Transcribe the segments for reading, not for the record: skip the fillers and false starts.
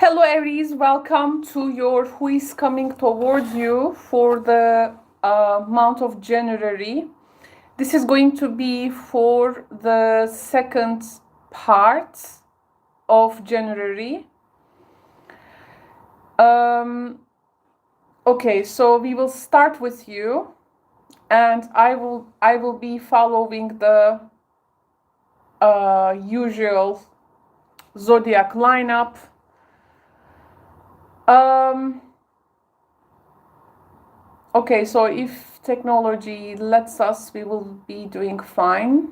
Hello Aries, welcome to your who is coming towards you for the month of January. This is going to be for the second part of January. Okay, so we will start with you, and I will be following the usual zodiac lineup. Okay, so if technology lets us, we will be doing fine.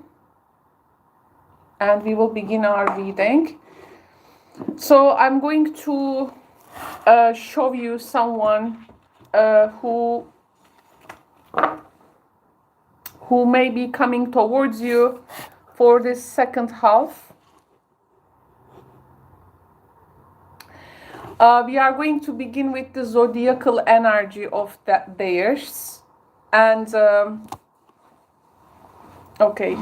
And we will begin our reading. So I'm going to show you someone who may be coming towards you for this second half. We are going to begin with the zodiacal energy of theirs. And, okay.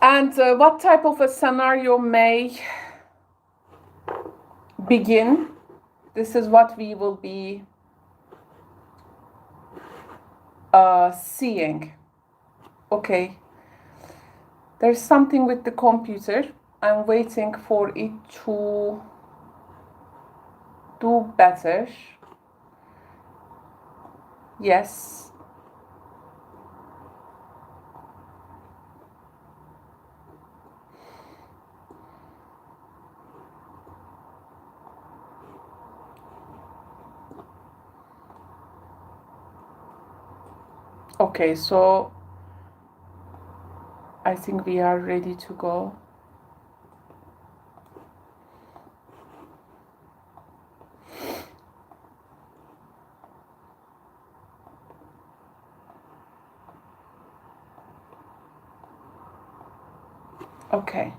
And what type of a scenario may begin? This is what we will be seeing. Okay. There's something with the computer. I'm waiting for it to do better. Yes. Okay, so I think we are ready to go. Okay.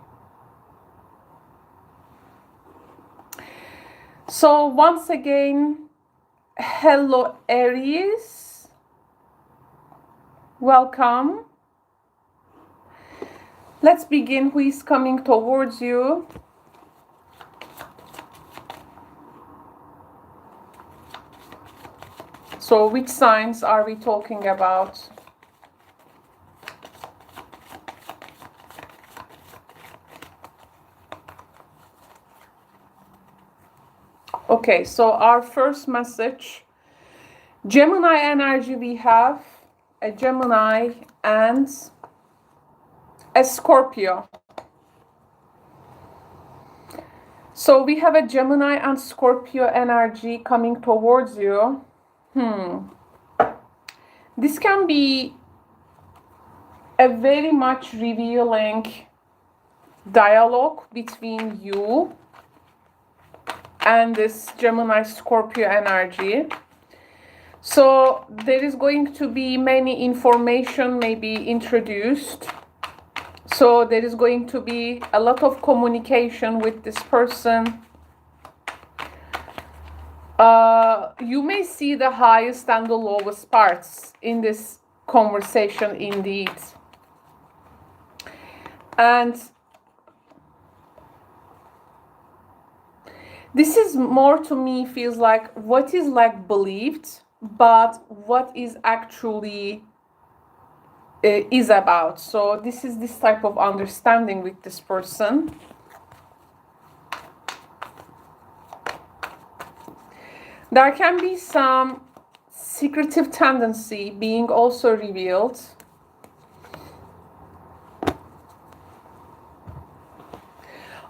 So once again, hello Aries. Welcome. Let's begin. Who is coming towards you? So which signs are we talking about? Okay, so our first message, Gemini energy, we have a Gemini and a Scorpio. So we have a Gemini and Scorpio energy coming towards you. This can be a very much revealing dialogue between you and this Gemini Scorpio energy. So there is going to be many information maybe introduced. So there is going to be a lot of communication with this person. You may see the highest and the lowest parts in this conversation indeed. And this is more, to me, feels like what is like believed, but what is actually is about. So this is this type of understanding with this person. There can be some secretive tendency being also revealed.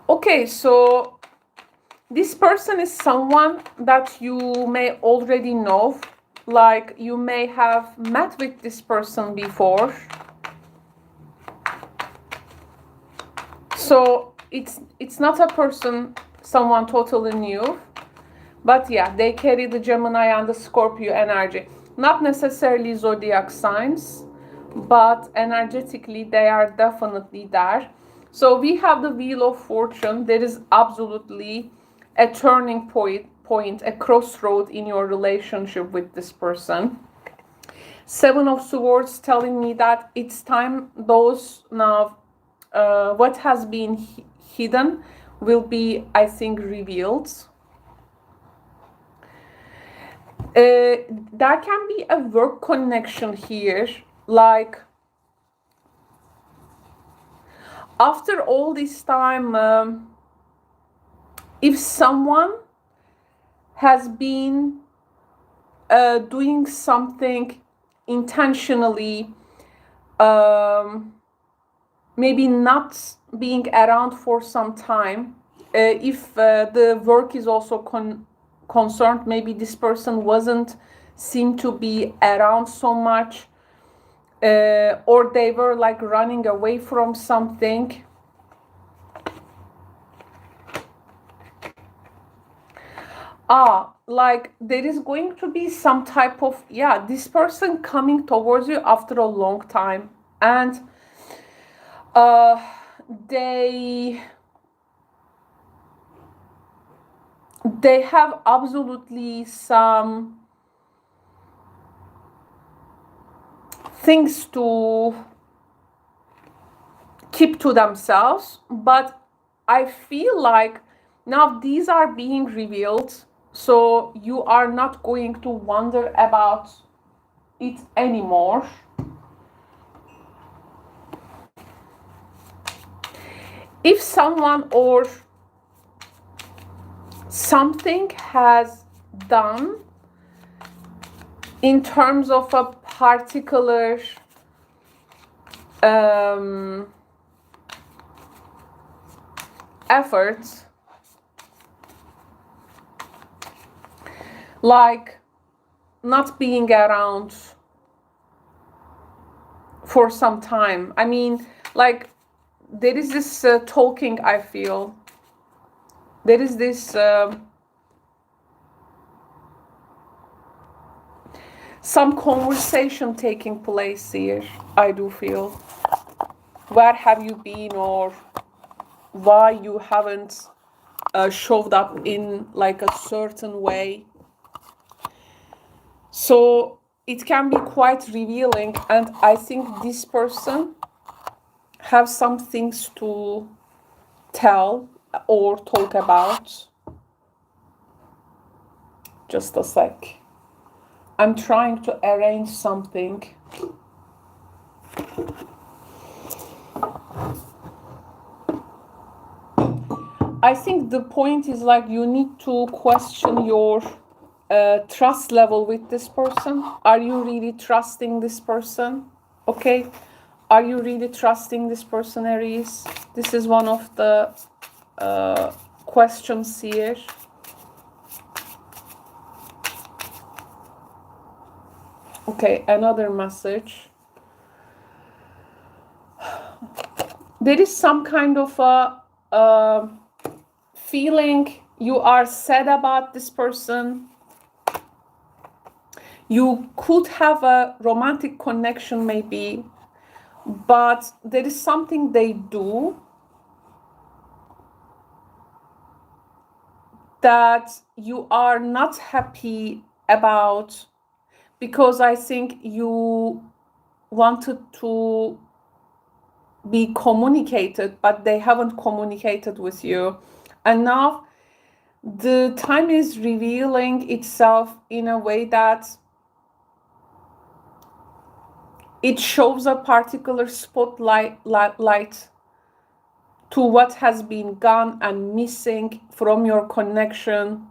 Okay, so this person is someone that you may already know, like you may have met with this person before. So it's not a person, someone totally new, but yeah, they carry the Gemini and the Scorpio energy. Not necessarily zodiac signs, but energetically they are definitely there. So we have the Wheel of Fortune. There is absolutely a turning point, a crossroad in your relationship with this person. Seven of Swords telling me that it's time those now what has been hidden will be, I think, revealed. There can be a work connection here, like after all this time, if someone has been doing something intentionally, maybe not being around for some time, if the work is also concerned, maybe this person wasn't seem to be around so much, or they were like running away from something. Like there is going to be some type of, yeah, this person coming towards you after a long time, and they have absolutely some things to keep to themselves, but I feel like now these are being revealed, so you are not going to wonder about it anymore. If someone or something has done in terms of a particular effort, like not being around for some time. I mean, like there is this talking, I feel. There is this some conversation taking place here, I do feel. Where have you been, or why you haven't showed up in like a certain way? So it can be quite revealing, and I think this person have some things to tell or talk about. Just a sec. I'm trying to arrange something. I think the point is like you need to question your trust level with this person. Are you really trusting this person? Okay. Are you really trusting this person, Aries? This is one of the questions here. Okay, another message. There is some kind of a feeling you are sad about this person. You could have a romantic connection maybe, but there is something they do that you are not happy about, because I think you wanted to be communicated, but they haven't communicated with you. And now the time is revealing itself in a way that it shows a particular spotlight light to what has been gone and missing from your connection.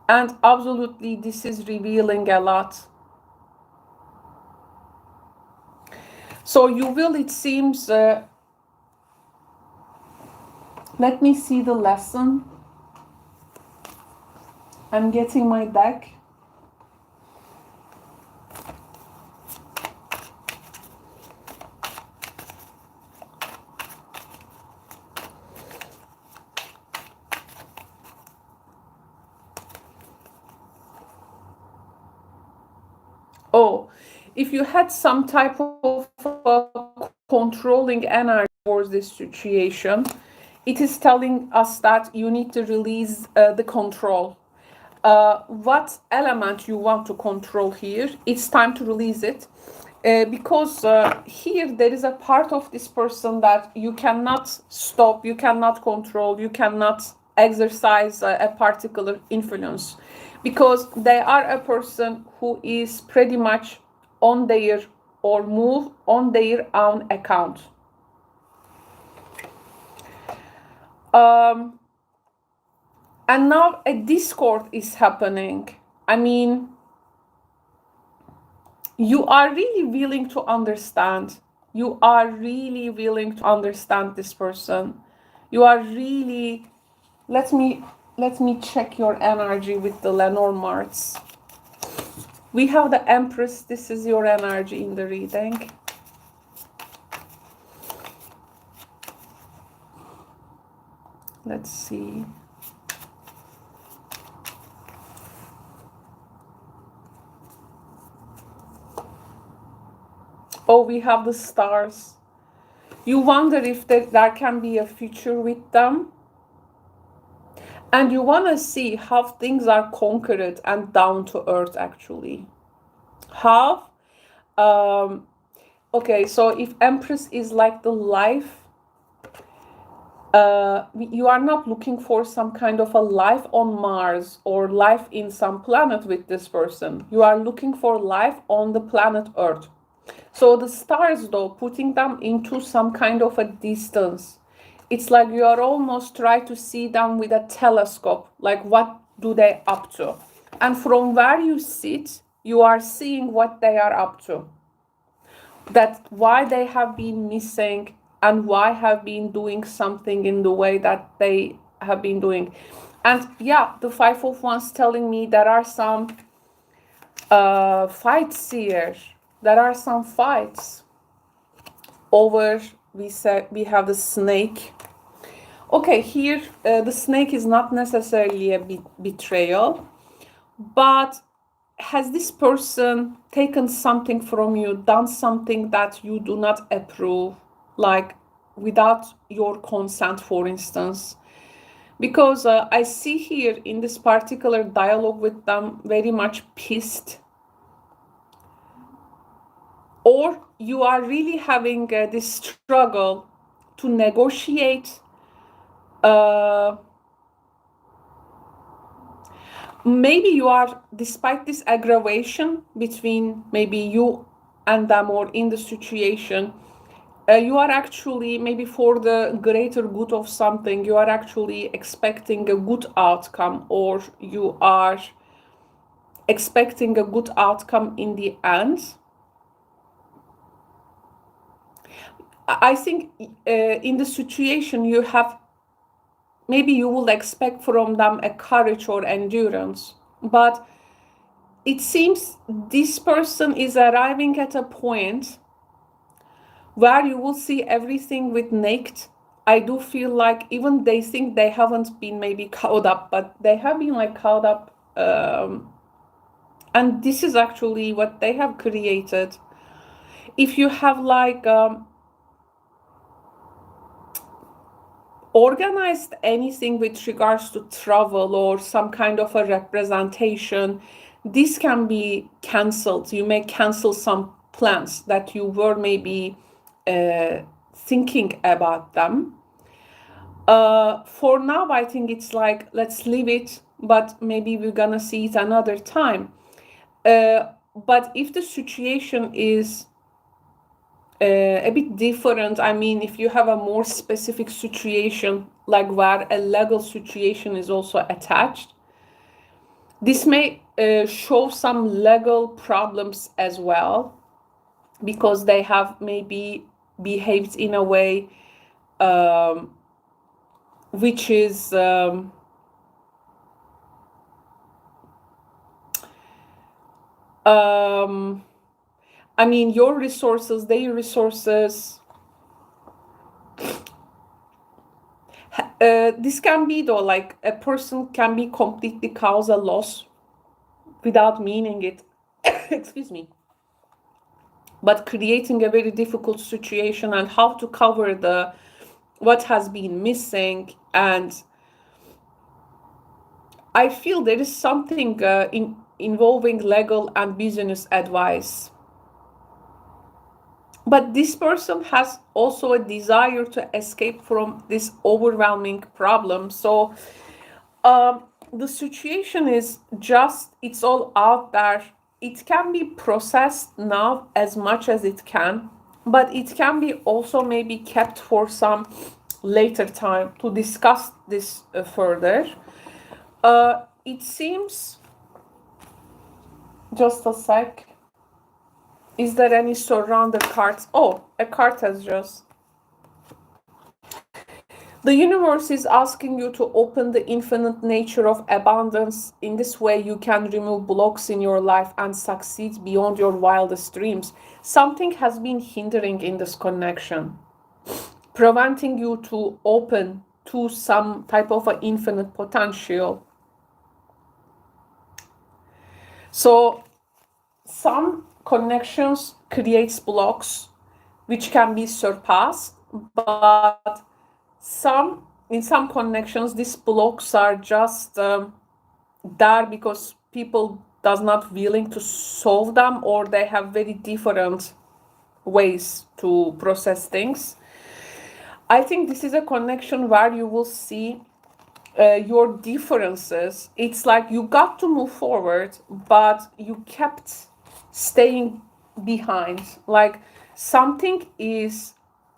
And absolutely, this is revealing a lot. So you will, it seems, let me see the lesson. I'm getting my deck. Oh, if you had some type of controlling energy towards this situation, it is telling us that you need to release the control. What element you want to control here, it's time to release it. because here there is a part of this person that you cannot stop, you cannot control, you cannot exercise a particular influence, because they are a person who is pretty much on their or move on their own account. And now a discord is happening. I mean, you are really willing to understand. You are really willing to understand this person. You are really, let me check your energy with the Lenormands. We have the Empress. This is your energy in the reading. Let's see. Oh, we have the stars. You wonder if there can be a future with them. And you want to see how things are conquered and down to earth, actually. How? Okay, so if Empress is like the life, you are not looking for some kind of a life on Mars or life in some planet with this person. You are looking for life on the planet Earth. So the stars, though, putting them into some kind of a distance, it's like you are almost trying to see them with a telescope, like what do they up to? And from where you sit, you are seeing what they are up to. That why they have been missing and why have been doing something in the way that they have been doing. And yeah, the Five of Wands telling me there are some fights here. There are some fights over, we have the snake. Okay, here the snake is not necessarily a betrayal, but has this person taken something from you, done something that you do not approve, like without your consent, for instance? Because I see here in this particular dialogue with them very much pissed. Or you are really having this struggle to negotiate. Maybe you are, despite this aggravation between maybe you and them or in the situation, you are actually, maybe for the greater good of something, you are actually expecting a good outcome, or you are expecting a good outcome in the end. I think in the situation you have, maybe you will expect from them a courage or endurance, but it seems this person is arriving at a point where you will see everything with naked. I do feel like even they think they haven't been maybe caught up, but they have been like caught up. And this is actually what they have created. If you have like organized anything with regards to travel or some kind of a representation, this can be cancelled. You may cancel some plans that you were maybe thinking about them. For now, I think it's like, let's leave it, but maybe we're gonna see it another time. But if the situation is a bit different, I mean, if you have a more specific situation, like where a legal situation is also attached, this may show some legal problems as well, because they have maybe behaved in a way which is I mean, your resources, their resources. This can be, though, like a person can be completely cause a loss without meaning it. Excuse me. But creating a very difficult situation and how to cover the what has been missing. And I feel there is something involving legal and business advice. But this person has also a desire to escape from this overwhelming problem. So the situation is just, it's all out there. It can be processed now as much as it can, but it can be also maybe kept for some later time to discuss this further. It seems, just a sec. Is there any surrounded cards? Oh, a card has just. The universe is asking you to open the infinite nature of abundance. In this way, you can remove blocks in your life and succeed beyond your wildest dreams. Something has been hindering in this connection, preventing you to open to some type of an infinite potential. So some connections creates blocks which can be surpassed, but in some connections these blocks are just there because people does not willing to solve them, or they have very different ways to process things. I think this is a connection where you will see your differences. It's like you got to move forward, but you kept staying behind. Like something is,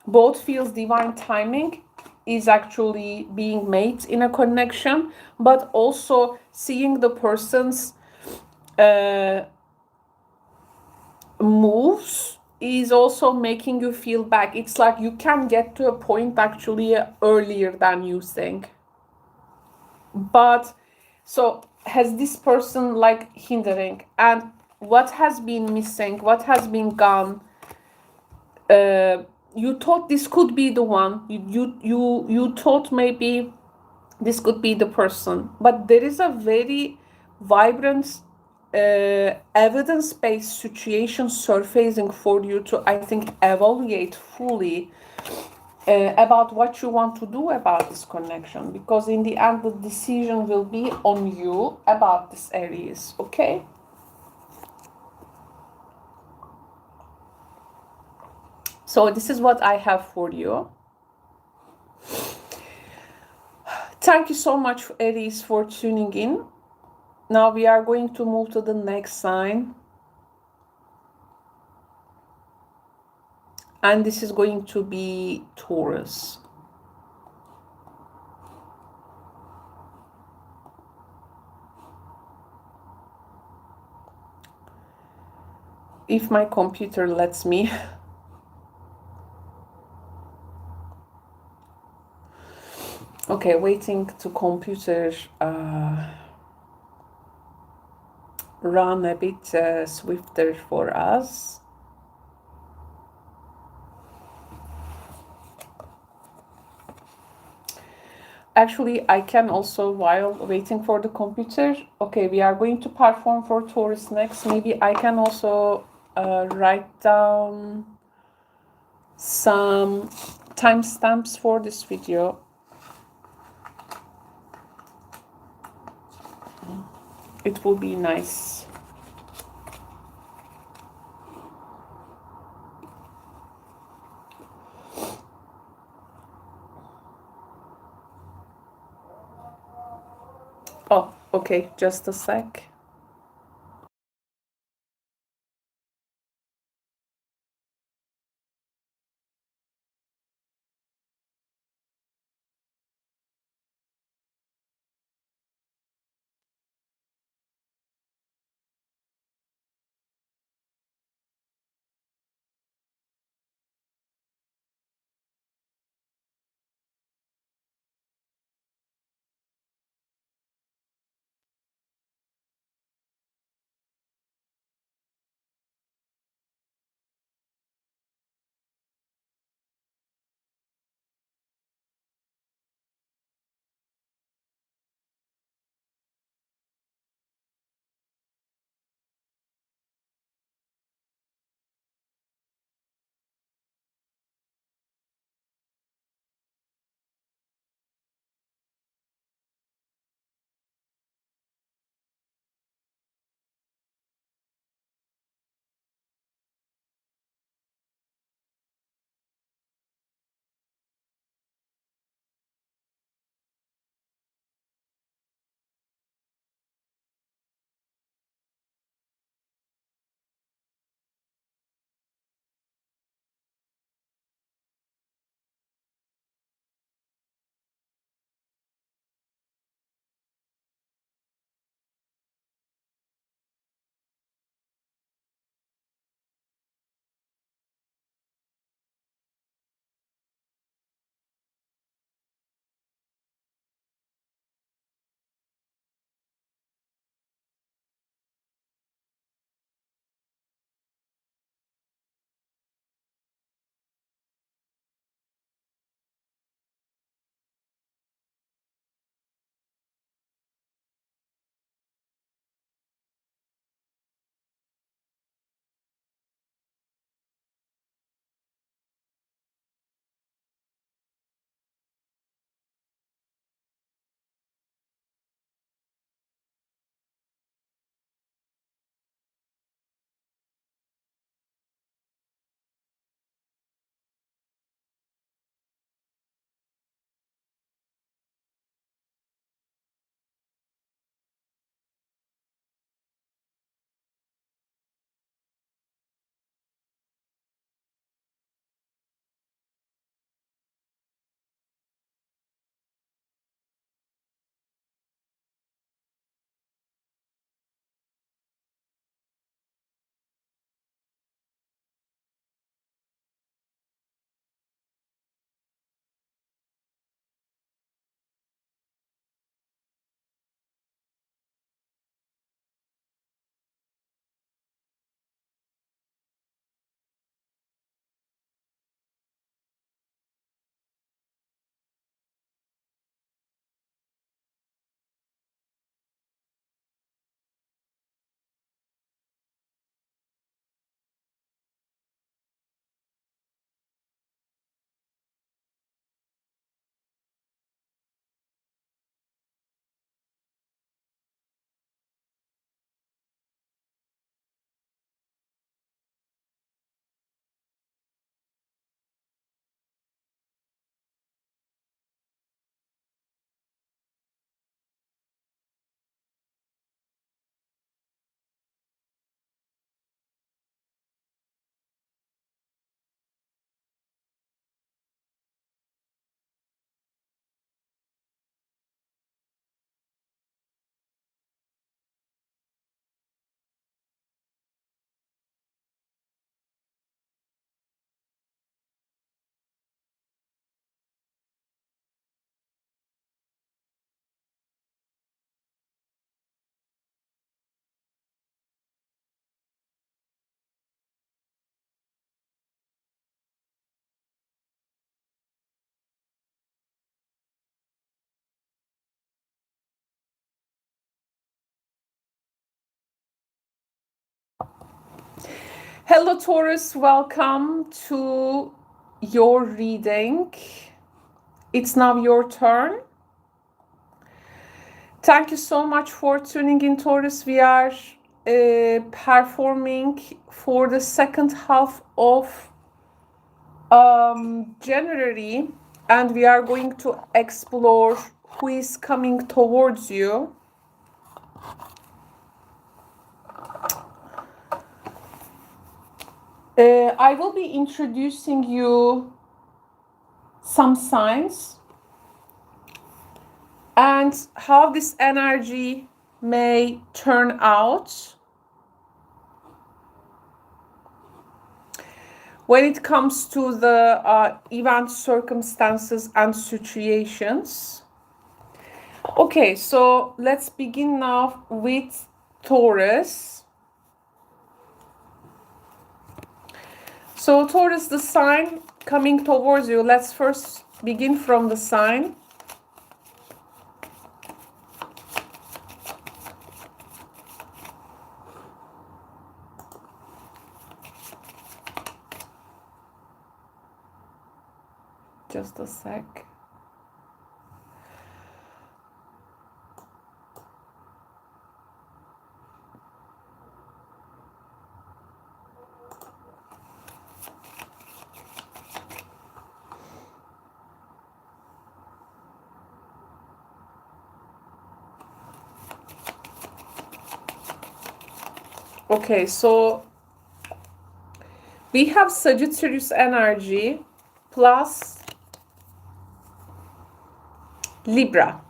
both feels divine timing is actually being made in a connection, but also seeing the person's moves is also making you feel back. It's like you can get to a point actually earlier than you think. But so has this person like hindering, and what has been missing, what has been gone? You thought this could be the one. You thought maybe this could be the person, but there is a very vibrant evidence-based situation surfacing for you to, I think, evaluate fully about what you want to do about this connection, because in the end the decision will be on you about this Aries. Okay, so this is what I have for you. Thank you so much, Aries, for tuning in. Now we are going to move to the next sign, and this is going to be Taurus. If my computer lets me. Okay, waiting to computer run a bit swifter for us. Actually, I can also, while waiting for the computer, okay, we are going to perform for Taurus next. Maybe I can also write down some timestamps for this video. It will be nice. Oh, okay, just a sec. Hello Taurus, welcome to your reading. It's now your turn. Thank you so much for tuning in, Taurus. We are performing for the second half of January, and we are going to explore who is coming towards you. I will be introducing you some signs and how this energy may turn out when it comes to the event, circumstances, and situations. Okay, so let's begin now with Taurus. So Taurus, the sign coming towards you, let's first begin from the sign. Just a sec. Okay, so we have Sagittarius energy plus Libra.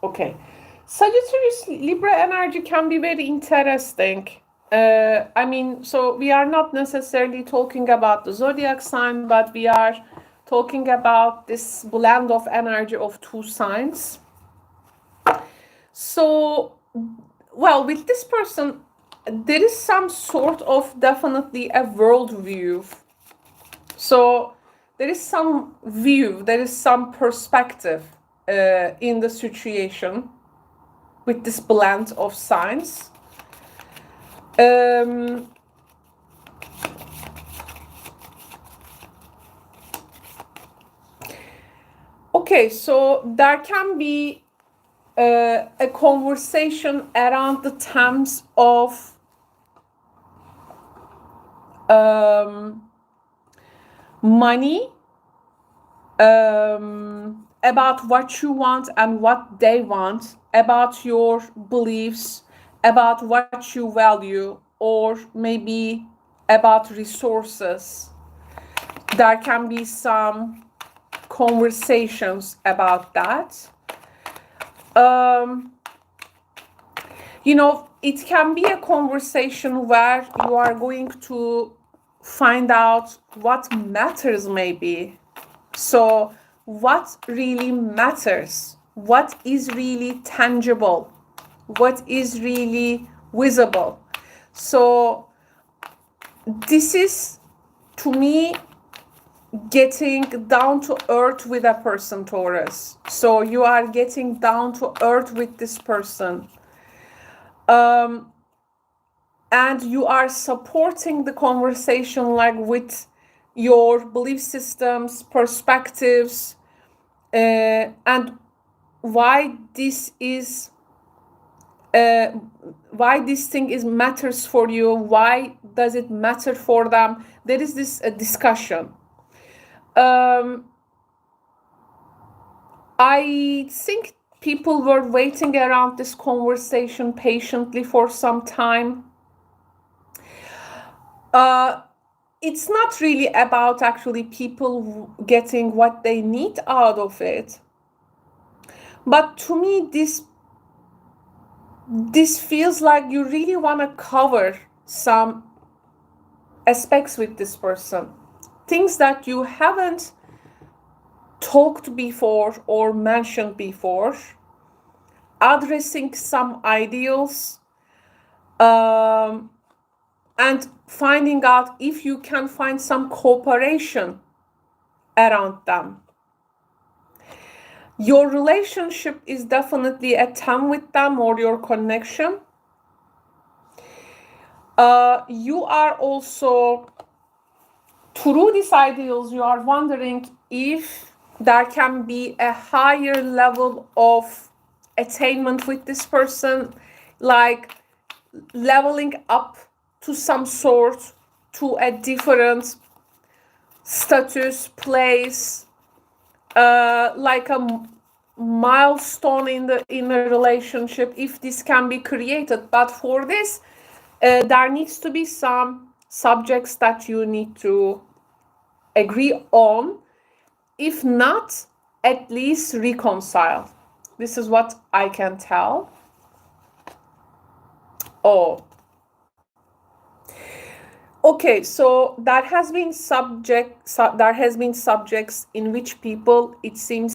Okay, Sagittarius Libra energy can be very interesting. I mean, so we are not necessarily talking about the zodiac sign, but we are talking about this blend of energy of two signs. So, well, with this person, there is some sort of definitely a worldview. So there is some view, there is some perspective in the situation with this blend of signs. Okay, so there can be a conversation around the terms of money, about what you want and what they want, about your beliefs, about what you value, or maybe about resources. There can be some conversations about that. You know, it can be a conversation where you are going to find out what matters maybe. So what really matters? What is really tangible? What is really visible? So this is, to me, getting down to earth with a person, Taurus. So you are getting down to earth with this person. And you are supporting the conversation like with your belief systems, perspectives, and why this is why this thing is matters for you, why does it matter for them. There is this discussion. I think people were waiting around this conversation patiently for some time. It's not really about actually people getting what they need out of it. But to me, this feels like you really want to cover some aspects with this person. Things that you haven't talked before or mentioned before. Addressing some ideals. And finding out if you can find some cooperation around them. Your relationship is definitely a 10 with them, or your connection. You are also, through these ideals, you are wondering if there can be a higher level of attainment with this person, like leveling up to some sort, to a different status, place, like a milestone in a relationship, if this can be created. But for this, there needs to be some subjects that you need to agree on. If not, at least reconcile. This is what I can tell. Oh, okay, so there has been subjects in which people, it seems,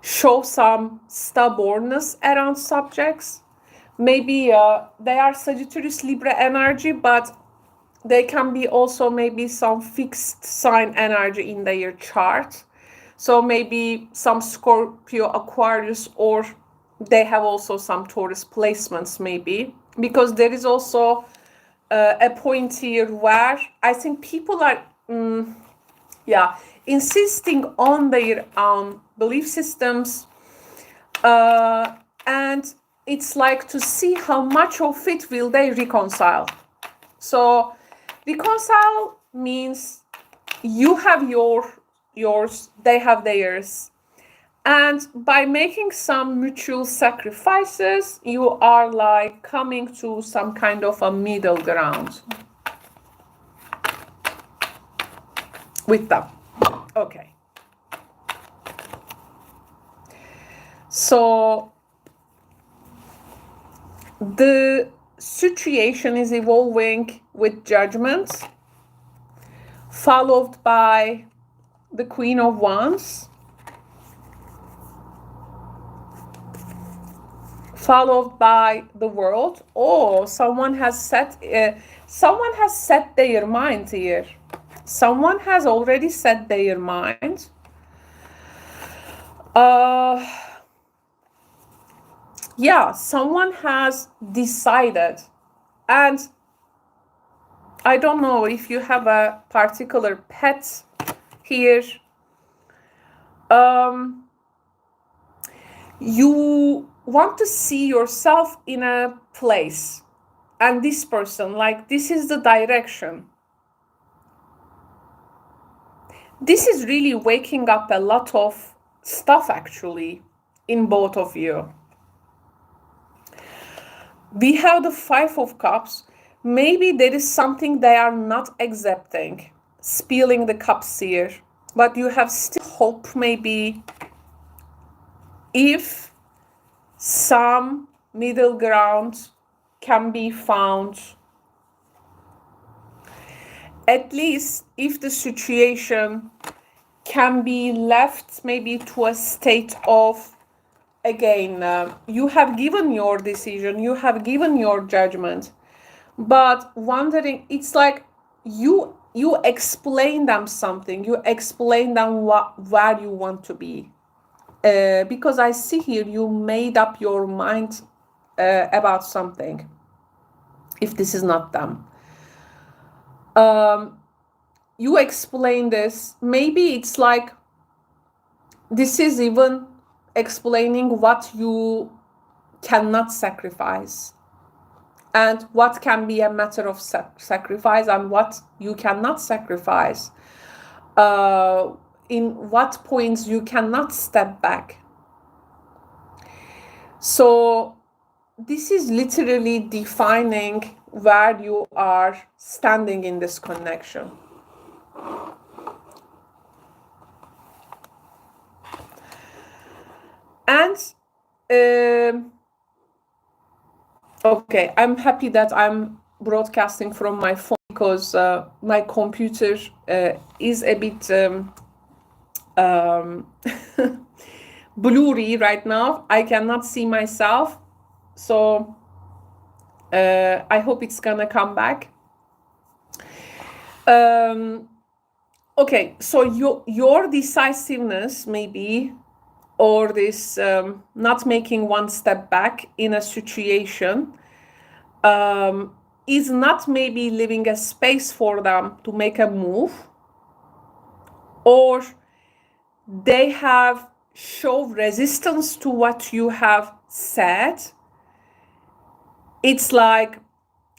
show some stubbornness around subjects. Maybe they are Sagittarius Libra energy, but they can be also maybe some fixed sign energy in their chart. So maybe some Scorpio, Aquarius, or they have also some Taurus placements maybe, because there is also a point here where I think people are insisting on their own belief systems, and it's like to see how much of it will they reconcile. So reconcile means you have yours, they have theirs, and by making some mutual sacrifices, you are like coming to some kind of a middle ground with them. Okay. So the situation is evolving with Judgment, followed by the Queen of Wands, followed by the World. Oh, someone has set their mind here. Someone has already set their mind. Yeah, someone has decided, and I don't know if you have a particular pet here. You want to see yourself in a place, and this person, like, this is the direction. This is really waking up a lot of stuff actually in both of you. We have the Five of Cups. Maybe there is something they are not accepting, spilling the cups here, but you have still hope maybe if some middle ground can be found. At least if the situation can be left maybe to a state of, again, you have given your decision, you have given your judgment, but wondering, it's like you explain them something, you explain them where you want to be, because I see here you made up your mind about something, if this is not them. You explain this, maybe it's like this is even explaining what you cannot sacrifice and what can be a matter of sacrifice and what you cannot sacrifice, in what points you cannot step back. So this is literally defining where you are standing in this connection. And okay, I'm happy that I'm broadcasting from my phone, because my computer is a bit blurry right now. I cannot see myself, so I hope it's gonna come back. Okay, so your decisiveness maybe, or this not making one step back in a situation, is not maybe leaving a space for them to make a move, or they have shown resistance to what you have said. It's like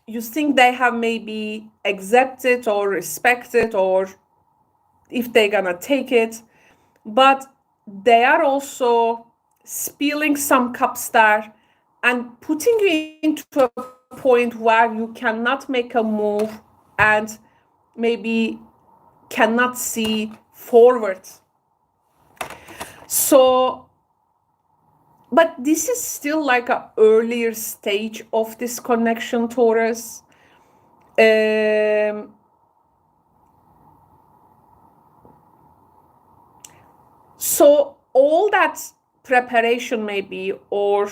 you think they have maybe accepted or respected, or if they're gonna take it, but they are also spilling some cups there and putting you into a point where you cannot make a move and maybe cannot see forward. So, but this is still like an earlier stage of this connection, Taurus. So all that preparation maybe, or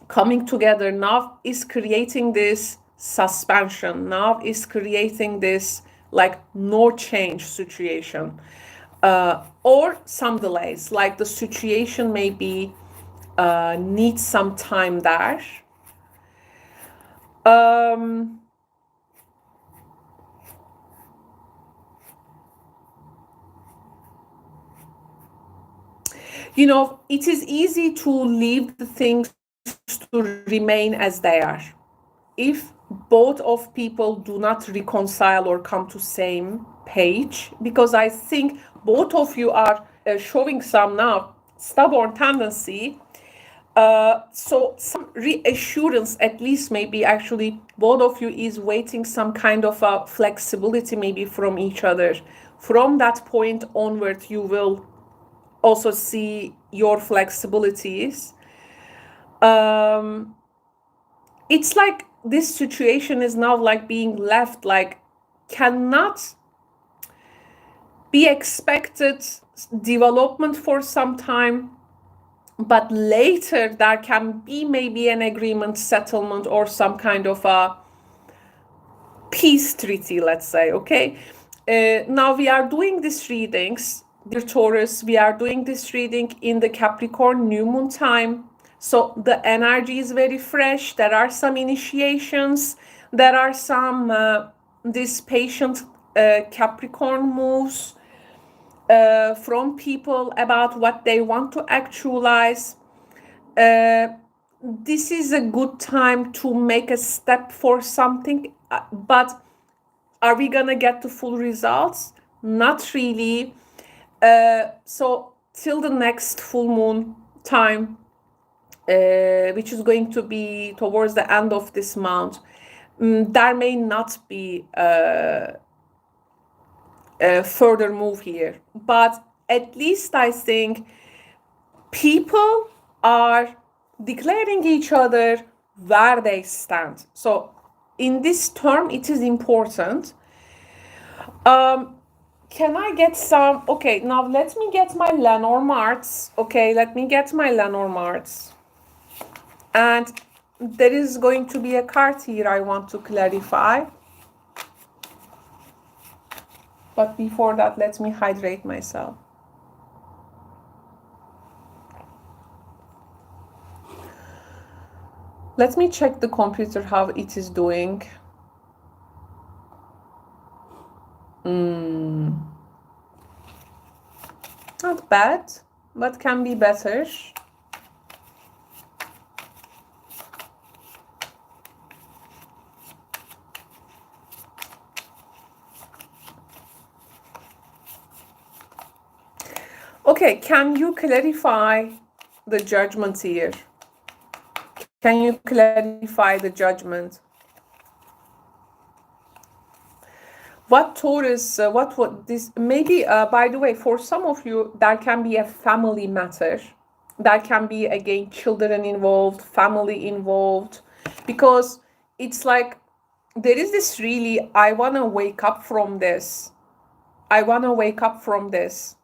coming together now, is creating this suspension, now is creating this like no change situation, or some delays, like the situation maybe needs some time there. You know, it is easy to leave the things to remain as they are if both of people do not reconcile or come to same page, because I think both of you are showing some now stubborn tendency. So some reassurance, at least maybe actually both of you is waiting some kind of a flexibility maybe from each other. From that point onward, you will also see your flexibilities. It's like this situation is now like being left, like cannot be expected development for some time, but later there can be maybe an agreement, settlement, or some kind of a peace treaty, let's say. Okay, now we are doing these readings, dear Taurus, we are doing this reading in the Capricorn new moon time. So the energy is very fresh. There are some initiations. There are some these patient Capricorn moves from people about what they want to actualize. This is a good time to make a step for something, but are we gonna get the full results? Not really. So till the next full moon time, which is going to be towards the end of this month, there may not be a further move here. But at least I think people are declaring each other where they stand. So in this term, it is important. Can I get some? Okay, now let me get my Lenormands. Okay, let me get my Lenormands. And there is going to be a card here I want to clarify. But before that, let me hydrate myself. Let me check the computer how it is doing. Not bad, but can be better. Okay, can you clarify the judgment here? Can you clarify the judgment? What Taurus, what this, maybe, by the way, for some of you, there can be a family matter. There can be, again, children involved, family involved, because it's like, there is this really, I want to wake up from this. I want to wake up from this.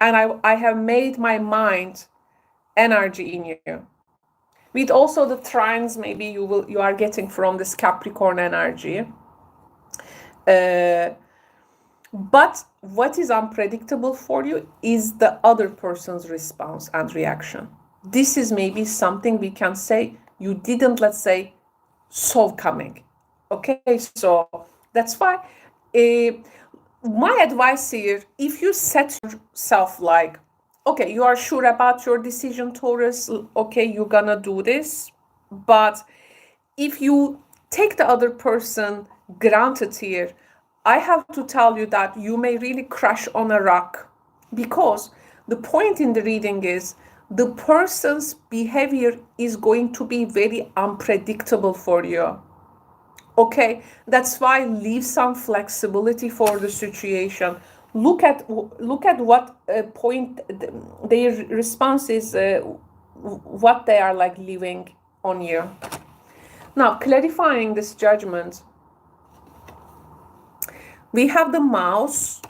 And I have made my mind energy in you. With also the trines, maybe you are getting from this Capricorn energy. But what is unpredictable for you is the other person's response and reaction. This is maybe something we can say you didn't, let's say, soul coming. Okay, so that's why my advice here, if you set yourself like, okay, you are sure about your decision, Taurus, okay, you're gonna do this, but if you take the other person granted here, I have to tell you that you may really crash on a rock, because the point in the reading is the person's behavior is going to be very unpredictable for you. Okay, that's why leave some flexibility for the situation. Look at what point their response is, what they are like leaving on you. Now, clarifying this judgment, we have the mouse.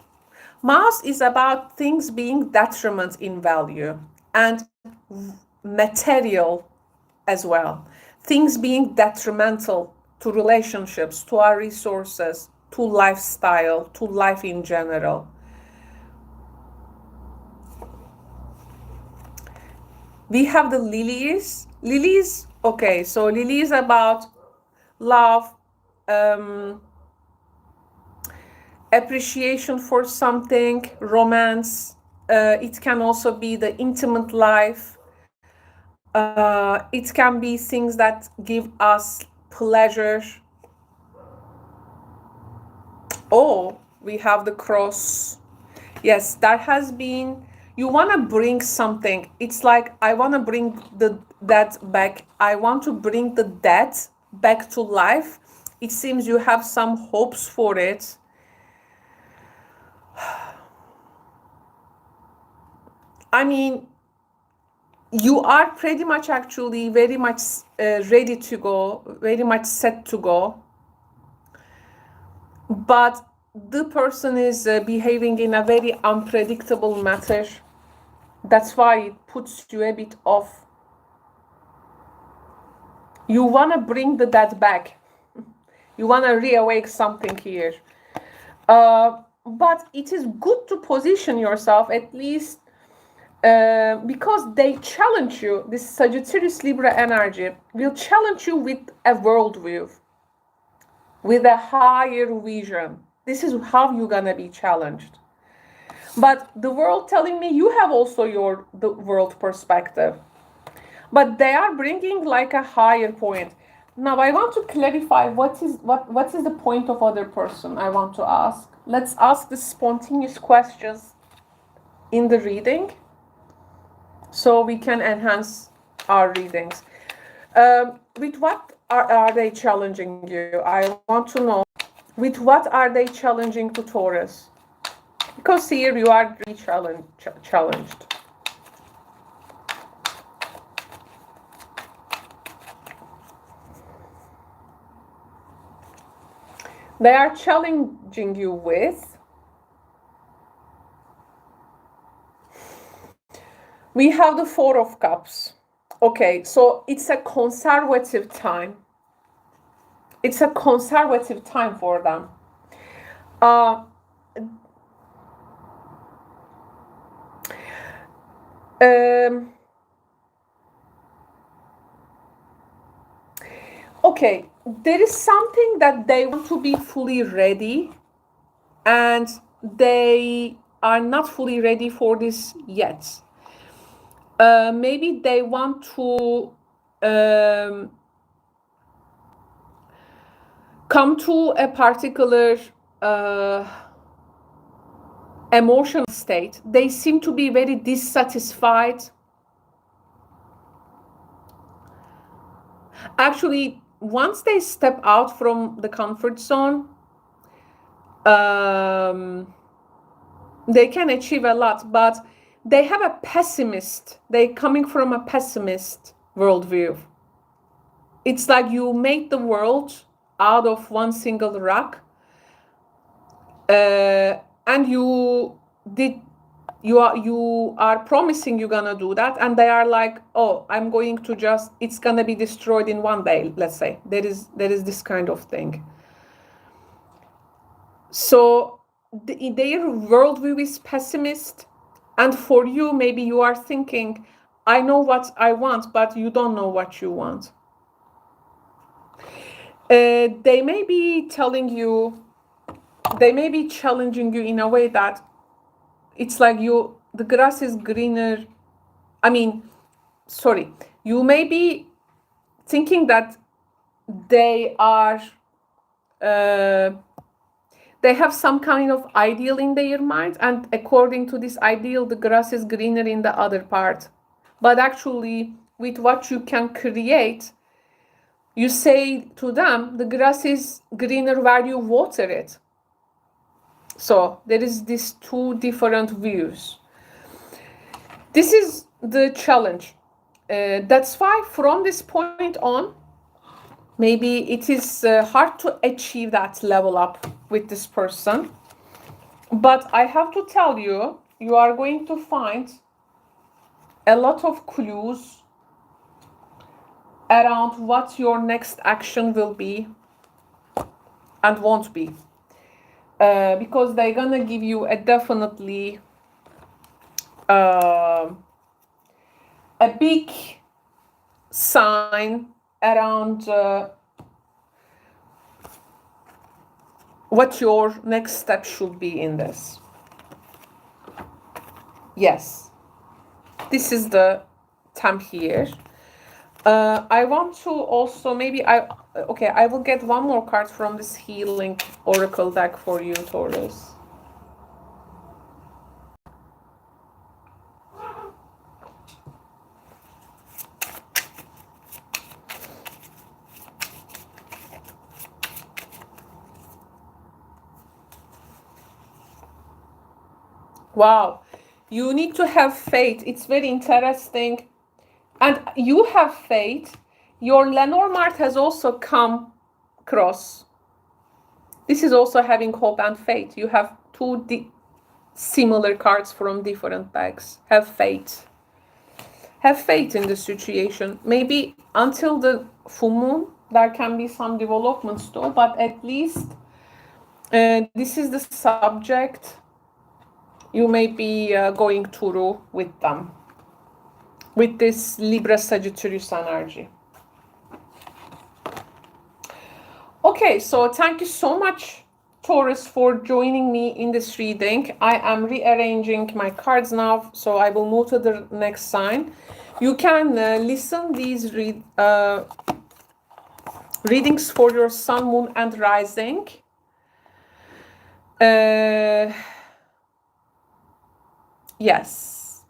Mouse is about things being detriment in value and material as well. Things being detrimental to relationships, to our resources, to lifestyle, to life in general. We have the lilies. Lilies, okay, so lily is about love, appreciation for something, romance. It can also be the intimate life. It can be things that give us pleasure. Oh, we have the cross. Yes, that has been, you want to bring something. It's like, I want to bring that back. I want to bring the dead back to life. It seems you have some hopes for it. I mean, you are pretty much actually very much ready to go, very much set to go. But the person is behaving in a very unpredictable manner. That's why it puts you a bit off. You want to bring the dead back. You want to reawake something here. But it is good to position yourself at least, because they challenge you. This Sagittarius Libra energy will challenge you with a worldview, with a higher vision. This is how you're gonna be challenged. But the world telling me you have also the world perspective, but they are bringing like a higher point. Now I want to clarify what is the point of other person. I want to ask. Let's ask the spontaneous questions in the reading, so we can enhance our readings. With what are they challenging you? I want to know, with what are they challenging to Taurus? Because here you are really challenged. They are challenging you with, we have the Four of Cups. Okay, so it's a conservative time. It's a conservative time for them. Okay, there is something that they want to be fully ready, and they are not fully ready for this yet. Maybe they want to come to a particular emotional state. They seem to be very dissatisfied. Actually, once they step out from the comfort zone, they can achieve a lot, but they have a pessimist. They're coming from a pessimist worldview. It's like you made the world out of one single rock, and you are promising you're gonna do that, and they are like, oh, I'm going to just, it's gonna be destroyed in one day, let's say. There is this kind of thing. So their worldview is pessimist, and for you, maybe you are thinking, I know what I want, but you don't know what you want. They may be telling you, they may be challenging you in a way that it's like the grass is greener. I mean, sorry, you may be thinking that they are, they have some kind of ideal in their mind, and according to this ideal, the grass is greener in the other part. But actually, with what you can create, you say to them, the grass is greener where you water it. So there is these two different views. This is the challenge. That's why from this point on, maybe it is hard to achieve that level up with this person. But I have to tell you, you are going to find a lot of clues around what your next action will be and won't be. Because they're gonna give you a definitely a big sign around what your next step should be in this. Yes, this is the temp here. I want to also maybe I will get one more card from this healing oracle deck for you, Taurus. Wow, you need to have faith. It's very interesting. And you have faith. Your Lenormand has also come across. This is also having hope and faith. You have two similar cards from different decks. Have faith. Have faith in the situation. Maybe until the full moon, there can be some developments though, but at least this is the subject you may be going through with them, with this Libra Sagittarius energy. Okay, so thank you so much, Taurus, for joining me in this reading. I am rearranging my cards now, so I will move to the next sign. You can listen these readings for your sun, moon, and rising. Yes.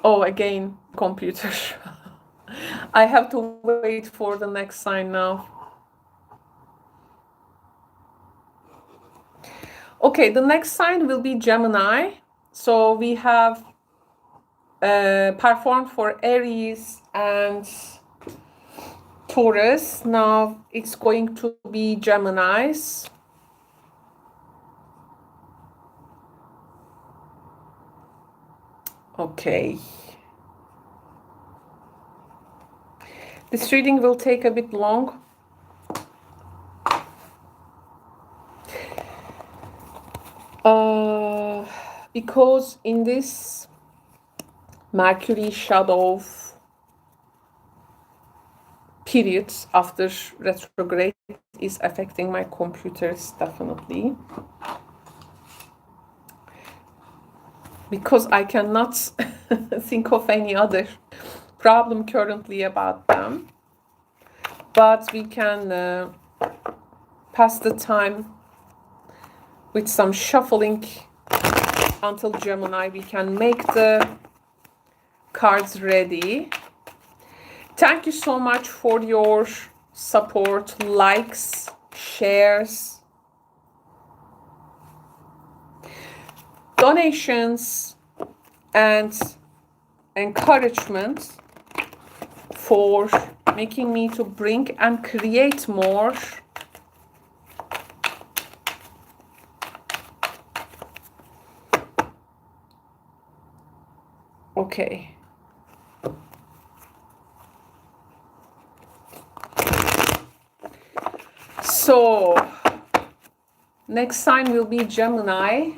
Oh, again, computer. I have to wait for the next sign now. Okay, the next sign will be Gemini. So we have performed for Aries and Taurus. Now it's going to be Geminis. Okay. This reading will take a bit long. Because in this Mercury shadow periods after retrograde is affecting my computers definitely. Because I cannot think of any other problem currently about them. But we can pass the time with some shuffling until Gemini. We can make the cards ready. Thank you so much for your support, likes, shares, donations, and encouragement for making me to bring and create more. Okay. So, next sign will be Gemini.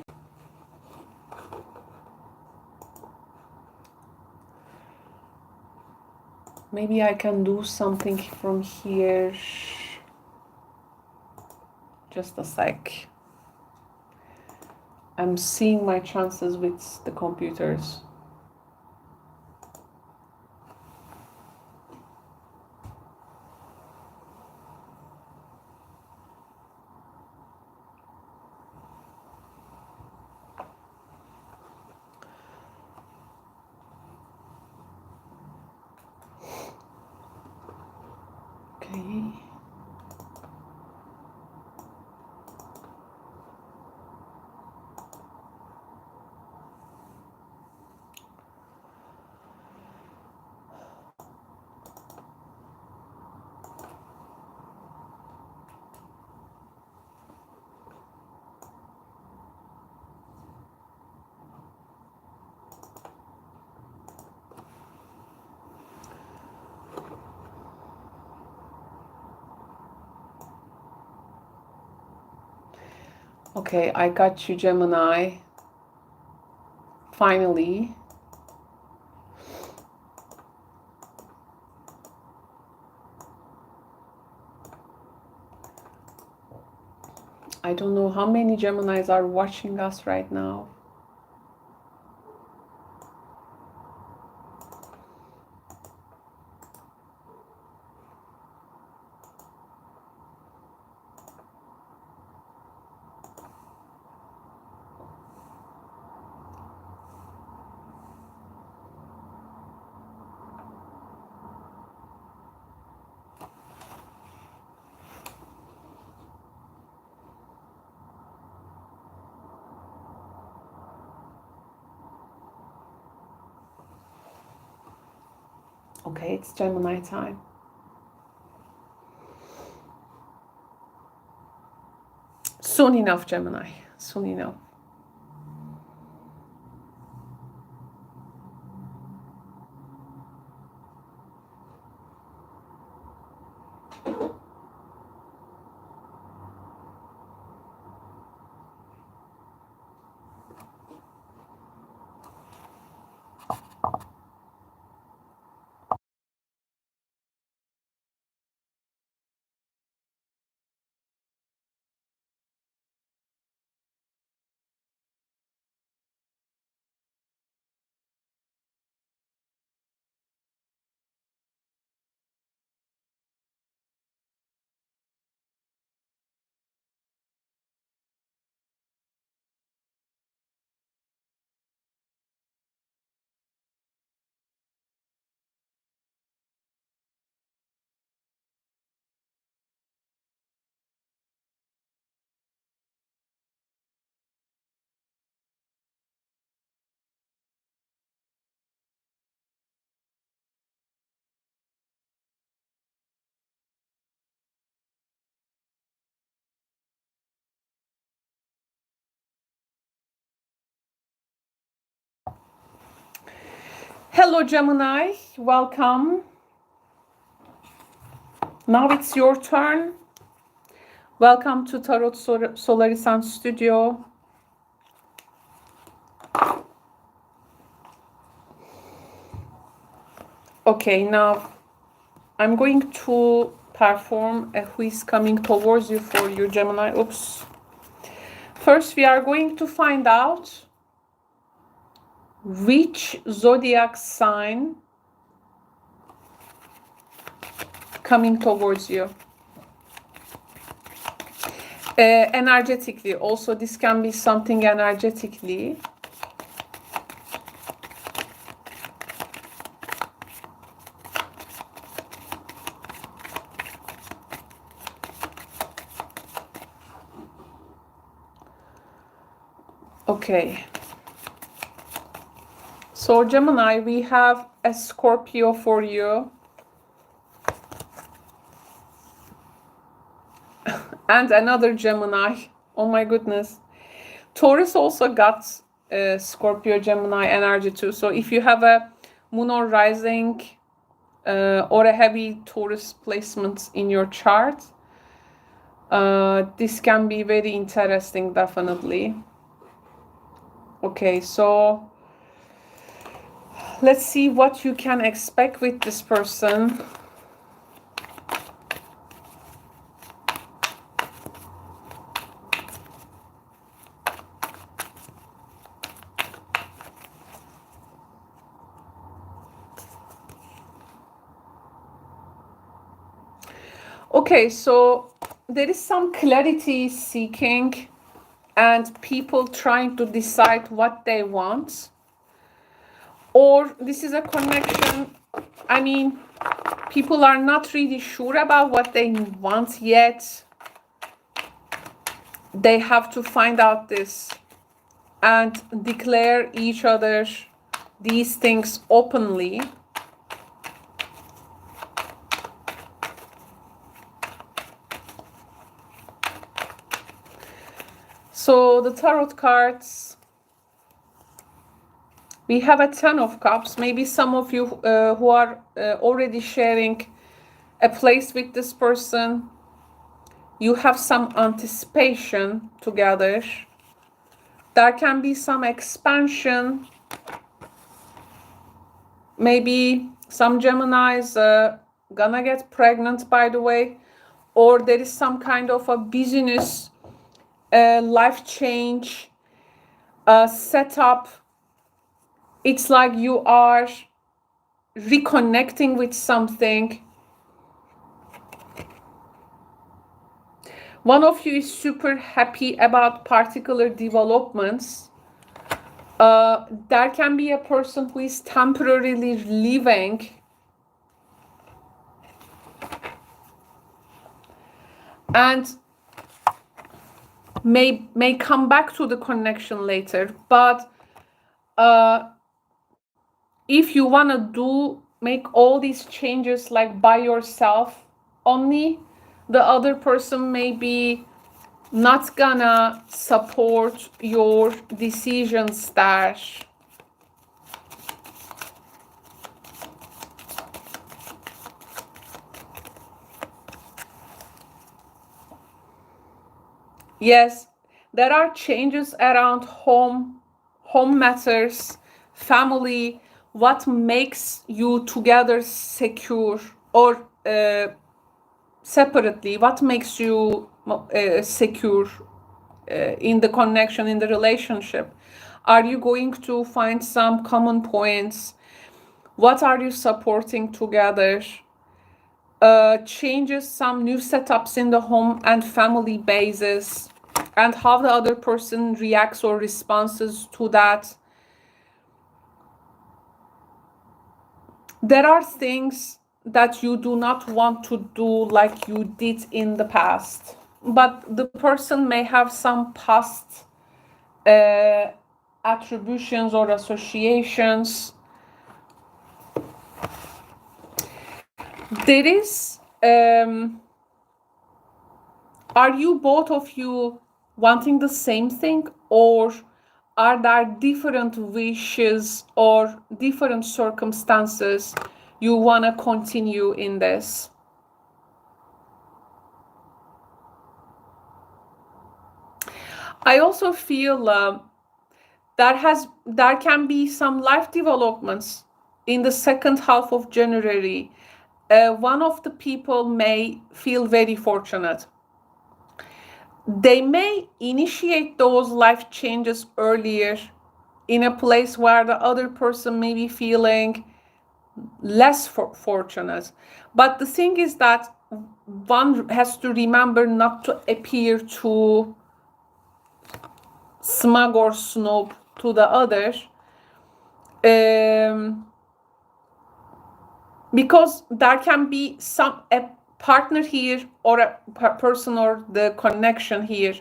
Maybe I can do something from here. Just a sec. I'm seeing my chances with the computers. Okay. Okay, I got you, Gemini. Finally. I don't know how many Geminis are watching us right now. Okay, it's Gemini time. Soon enough, Gemini. Soon enough. Hello, Gemini. Welcome. Now it's your turn. Welcome to Tarot Solarisan Studio. Okay, now I'm going to perform a who is coming towards you for you, Gemini. Oops. First, we are going to find out which zodiac sign coming towards you. Energetically, also this can be something energetically. Okay. So Gemini, we have a Scorpio for you. And another Gemini. Oh my goodness. Taurus also got Scorpio Gemini energy too. So if you have a moon or rising or a heavy Taurus placement in your chart, this can be very interesting, definitely. Okay, so Let's see what you can expect with this person. Okay, so there is some clarity seeking and people trying to decide what they want. Or this is a connection, I mean, people are not really sure about what they want yet. They have to find out this and declare each other these things openly. So the tarot cards, we have a 10 of Cups. Maybe some of you who are already sharing a place with this person, you have some anticipation together. There can be some expansion. Maybe some Geminis gonna get pregnant, by the way, or there is some kind of a business life change setup. It's like you are reconnecting with something. One of you is super happy about particular developments. There can be a person who is temporarily leaving. And may come back to the connection later. But if you want to make all these changes like by yourself only, the other person may be not gonna support your decisions there. Yes, there are changes around home matters, family, what makes you together secure, or separately, what makes you secure in the connection, in the relationship. Are you going to find some common points? What are you supporting together? Changes, some new setups in the home and family basis, and how the other person reacts or responds to that. There are things that you do not want to do like you did in the past, but the person may have some past attributions or associations. There is, are you both of you wanting the same thing, or are there different wishes or different circumstances you want to continue in this? I also feel there can be some life developments in the second half of January. One of the people may feel very fortunate. They may initiate those life changes earlier in a place where the other person may be feeling less fortunate. But the thing is that one has to remember not to appear too smug or snob to the other. Because there can be a partner here or a person or the connection here.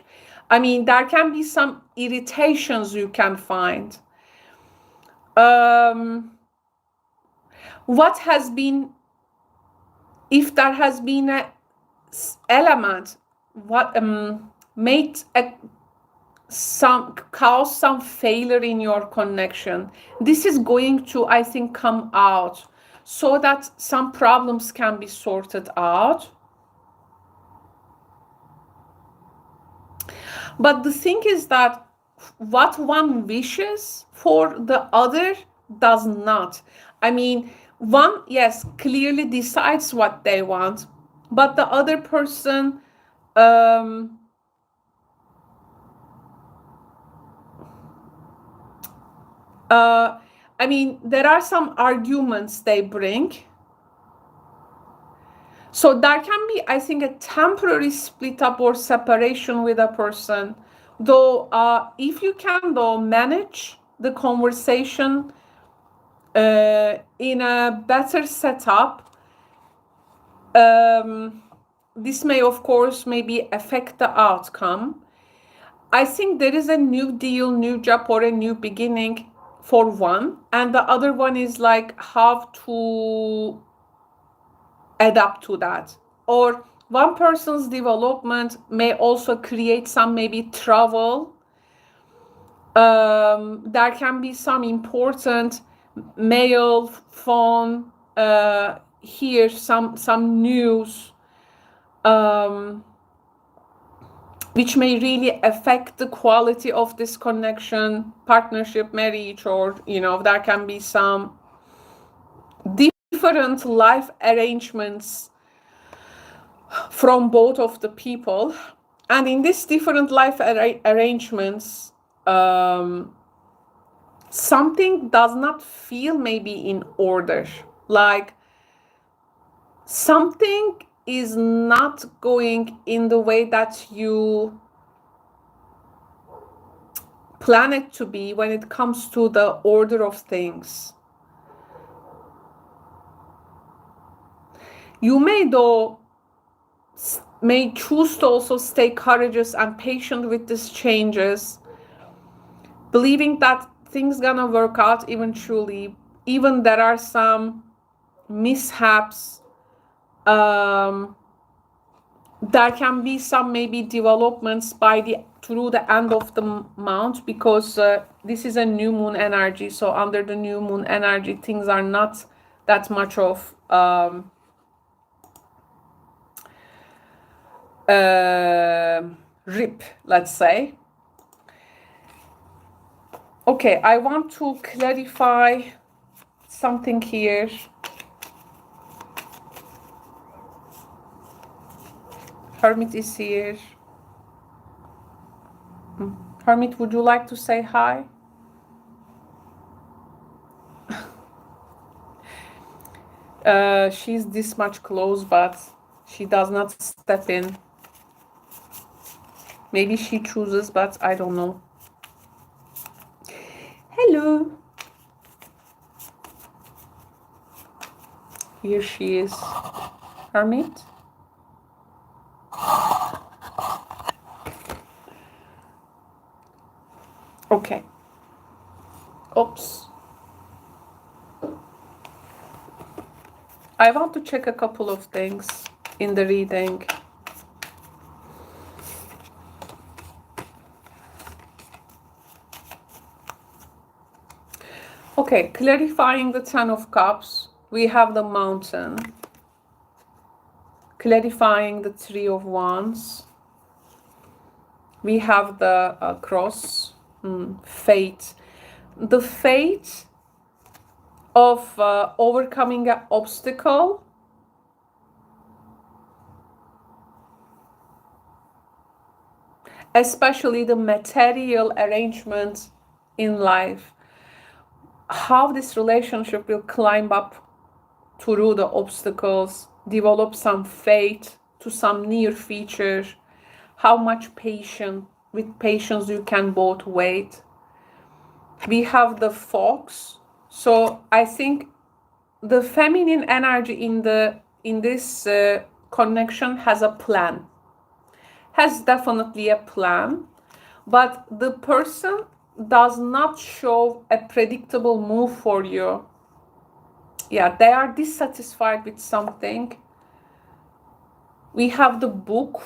I mean, there can be some irritations you can find. What has been, if there has been an element, what made cause some failure in your connection, this is going to, I think, come out, so that some problems can be sorted out. But the thing is that what one wishes for the other does not. I mean, one, yes, clearly decides what they want, but the other person, I mean, there are some arguments they bring. So there can be, I think, a temporary split up or separation with a person. Though, if you can, though, manage the conversation in a better setup, this may, of course, maybe affect the outcome. I think there is a new deal, new job, or a new beginning for one, and the other one is like how to adapt to that. Or one person's development may also create some maybe travel. There can be some important mail, phone, here some news, which may really affect the quality of this connection, partnership, marriage, or, you know, there can be some different life arrangements from both of the people. And in these different life arrangements, something does not feel maybe in order. Like something is not going in the way that you plan it to be when it comes to the order of things. You may, though, may choose to also stay courageous and patient with these changes, believing that things gonna work out eventually, even there are some mishaps. There can be some maybe developments through the end of the month, because this is a new moon energy. So under the new moon energy, things are not that much of rip, let's say. Okay, I want to clarify something here. Hermit is here. Hermit, would you like to say hi? She's this much close, but she does not step in. Maybe she chooses, but I don't know. Hello. Here she is. Hermit. Okay. Oops. I want to check a couple of things in the reading. Okay, clarifying the Ten of Cups, we have the Mountain. Clarifying the Three of Wands, we have the Cross, Fate. The fate of overcoming an obstacle, especially the material arrangements in life. How this relationship will climb up through the obstacles, develop some faith to some near future, how much patience you can both wait. We have the Fox. So I think the feminine energy in this connection has a plan, has definitely a plan, but the person does not show a predictable move for you. Yeah, they are dissatisfied with something. We have the Book.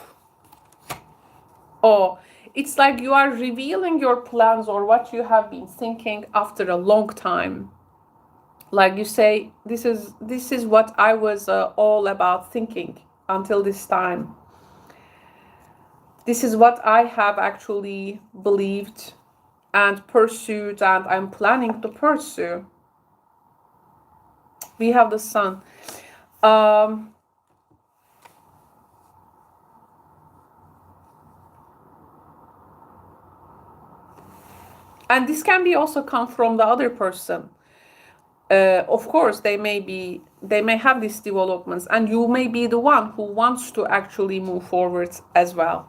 Oh, it's like you are revealing your plans or what you have been thinking after a long time. Like you say, this is what I was all about thinking until this time. This is what I have actually believed and pursued, and I'm planning to pursue. We have the sun. And this can be also come from the other person. Of course, they may have these developments, and you may be the one who wants to actually move forward as well.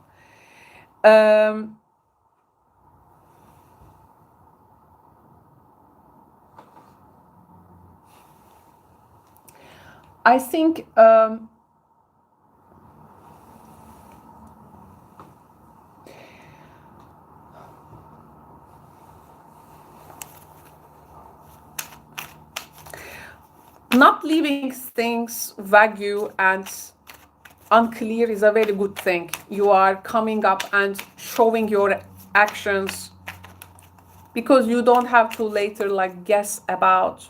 I think not leaving things vague and unclear is a very good thing. You are coming up and showing your actions, because you don't have to later like guess about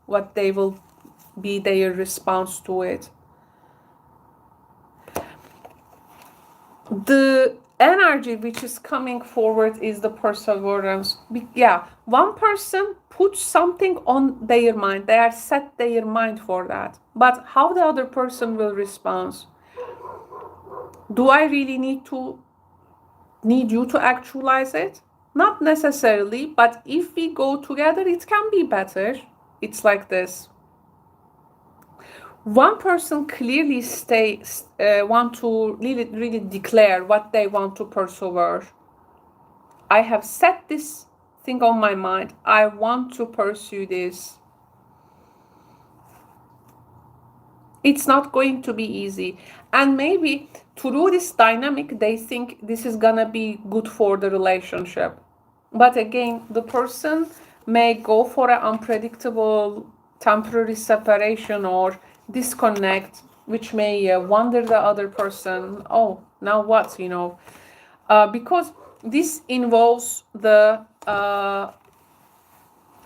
what they will be their response to it. The energy which is coming forward is the perseverance. Yeah, one person puts something on their mind. They are set their mind for that. But how the other person will respond? Do I really need you to actualize it? Not necessarily, but if we go together, it can be better. It's like this. One person clearly want to really declare what they want to persevere. I have set this thing on my mind. I want to pursue this. It's not going to be easy. And maybe through this dynamic, they think this is gonna be good for the relationship. But again, the person may go for an unpredictable temporary separation or disconnect, which may wonder the other person, oh, now what, you know, because this involves the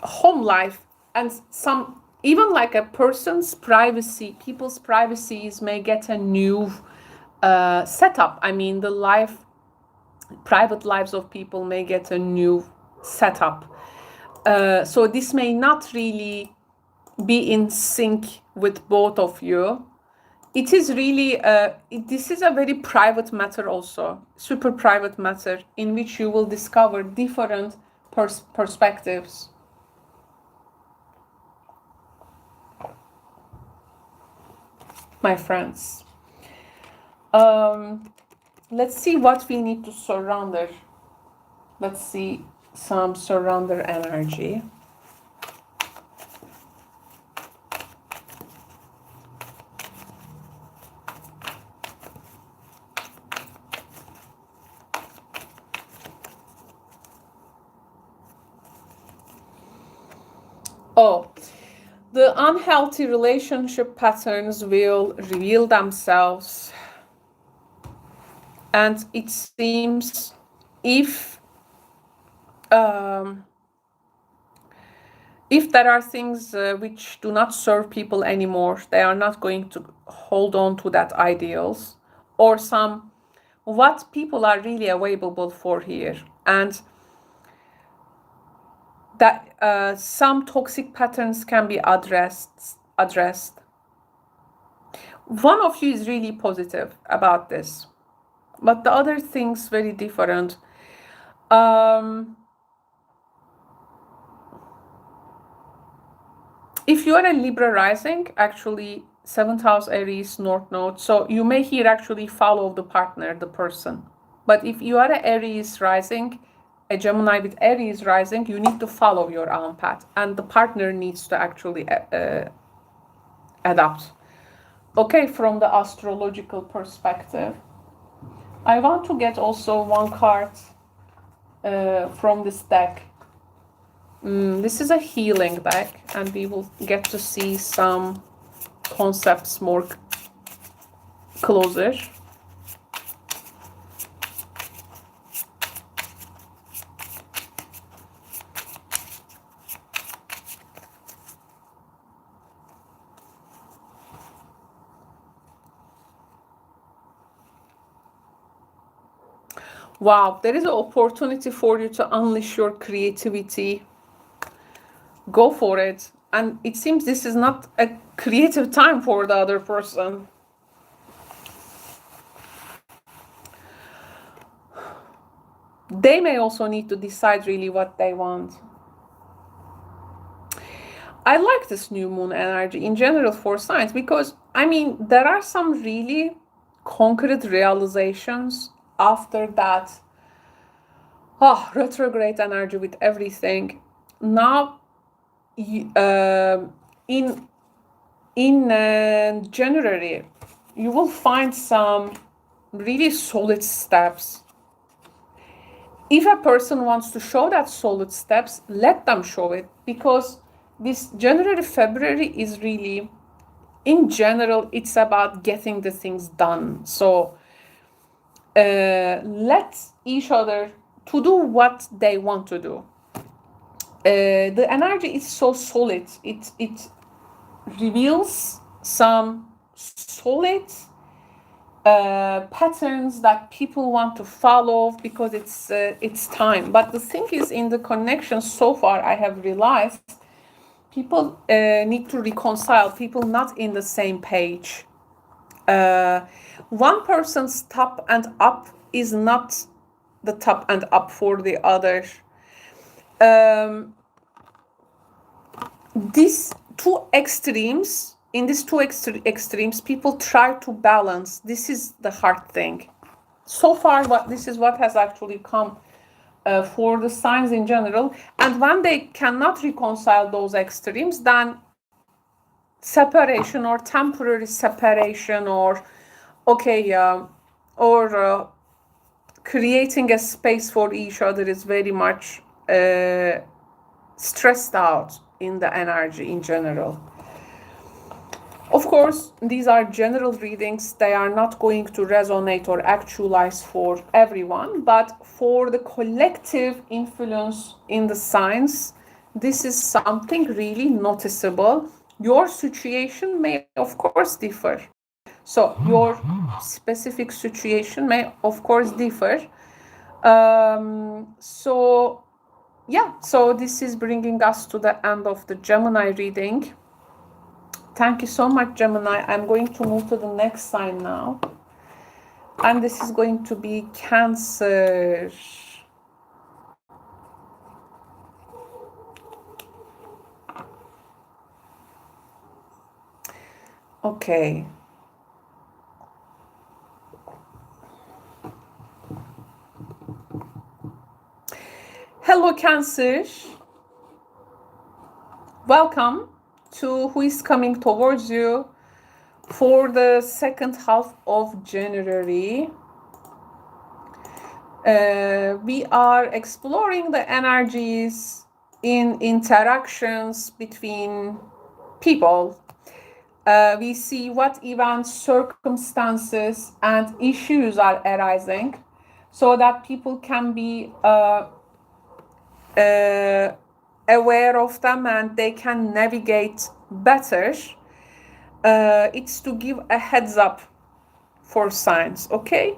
home life and some, even like a person's privacy, people's privacies may get a new setup. I mean, the private lives of people may get a new setup. So this may not really be in sync with both of you. It is really, this is a very private matter also, super private matter, in which you will discover different perspectives. My friends. Let's see what we need to surrender. Let's see some surrender energy. Oh, the unhealthy relationship patterns will reveal themselves. And it seems if there are things which do not serve people anymore, they are not going to hold on to that ideals, or what people are really available for here, and that some toxic patterns can be addressed. One of you is really positive about this, but the other thing's very different. If you are a Libra rising, actually 7th house Aries North Node, so you may here actually follow the partner, the person. But if you are an Aries rising, a Gemini with Aries rising, you need to follow your own path, and the partner needs to actually adapt. Okay, from the astrological perspective, I want to get also one card from this deck. This is a healing deck, and we will get to see some concepts more closer. Wow, there is an opportunity for you to unleash your creativity. Go for it. and it seems this is not a creative time for the other person. They may also need to decide really what they want. I like this new moon energy in general for signs because, I mean, there are some really concrete realizations after that retrograde energy with everything. Now, in January, you will find some really solid steps. If a person wants to show that solid steps, let them show it, because this January, February is really, in general, it's about getting the things done. So let each other to do what they want to do. The energy is so solid. It reveals some solid patterns that people want to follow because it's time. But the thing is, in the connection so far, I have realized people need to reconcile. People not in the same page. One person's top and up is not the top and up for the other. These two extremes, in these two extremes, people try to balance. This is the hard thing. So far, this is what has actually come for the signs in general. And when they cannot reconcile those extremes, then separation or temporary separation or creating a space for each other is very much stressed out in the energy in general. Of course, these are general readings. They are not going to resonate or actualize for everyone, but for the collective influence in the signs, this is something really noticeable. Your situation may, of course, differ. So your specific situation may, of course, differ. So this is bringing us to the end of the Gemini reading. Thank you so much, Gemini. I'm going to move to the next sign now. And this is going to be Cancer. Okay. Hello, Cancer. Welcome to Who is Coming Towards You for the second half of January. We are exploring the energies in interactions between people. We see what events, circumstances, and issues are arising so that people can be aware of them and they can navigate better. It's to give a heads up for signs, okay?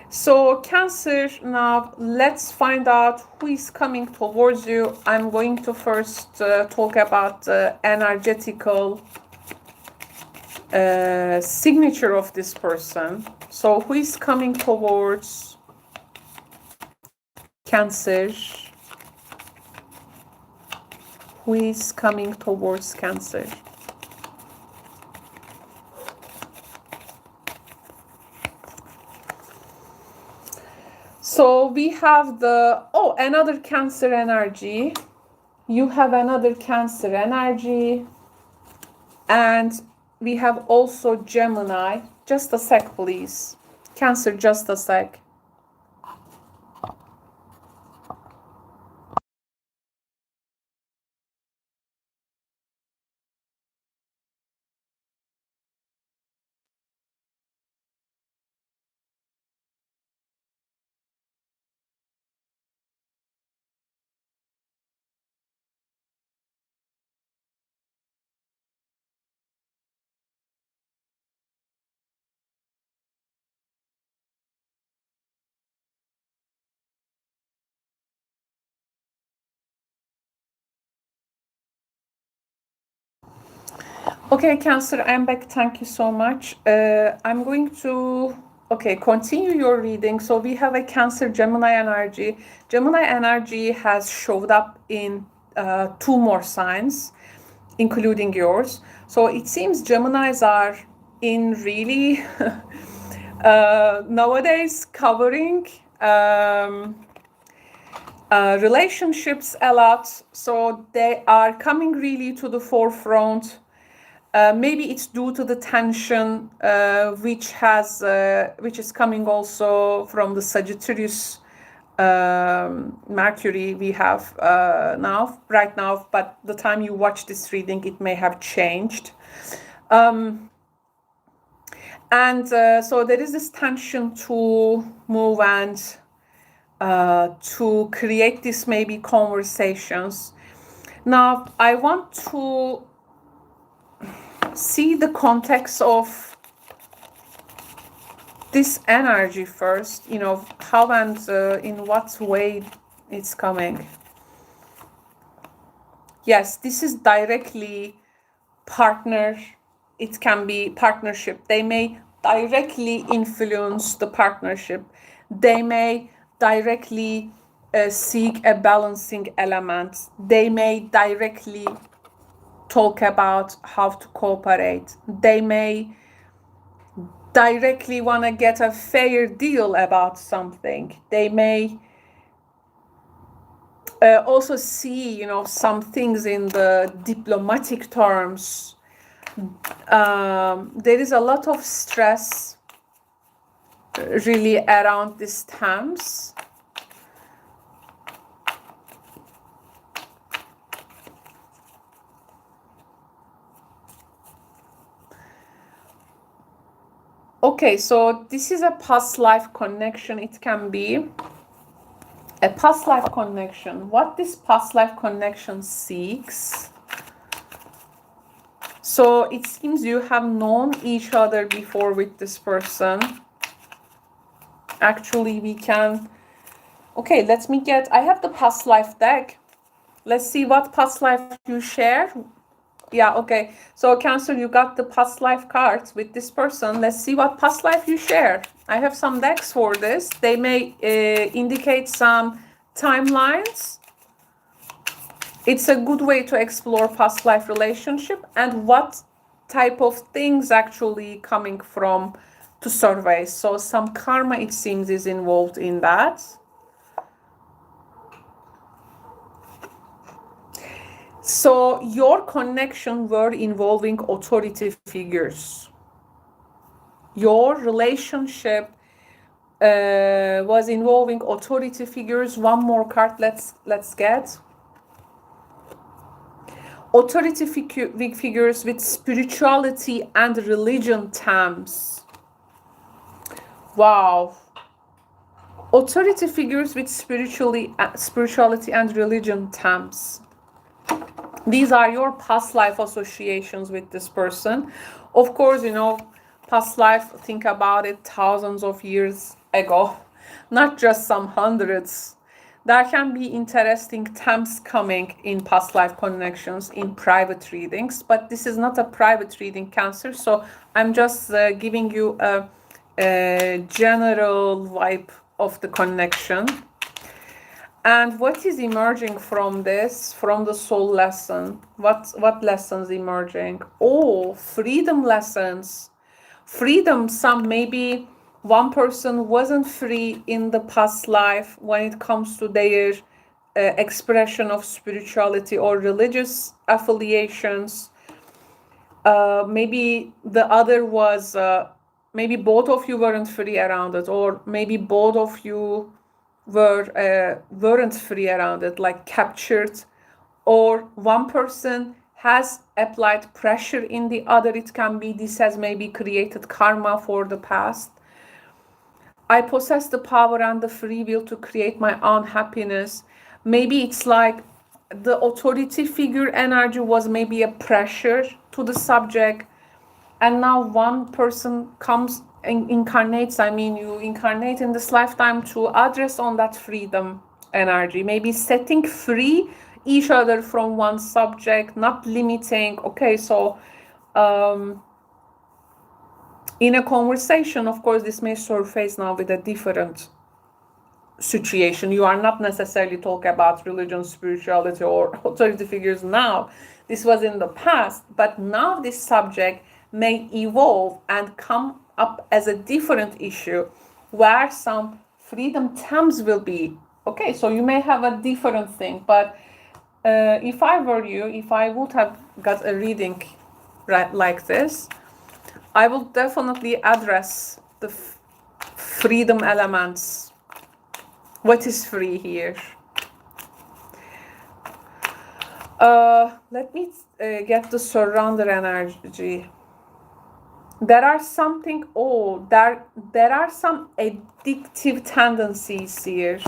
So Cancer, now let's find out who is coming towards you. I'm going to first talk about energetical signature of this person. So who is coming towards Cancer? Who is coming towards Cancer? So we have another Cancer energy. You have another Cancer energy. And we have also Gemini. Just a sec, please. Cancer, just a sec. Okay, Cancer, I'm back. Thank you so much. I'm going to, continue your reading. So we have a Cancer Gemini energy. Gemini energy has showed up in 2 more signs, including yours. So it seems Geminis are in really nowadays covering relationships a lot. So they are coming really to the forefront. Maybe it's due to the tension which is coming also from the Sagittarius Mercury we have right now, but the time you watch this reading it may have changed. So there is this tension to move and to create this maybe conversations. Now I want to see the context of this energy first, you know, how and in what way it's coming. Yes, this is directly partner. It can be partnership. They may directly influence the partnership. They may directly seek a balancing element. They may directly talk about how to cooperate. They may directly want to get a fair deal about something. They may also see, you know, some things in the diplomatic terms. There is a lot of stress really around these terms. Okay, so this is a past life connection. It can be a past life connection. What this past life connection seeks. So it seems you have known each other before with this person. Actually, we can... Okay, let me get... I have the past life deck. Let's see what past life you share. Yeah, okay. So Cancer, you got the past life cards with this person. Let's see what past life you share. I have some decks for this. They may indicate some timelines. It's a good way to explore past life relationship and what type of things actually coming from to survey. So some karma, it seems, is involved in that. So your connection were involving authority figures. Your relationship was involving authority figures. One more card. Let's get authority figures with spirituality and religion terms. Wow. Authority figures with spirituality and religion terms. These are your past life associations with this person. Of course, you know, past life, think about it, thousands of years ago, not just some hundreds. There can be interesting themes coming in past life connections in private readings, but this is not a private reading, Cancer, so I'm just giving you a general vibe of the connection. And what is emerging from this, from the soul lesson? What lessons emerging? Oh, freedom lessons. Freedom, maybe one person wasn't free in the past life when it comes to their expression of spirituality or religious affiliations. Maybe the other was, maybe both of you weren't free around it, or maybe both of you weren't free around it, like captured, or one person has applied pressure in the other. It can be this has maybe created karma for the past. I possess the power and the free will to create my own happiness. Maybe it's like the authority figure energy was maybe a pressure to the subject, and now one person comes and incarnates. I mean, you incarnate in this lifetime to address on that freedom energy, maybe setting free each other from one subject, not limiting. Okay, so In a conversation, of course, this may surface now with a different situation. You are not necessarily talking about religion, spirituality, or authority figures now. This was in the past, but now this subject may evolve and come up as a different issue where some freedom terms will be. Okay, so you may have a different thing, but if I were you, if I would have got a reading right like this, I will definitely address the freedom elements. What is free here? Let me get the surrender energy. There are something, there are some addictive tendencies here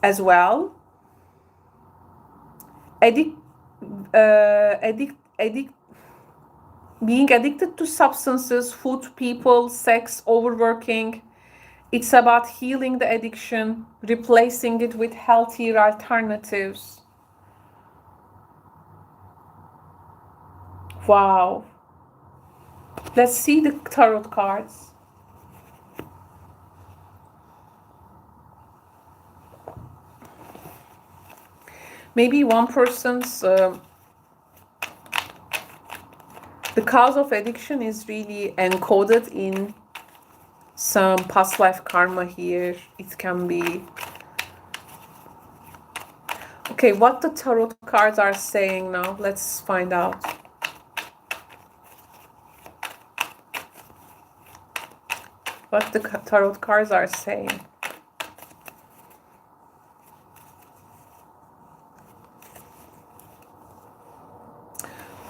as well. Being addicted to substances, food, people, sex, overworking. It's about healing the addiction, replacing it with healthier alternatives. Wow. Let's see the tarot cards. Maybe one person's the cause of addiction is really encoded in some past life karma here. It can be. Okay, what the tarot cards are saying now. Let's find out. What the tarot cards are saying.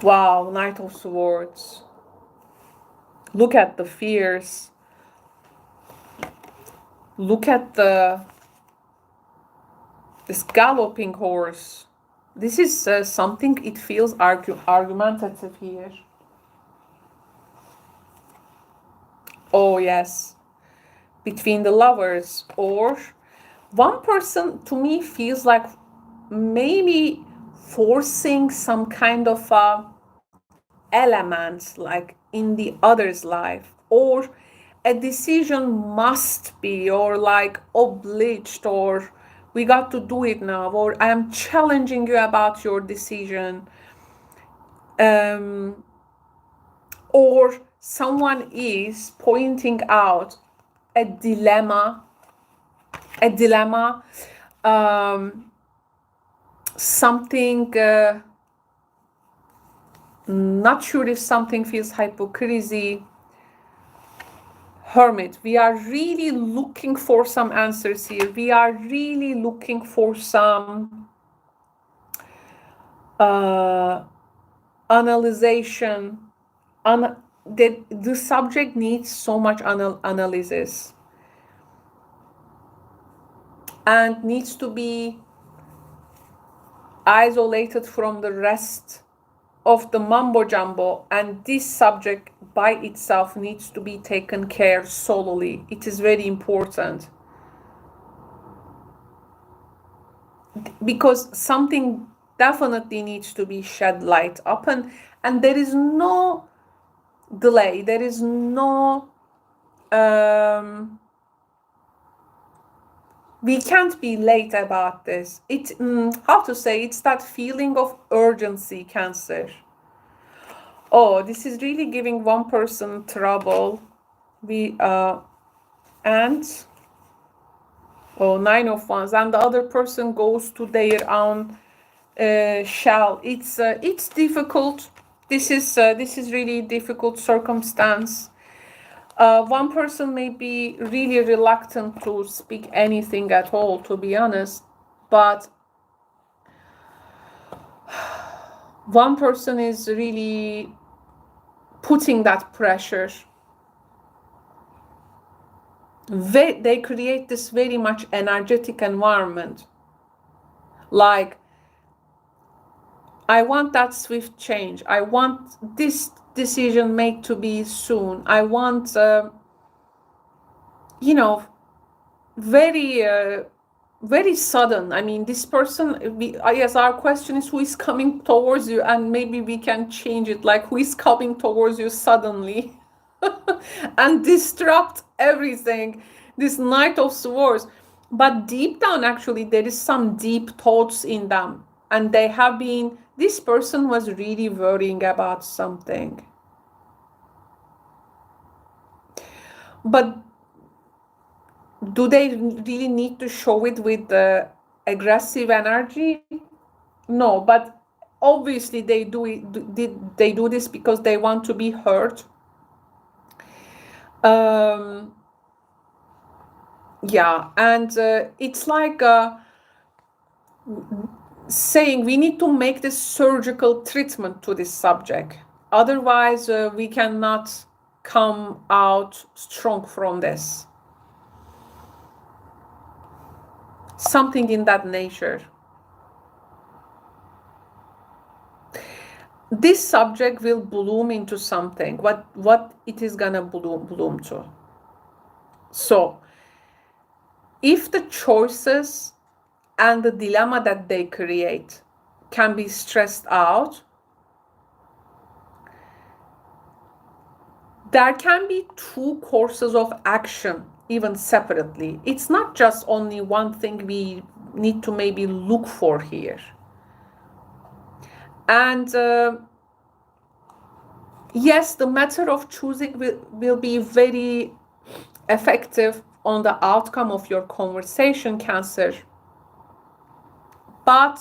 Wow, Knight of Swords. Look at the fears. Look at this galloping horse. This is something, it feels argumentative here. Oh yes, between the lovers, or one person to me feels like maybe forcing some kind of element like in the other's life, or a decision must be, or like obliged, or we got to do it now, or I am challenging you about your decision, or someone is pointing out a dilemma, something, not sure if something feels hypocrisy. Hermit, we are really looking for some answers here. We are really looking for some analyzation. The subject needs so much analysis and needs to be isolated from the rest of the mumbo jumbo, and this subject by itself needs to be taken care solely. It is very important because something definitely needs to be shed light upon, and there is no delay, there is no we can't be late about this. It how to say, it's that feeling of urgency, Cancer. Oh, this is really giving one person trouble. And oh, 9 of Wands, and the other person goes to their own shell. It's difficult. This is really difficult circumstance. One person may be really reluctant to speak anything at all, to be honest, but one person is really putting that pressure. They create this very much energetic environment. Like, I want that swift change. I want this decision made to be soon. I want, very very sudden. I mean, this person, yes, our question is who is coming towards you, and maybe we can change it like who is coming towards you suddenly and disrupt everything. This Knight of Swords. But deep down, actually, there is some deep thoughts in them. And they have been, this person was really worrying about something. But do they really need to show it with the aggressive energy? No, but obviously they do it. They do this because they want to be heard. Yeah, and it's like saying we need to make this surgical treatment to this subject. Otherwise, we cannot come out strong from this. Something in that nature. This subject will bloom into something. What it is gonna bloom to. So, if the choices and the dilemma that they create can be stressed out, there can be two courses of action, even separately. It's not just only one thing we need to maybe look for here. And yes, the matter of choosing will be very effective on the outcome of your conversation, Cancer. But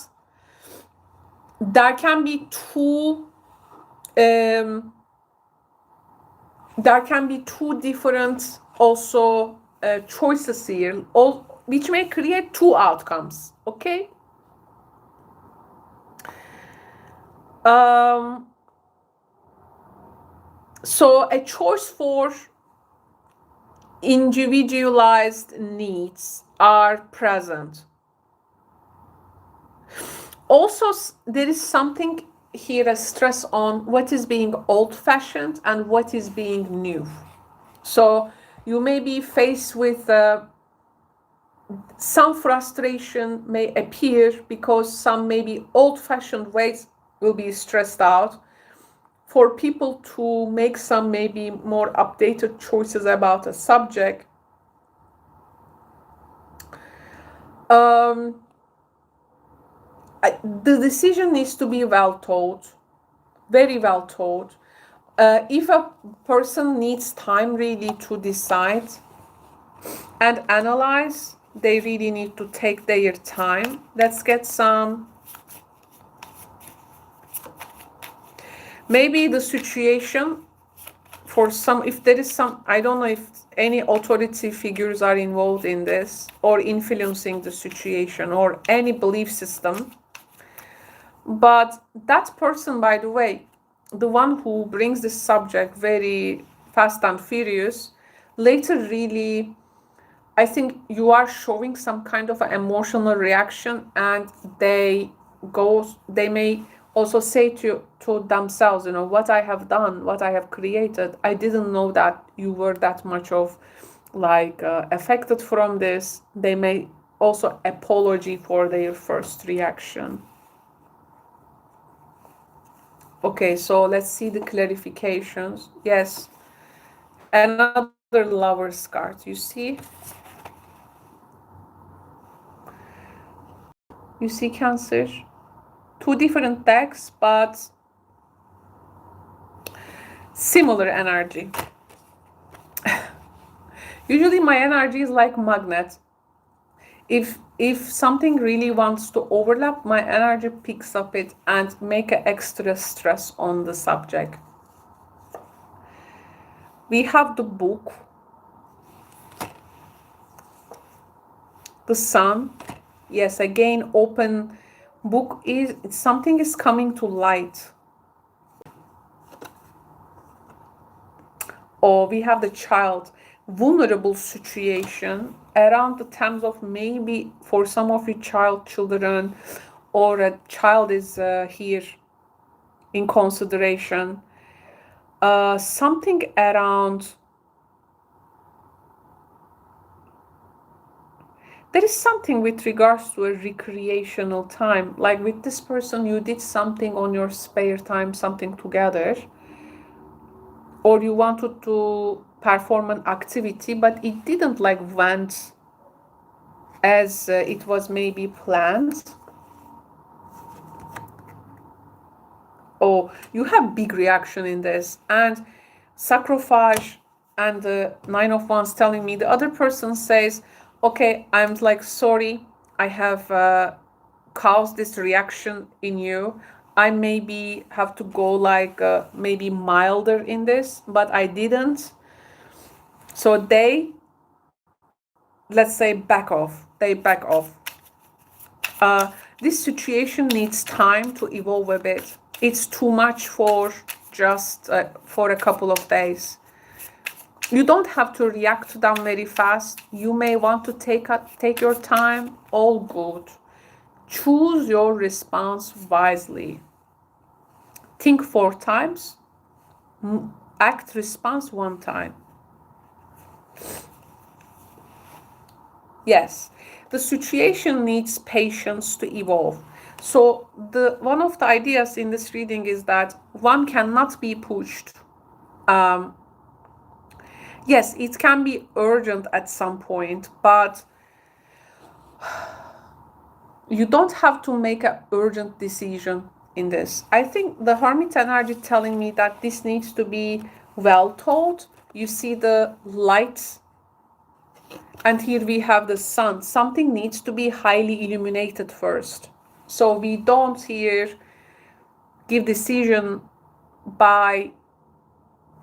there can be two different also choices here, which may create two outcomes. Okay. So a choice for individualized needs are present. Also, there is something here, a stress on what is being old-fashioned and what is being new. So you may be faced with some frustration may appear because some maybe old-fashioned ways will be stressed out. For people to make some maybe more updated choices about a subject, the decision needs to be well thought, very well thought. If a person needs time really to decide and analyze, they really need to take their time. Let's get some. Maybe the situation for some, if there is some, I don't know if any authority figures are involved in this or influencing the situation or any belief system. But that person, by the way, the one who brings this subject very fast and furious, later really, I think you are showing some kind of an emotional reaction, and they may also say to themselves, you know, what I have done, what I have created, I didn't know that you were that much of like affected from this. They may also apology for their first reaction. Okay, so let's see the clarifications. Yes, another Lover's card, you see? You see, Cancer? Two different decks, but similar energy. Usually my energy is like magnet. If something really wants to overlap, my energy picks up it and make an extra stress on the subject. We have the book, the Sun. Yes, again, open book is something is coming to light. Or we have the Child, vulnerable situation around the times of maybe for some of you children, or a child is here in consideration. Something around There is something with regards to a recreational time. Like with this person, you did something on your spare time, something together, or you wanted to perform an activity, but it didn't like went as it was maybe planned. Oh, you have big reaction in this, and sacrifice, and the Nine of Wands telling me the other person says, okay, I'm like sorry, I have caused this reaction in you. I maybe have to go like maybe milder in this, but I didn't. So they, let's say, back off. They back off. This situation needs time to evolve a bit. It's too much for just for a couple of days. You don't have to react to them very fast. You may want to take your time. All good. Choose your response wisely. Think 4 times. Act response 1 time. Yes, the situation needs patience to evolve. So one of the ideas in this reading is that one cannot be pushed. Yes, it can be urgent at some point, but you don't have to make an urgent decision in this. I think the Hermit energy telling me that this needs to be well thought. You see the light, and here we have the sun. Something needs to be highly illuminated first. So we don't here give decision by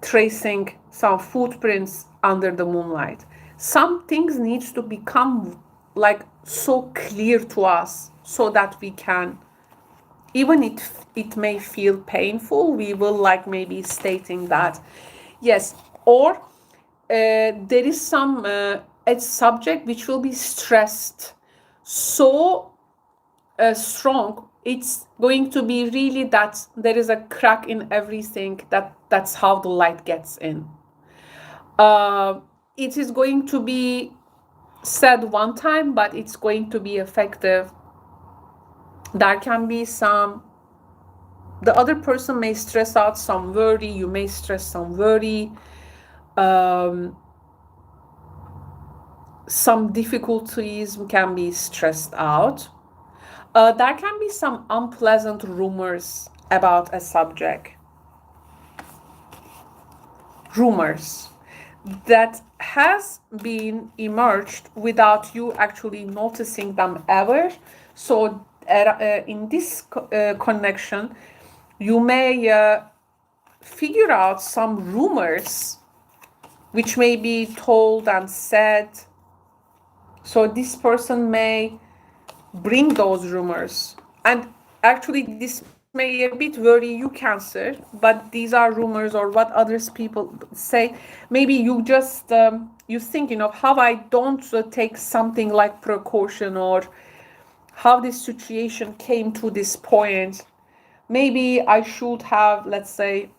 tracing some footprints under the moonlight. Some things needs to become like so clear to us so that we can, even if it may feel painful, we will like maybe stating that yes, or there is some a subject which will be stressed so strong, it's going to be really that there is a crack in everything, that's how the light gets in. It is going to be said 1 time, but it's going to be effective. There can be some, the other person may stress out some worry, you may stress some worry, some difficulties can be stressed out. There can be some unpleasant rumors about a subject. Rumors that has been emerged without you actually noticing them ever. So in this connection, you may figure out some rumors which may be told and said. So this person may bring those rumors, and actually this may a bit worry you, Cancer, but these are rumors or what others people say. Maybe you just you thinking of how I don't take something like precaution, or how this situation came to this point. Maybe I should have, let's say,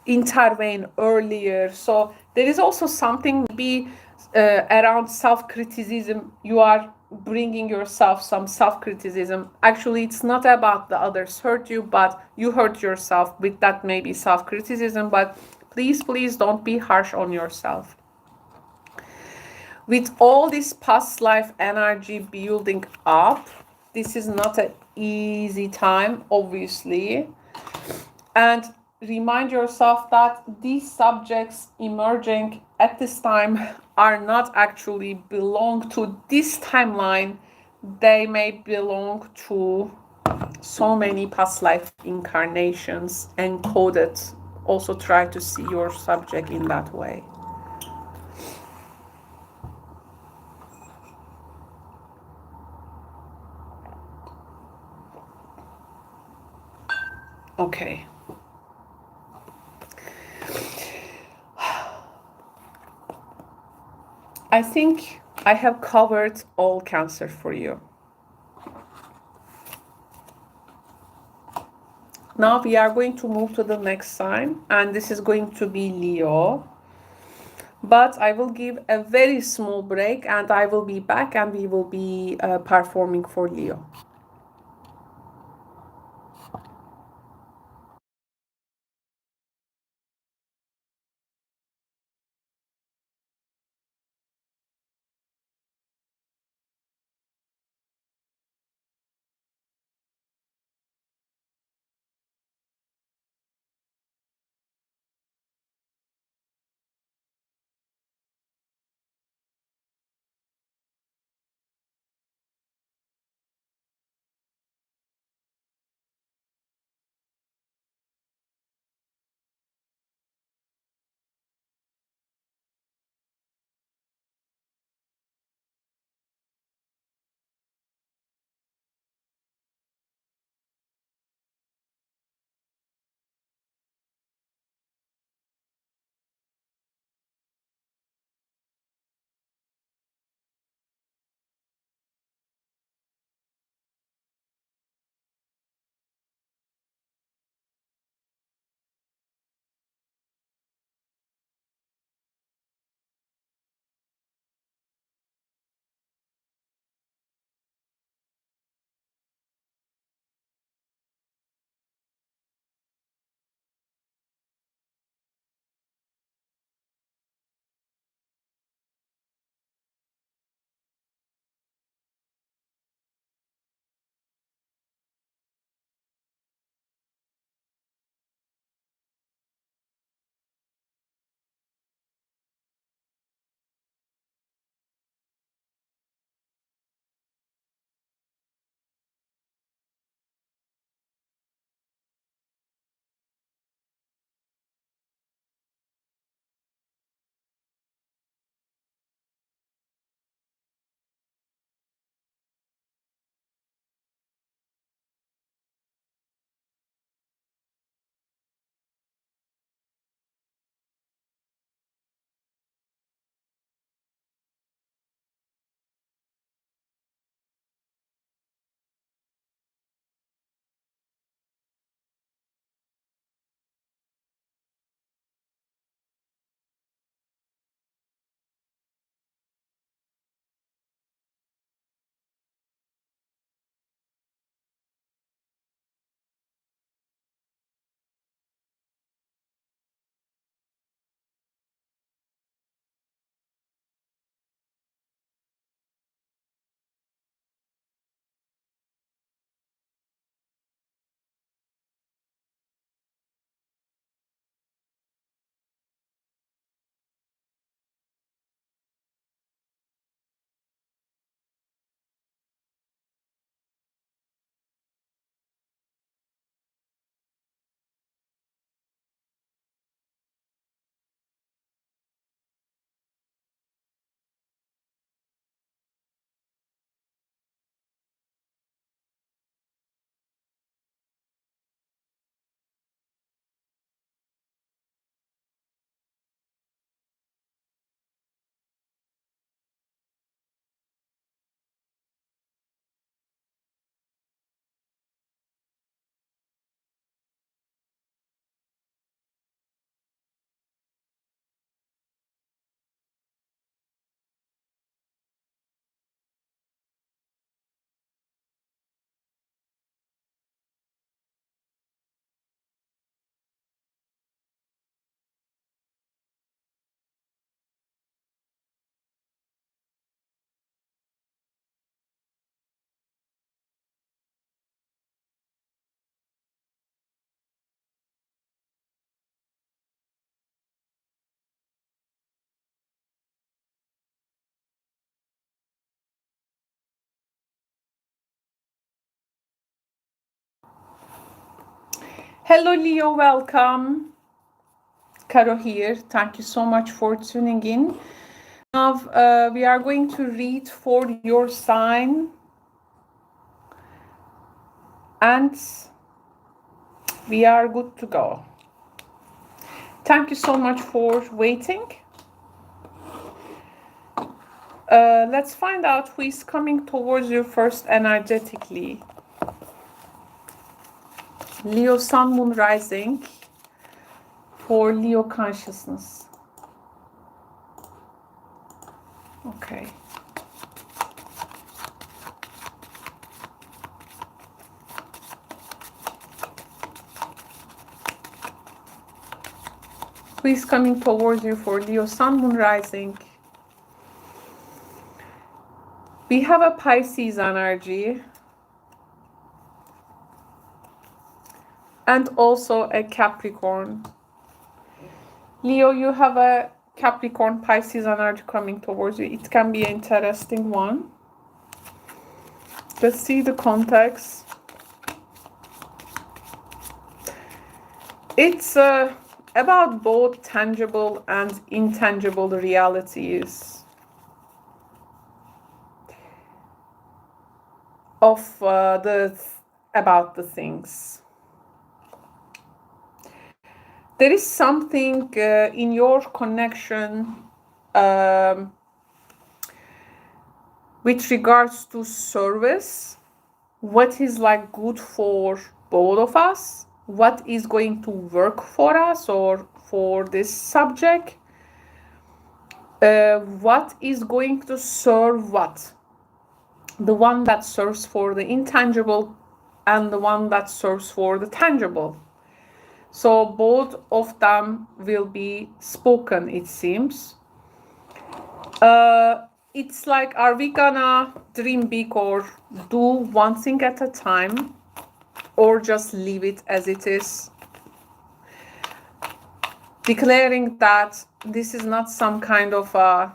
intervene earlier. So there is also something maybe around self-criticism. You are bringing yourself some self-criticism. Actually, it's not about the others hurt you, but you hurt yourself with that maybe self-criticism. But please don't be harsh on yourself. With all this past life energy building up, this is not an easy time, obviously. And remind yourself that these subjects emerging at this time are not actually belong to this timeline. They may belong to so many past life incarnations encoded. Also try to see your subject in that way. Okay. I think I have covered all Cancer for you. Now we are going to move to the next sign, and this is going to be Leo. But I will give a very small break and I will be back and we will be performing for Leo. Hello Leo, welcome. Caro here. Thank you so much for tuning in. Now we are going to read for your sign and we are good to go. Thank you so much for waiting. Let's find out who is coming towards you first energetically. Leo Sun, Moon, Rising for Leo consciousness. Okay. Please coming towards you for Leo, Sun, Moon, Rising. We have a Pisces energy. And also a Capricorn. Leo, you have a Capricorn Pisces energy coming towards you. It can be an interesting one. Let's see the context. It's about both tangible and intangible realities of about the things. There is something in your connection with regards to service, what is like good for both of us, what is going to work for us or for this subject, what is going to serve what, the one that serves for the intangible and the one that serves for the tangible. So both of them will be spoken, it seems. It's like, are we gonna dream big or do one thing at a time, or just leave it as it is? Declaring that this is not some kind of a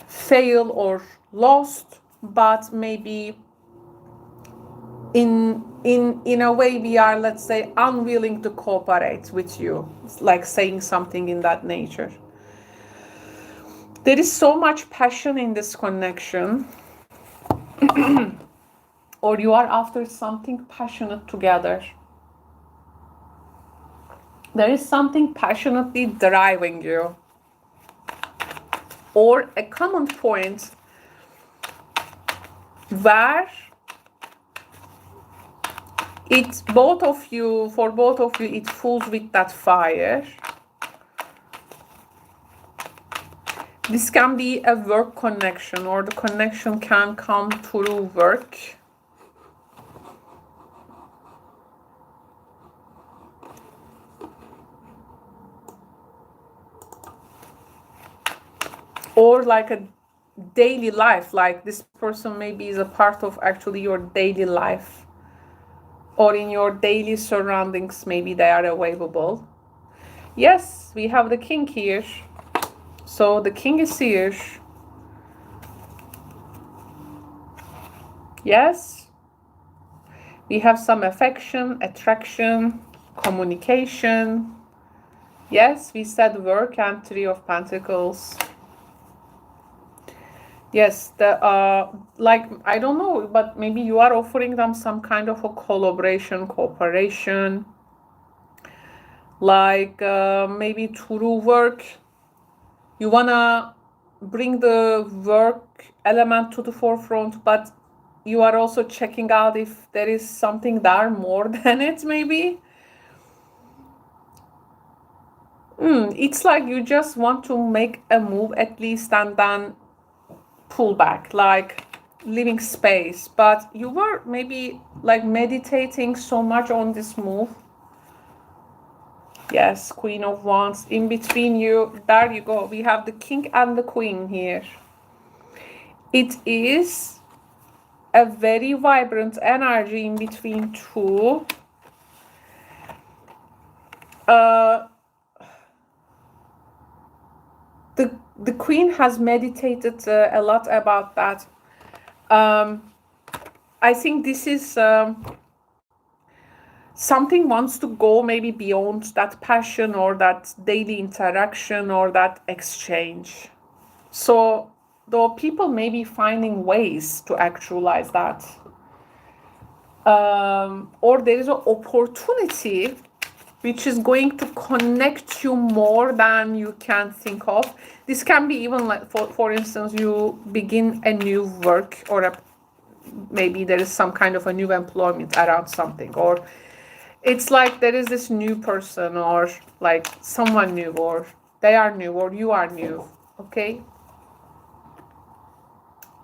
fail or lost, but maybe in a way we are, let's say, unwilling to cooperate with you. It's like saying something in that nature. There is so much passion in this connection. Or you are after something passionate together. There is something passionately driving you. Or a common point where it's both of you, for both of you, it falls with that fire. This can be a work connection, or the connection can come through work. Or like a daily life, like this person maybe is a part of actually your daily life. Or in your daily surroundings, maybe they are available. Yes, we have the king here. So the king is here. Yes. We have some affection, attraction, communication. Yes, we said work and Three of Pentacles. Yes, like, I don't know, but maybe you are offering them some kind of a collaboration, cooperation. Like maybe through work, you wanna bring the work element to the forefront, but you are also checking out if there is something there more than it, maybe. It's like you just want to make a move at least and then pull back, like leaving space. But you were maybe like meditating so much on this move. Yes, Queen of Wands. In between you, there you go. We have the king and the queen here. It is a very vibrant energy in between two. The queen has meditated a lot about that. I think this is something wants to go maybe beyond that passion or that daily interaction or that exchange. So though people may be finding ways to actualize that, or there is an opportunity which is going to connect you more than you can think of. This can be even like, for instance, you begin a new work, or maybe there is some kind of a new employment around something, or it's like there is this new person, or like someone new, or they are new, or you are new, okay?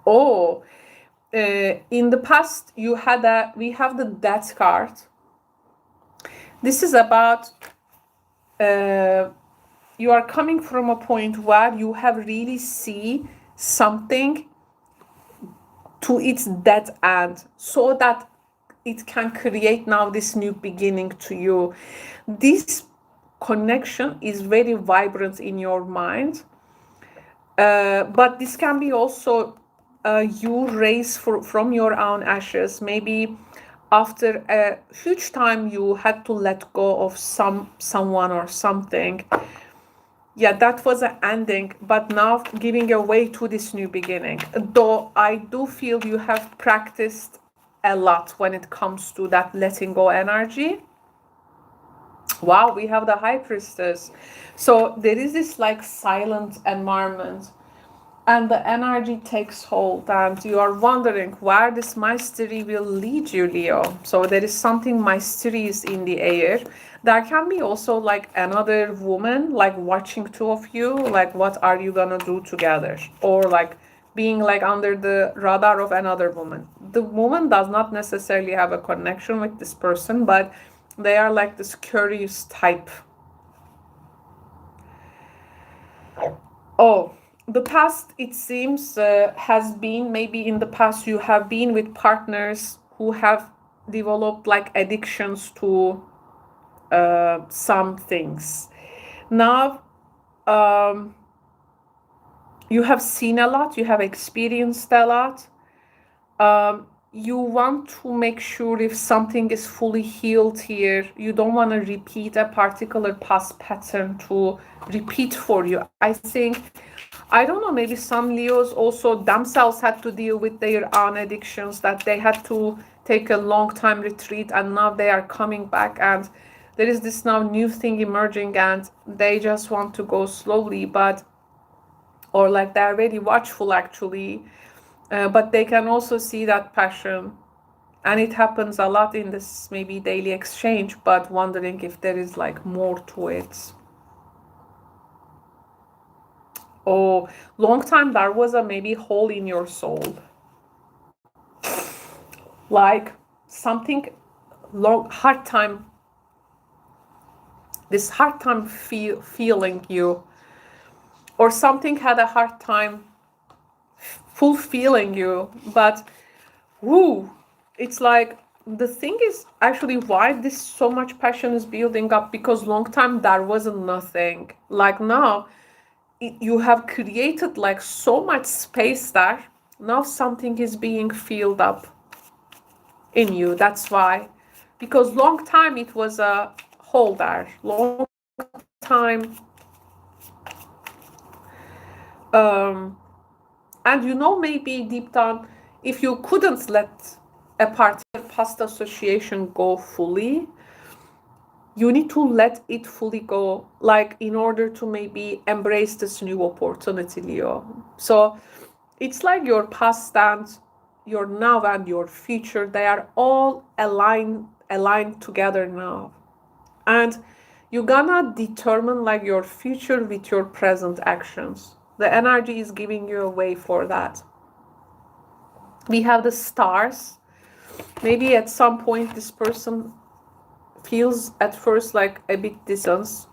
Oh, in the past you had we have the death card. This is about you are coming from a point where you have really see something to its dead end, so that it can create now this new beginning to you. This connection is very vibrant in your mind, but this can be also you raise from your own ashes. Maybe after a huge time you had to let go of someone or something. Yeah, that was an ending, but now giving away to this new beginning. Though I do feel you have practiced a lot when it comes to that letting go energy. Wow, we have the High Priestess. So there is this like silent environment, and the energy takes hold, and you are wondering where this mystery will lead you, Leo. So there is something mysterious in the air. There can be also like another woman like watching two of you, like what are you gonna do together, or like being like under the radar of another woman. The woman does not necessarily have a connection with this person, but they are like this curious type. Oh, the past, it seems, has been, maybe in the past you have been with partners who have developed like addictions to some things. Now you have seen a lot, you have experienced a lot. You want to make sure if something is fully healed here, you don't want to repeat a particular past pattern to repeat for you. I think, I don't know, maybe some Leos also themselves had to deal with their own addictions, that they had to take a long time retreat, and now they are coming back, and there is this now new thing emerging, and they just want to go slowly, but, or like they're very watchful actually. But they can also see that passion, and it happens a lot in this maybe daily exchange, but wondering if there is like more to it. Oh, long time there was a maybe hole in your soul, like something long, hard time, this hard time feeling you, or something had a hard time fulfilling you. But woo, it's like the thing is actually why this so much passion is building up, because long time there wasn't nothing. Like now you have created like so much space there. Now something is being filled up in you. That's why, because long time it was a hole there, long time. And you know, maybe deep down, if you couldn't let a part of past association go fully, you need to let it fully go, like in order to maybe embrace this new opportunity, Leo. So it's like your past and your now and your future, they are all aligned together now. And you're gonna determine like your future with your present actions. The energy is giving you a way for that. We have the stars. Maybe at some point this person feels at first like a bit distance.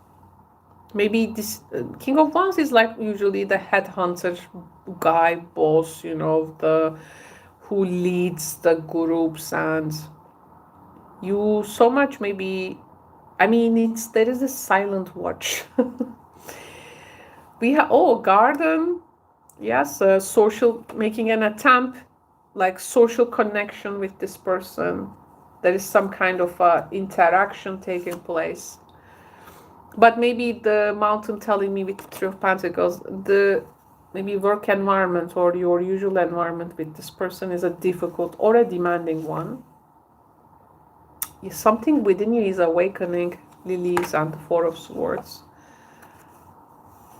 Maybe this King of Wands is like usually the headhunter guy, boss, you know, the who leads the groups, and you so much maybe, I mean, it's, there is a silent watch. We have, oh, garden, yes, social, making an attempt, like social connection with this person. There is some kind of interaction taking place. But maybe the mountain telling me with the Three of Pentacles, the maybe work environment or your usual environment with this person is a difficult or a demanding one. Something within you is awakening, lilies and the Four of Swords.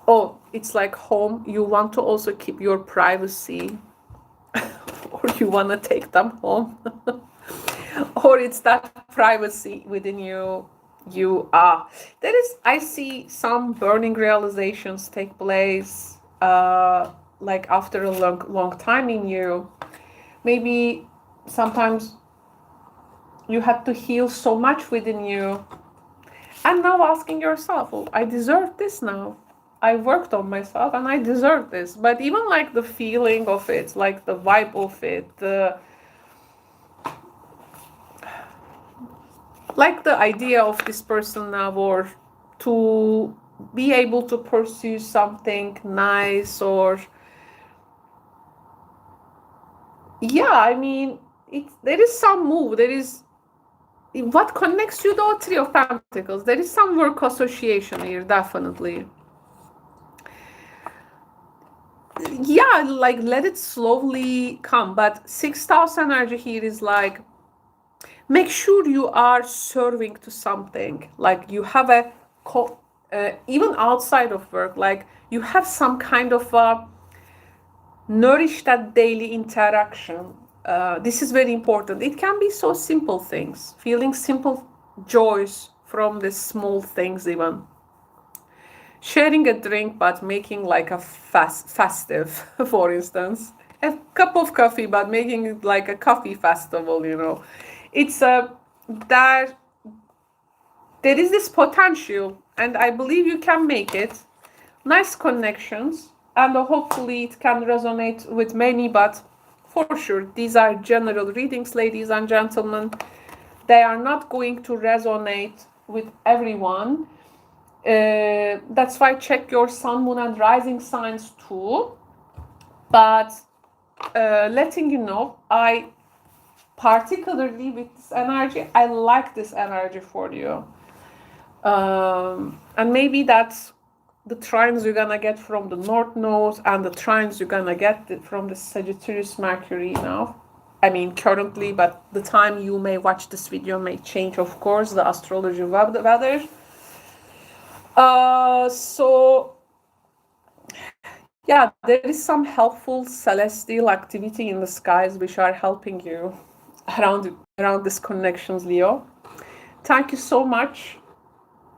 Oh, it's like home. You want to also keep your privacy, or you want to take them home. Or it's that privacy within you. You are. There is, I see some burning realizations take place. like after a long time in you, maybe sometimes you had to heal so much within you, and now asking yourself, oh, I deserve this now. I worked on myself and I deserve this. But even like the feeling of it, like the vibe of it, like the idea of this person now, or to be able to pursue something nice, or yeah, I mean, there is some move, there is what connects you to Three of Pentacles. There is some work association here, definitely. Yeah, like let it slowly come. But Sixth House energy here is like, make sure you are serving to something. Like you have even outside of work, like you have some kind of nourish that daily interaction. This is very important. It can be so simple things, feeling simple joys from the small things, even sharing a drink but making like a festive, for instance, a cup of coffee but making it like a coffee festival, you know. It's there is this potential, and I believe you can make it. Nice connections, and hopefully it can resonate with many, but for sure these are general readings, ladies and gentlemen. They are not going to resonate with everyone. That's why check your sun, moon, and rising signs too. But letting you know, I particularly with this energy, I like this energy for you. And maybe that's the trines you're gonna get from the North Node, and the trines you're gonna get from the Sagittarius Mercury now. I mean currently, but the time you may watch this video may change, of course, the astrology weather. So yeah, there is some helpful celestial activity in the skies which are helping you around these connections, Leo. Thank you so much.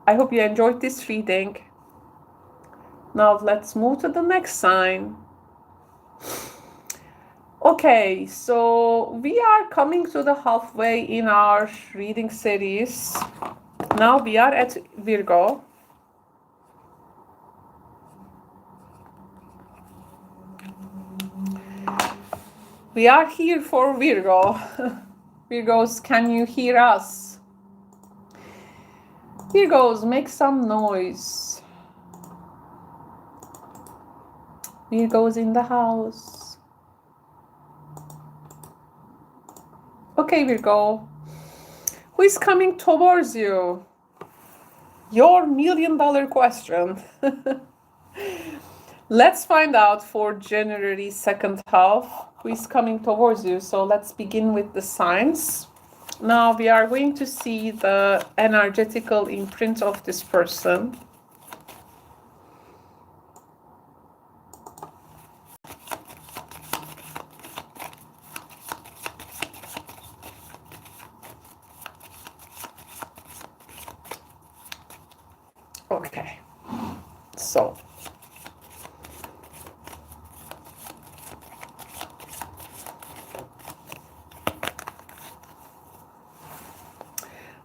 I hope you enjoyed this reading. Now let's move to the next sign. Okay, so we are coming to the halfway in our reading series. Now we are at Virgo. We are here for Virgo. Virgos, can you hear us? Virgos, make some noise. Virgos in the house. Okay, Virgo. Who is coming towards you? Your $1 million question. Let's find out for January second half who is coming towards you. So let's begin with the signs. Now we are going to see the energetical imprint of this person. Okay, so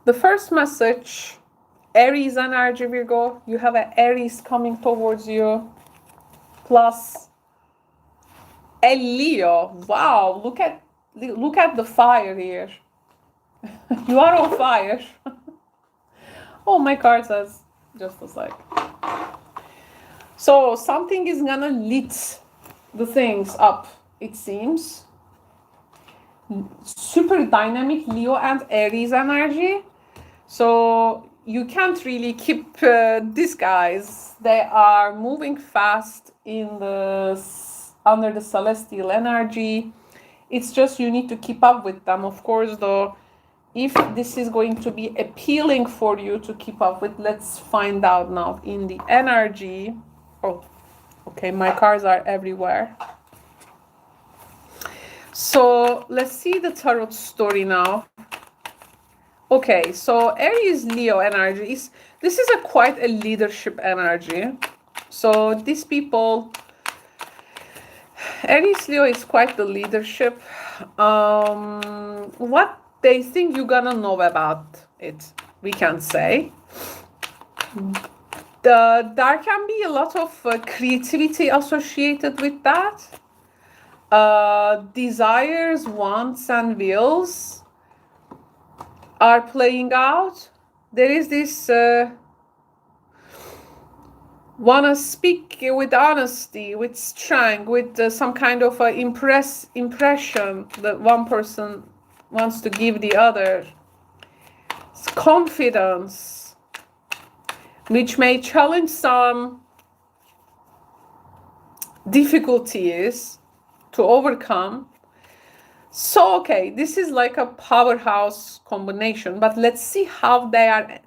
the first message, Aries energy, Virgo. You have an Aries coming towards you, plus a Leo. Wow, look at the fire here. You are on fire. Oh, my card says just a sec. So something is gonna lit the things up, it seems. Super dynamic Leo and Aries energy. So you can't really keep these guys. They are moving fast under the celestial energy. It's just you need to keep up with them. Of course, though, if this is going to be appealing for you to keep up with, let's find out now in the energy. Oh, okay, my cards are everywhere. So let's see the tarot story now. Okay, so Aries Leo energy this is quite a leadership energy. So these people, Aries Leo is quite the leadership. What they think you're gonna know about it, we can say. There can be a lot of creativity associated with that. Desires, wants, and wills are playing out. There is this wanna speak with honesty, with strength, with some kind of impression that one person wants to give the other. It's confidence, which may challenge some difficulties to overcome. So, okay, this is like a powerhouse combination, but let's see how are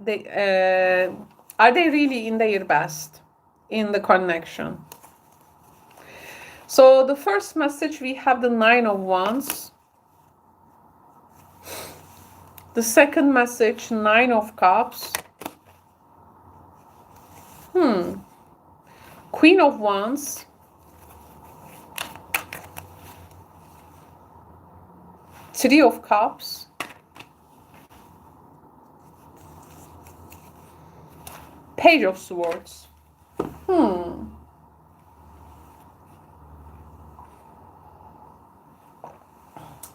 they really in their best in the connection. So the first message, we have the 9 of Wands. The second message, 9 of Cups. Queen of Wands. Three of Cups. Page of Swords.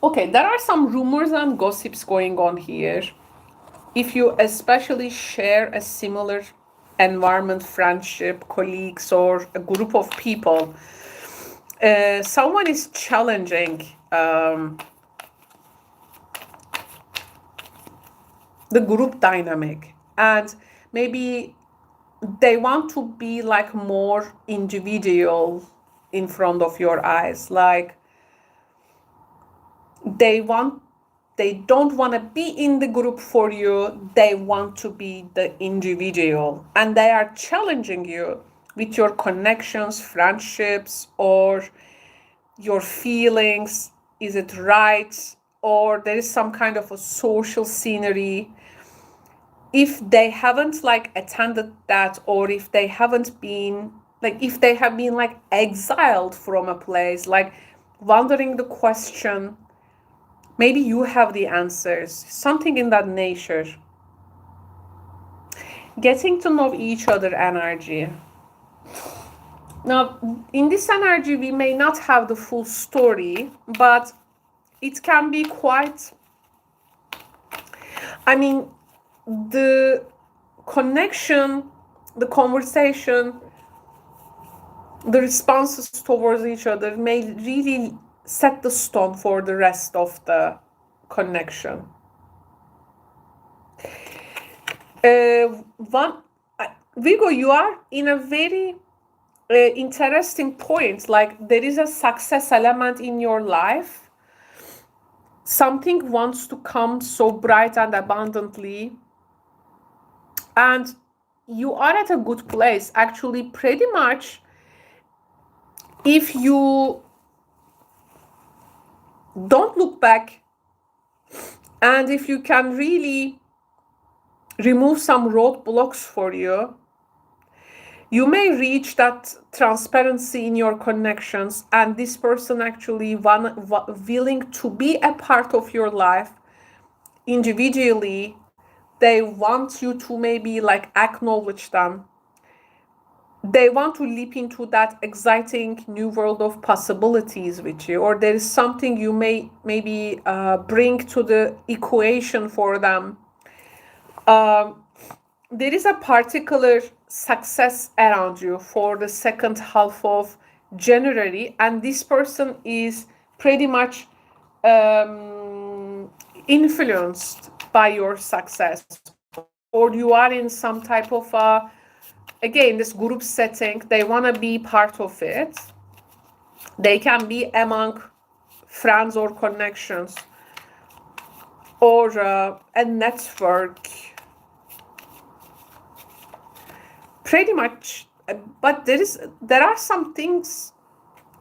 Okay, there are some rumors and gossips going on here. If you especially share a similar environment, friendship, colleagues, or a group of people, someone is challenging the group dynamic, and maybe they want to be like more individual in front of your eyes, like they don't want to be in the group for you, they want to be the individual, and they are challenging you with your connections, friendships, or your feelings. Is it right? Or there is some kind of a social scenery. If they haven't like attended that, or if they haven't been like, if they have been like exiled from a place, like wondering the question, maybe you have the answers, something in that nature. Getting to know each other energy. Now, in this energy, we may not have the full story, but it can be quite, I mean, the connection, the conversation, the responses towards each other may really set the stone for the rest of the connection. Virgo, you are in a very interesting point. Like, there is a success element in your life. Something wants to come so bright and abundantly, and you are at a good place. Actually, pretty much, if you don't look back, and if you can really remove some roadblocks for you, you may reach that transparency in your connections, and this person actually willing to be a part of your life individually. They want you to maybe like acknowledge them. They want to leap into that exciting new world of possibilities with you, or there is something you may maybe bring to the equation for them. There is a particular success around you for the second half of January, and this person is pretty much influenced by your success, or you are in some type of again, this group setting. They want to be part of it. They can be among friends or connections, or a network, pretty much. But there are some things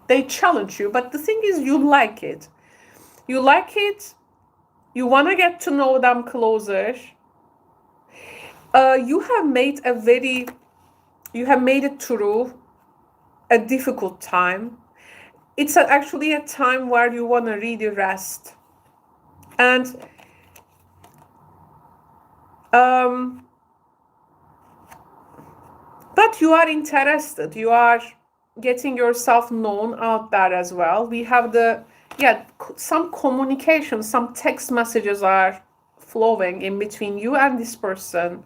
they challenge you, but the thing is, you like it. You want to get to know them closer. You have made it through a difficult time. it's actually a time where you want to really rest. And but you are interested, you are getting yourself known out there as well. We have some communication, some text messages are flowing in between you and this person.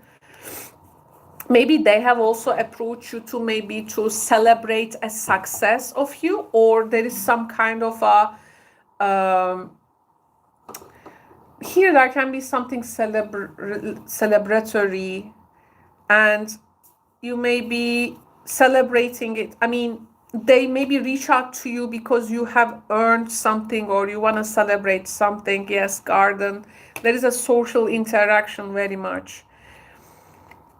Maybe they have also approached you to maybe to celebrate a success of you, or there is some kind of a here there can be something celebratory, and you may be celebrating it. I mean, they maybe reach out to you because you have earned something or you want to celebrate something. Yes, garden. There is a social interaction very much.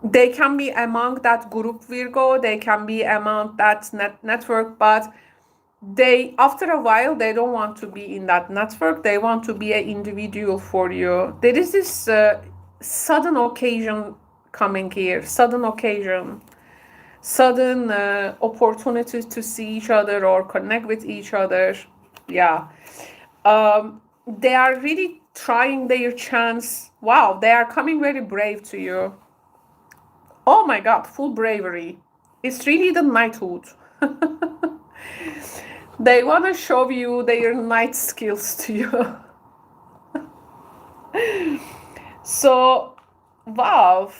They can be among that group, Virgo. They can be among that network, but they, after a while, they don't want to be in that network. They want to be an individual for you. There is this sudden occasion coming here, sudden occasion, sudden opportunities to see each other or connect with each other. Yeah. They are really trying their chance. Wow, they are coming very brave to you. Oh my God, full bravery. It's really the knighthood. They want to show you their knight skills to you. So, wow.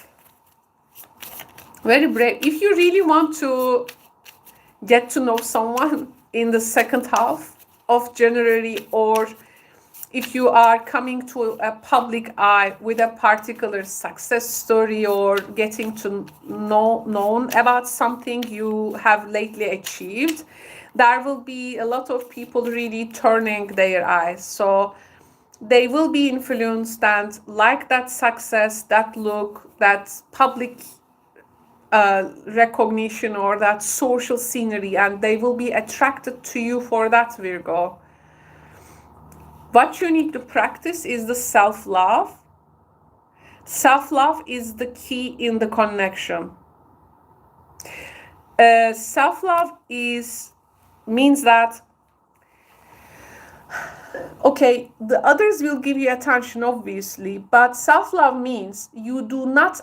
Very brave. If you really want to get to know someone in the second half of January, or if you are coming to a public eye with a particular success story or getting to known about something you have lately achieved, there will be a lot of people really turning their eyes. So they will be influenced and like that success, that look, that public recognition or that social scenery, and they will be attracted to you for that, Virgo. What you need to practice is the self-love. Self-love is the key in the connection. Self-love means that, okay, the others will give you attention, obviously, but self-love means you do not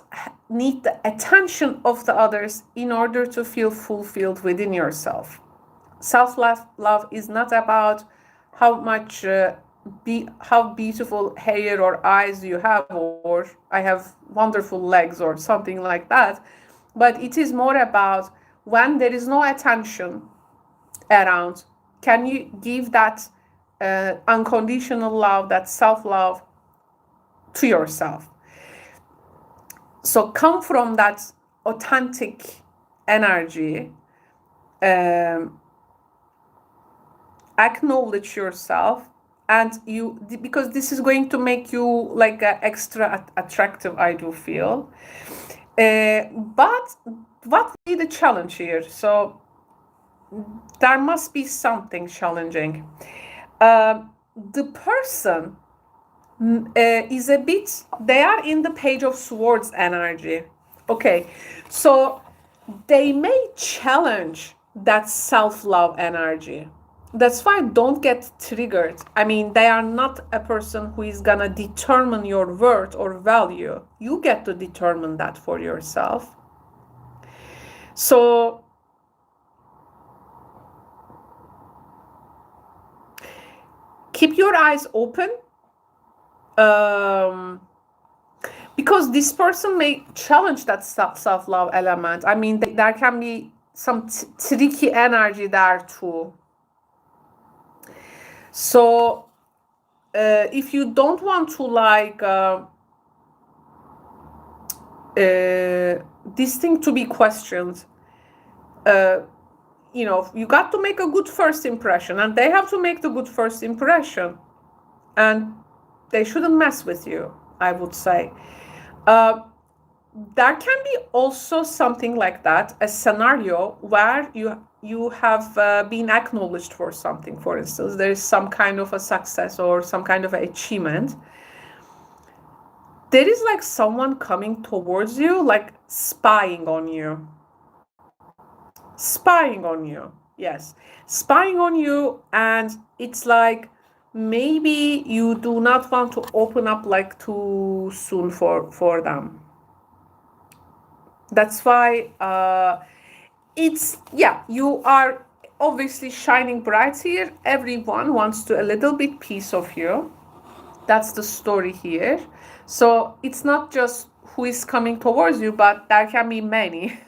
need the attention of the others in order to feel fulfilled within yourself. Self-love is not about how much how beautiful hair or eyes you have, or I have wonderful legs or something like that, but it is more about when there is no attention around, can you give that unconditional love, that self-love to yourself. So come from that authentic energy, acknowledge yourself, and you, because this is going to make you like extra attractive, I do feel. But what will be the challenge here? So there must be something challenging. The person is a bit, they are in the Page of Swords energy. Okay, so they may challenge that self-love energy. That's why don't get triggered. I mean, they are not a person who is gonna determine your worth or value. You get to determine that for yourself. So keep your eyes open, because this person may challenge that self-love element. I mean, there can be some tricky energy there too. So if you don't want to like this thing to be questioned, you know, you got to make a good first impression, and they have to make the good first impression, and they shouldn't mess with you, I would say. There can be also something like that, a scenario where you have been acknowledged for something. For instance, there is some kind of a success or some kind of achievement. There is like someone coming towards you, like spying on you. Spying on you. Yes, spying on you, and it's like maybe you do not want to open up like too soon for them. That's why it's, yeah, you are obviously shining bright here. Everyone wants to a little bit piece of you. That's the story here. So it's not just who is coming towards you, but there can be many.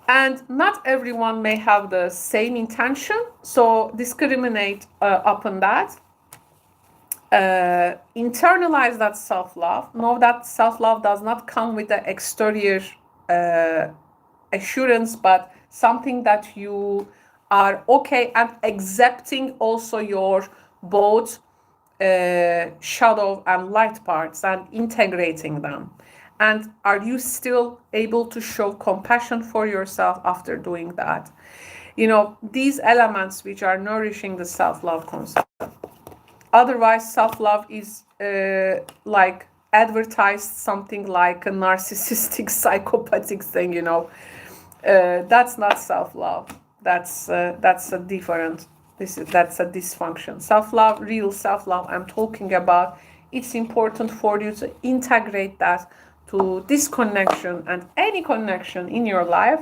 And not everyone may have the same intention, so discriminate upon that. Internalize that self-love. Know that self-love does not come with the exterior assurance, but something that you are okay and accepting also your both shadow and light parts and integrating them. And are you still able to show compassion for yourself after doing that? You know, these elements which are nourishing the self-love concept. Otherwise, self-love is like advertised something like a narcissistic, psychopathic thing, you know. That's not self-love. That's a different. That's a dysfunction. Self-love, real self-love. I'm talking about. It's important for you to integrate that to this connection and any connection in your life.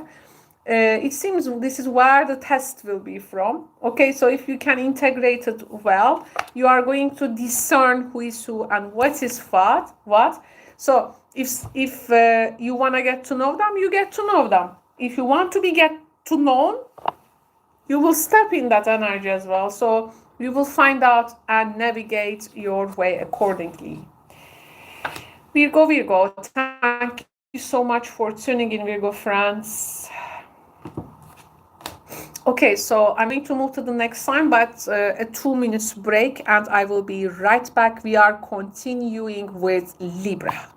It seems this is where the test will be from. Okay, so if you can integrate it well, you are going to discern who is who and what is what. So if you want to get to know them, you get to know them. If you want to be get to known, you will step in that energy as well. So you will find out and navigate your way accordingly. Virgo, thank you so much for tuning in, Virgo friends. Okay, so I'm going to move to the next sign, but a 2 minutes break, and I will be right back. We are continuing with Libra.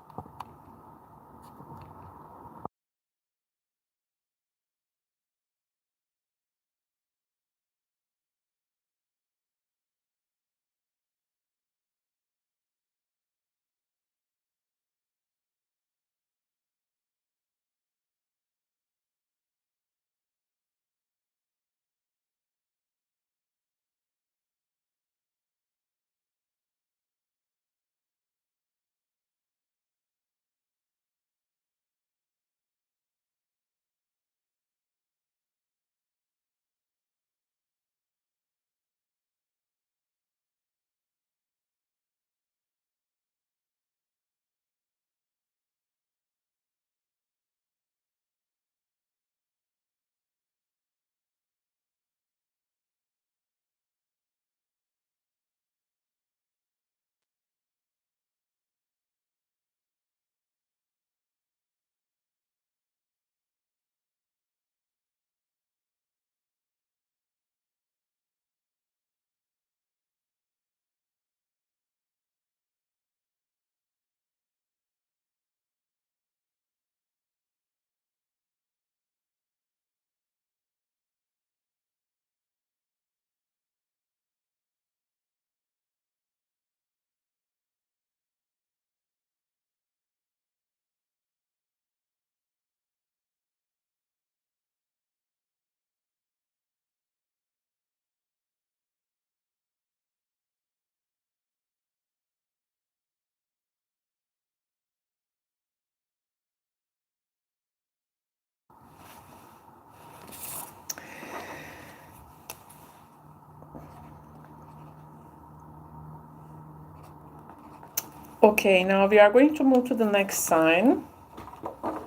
Okay, now we are going to move to the next sign,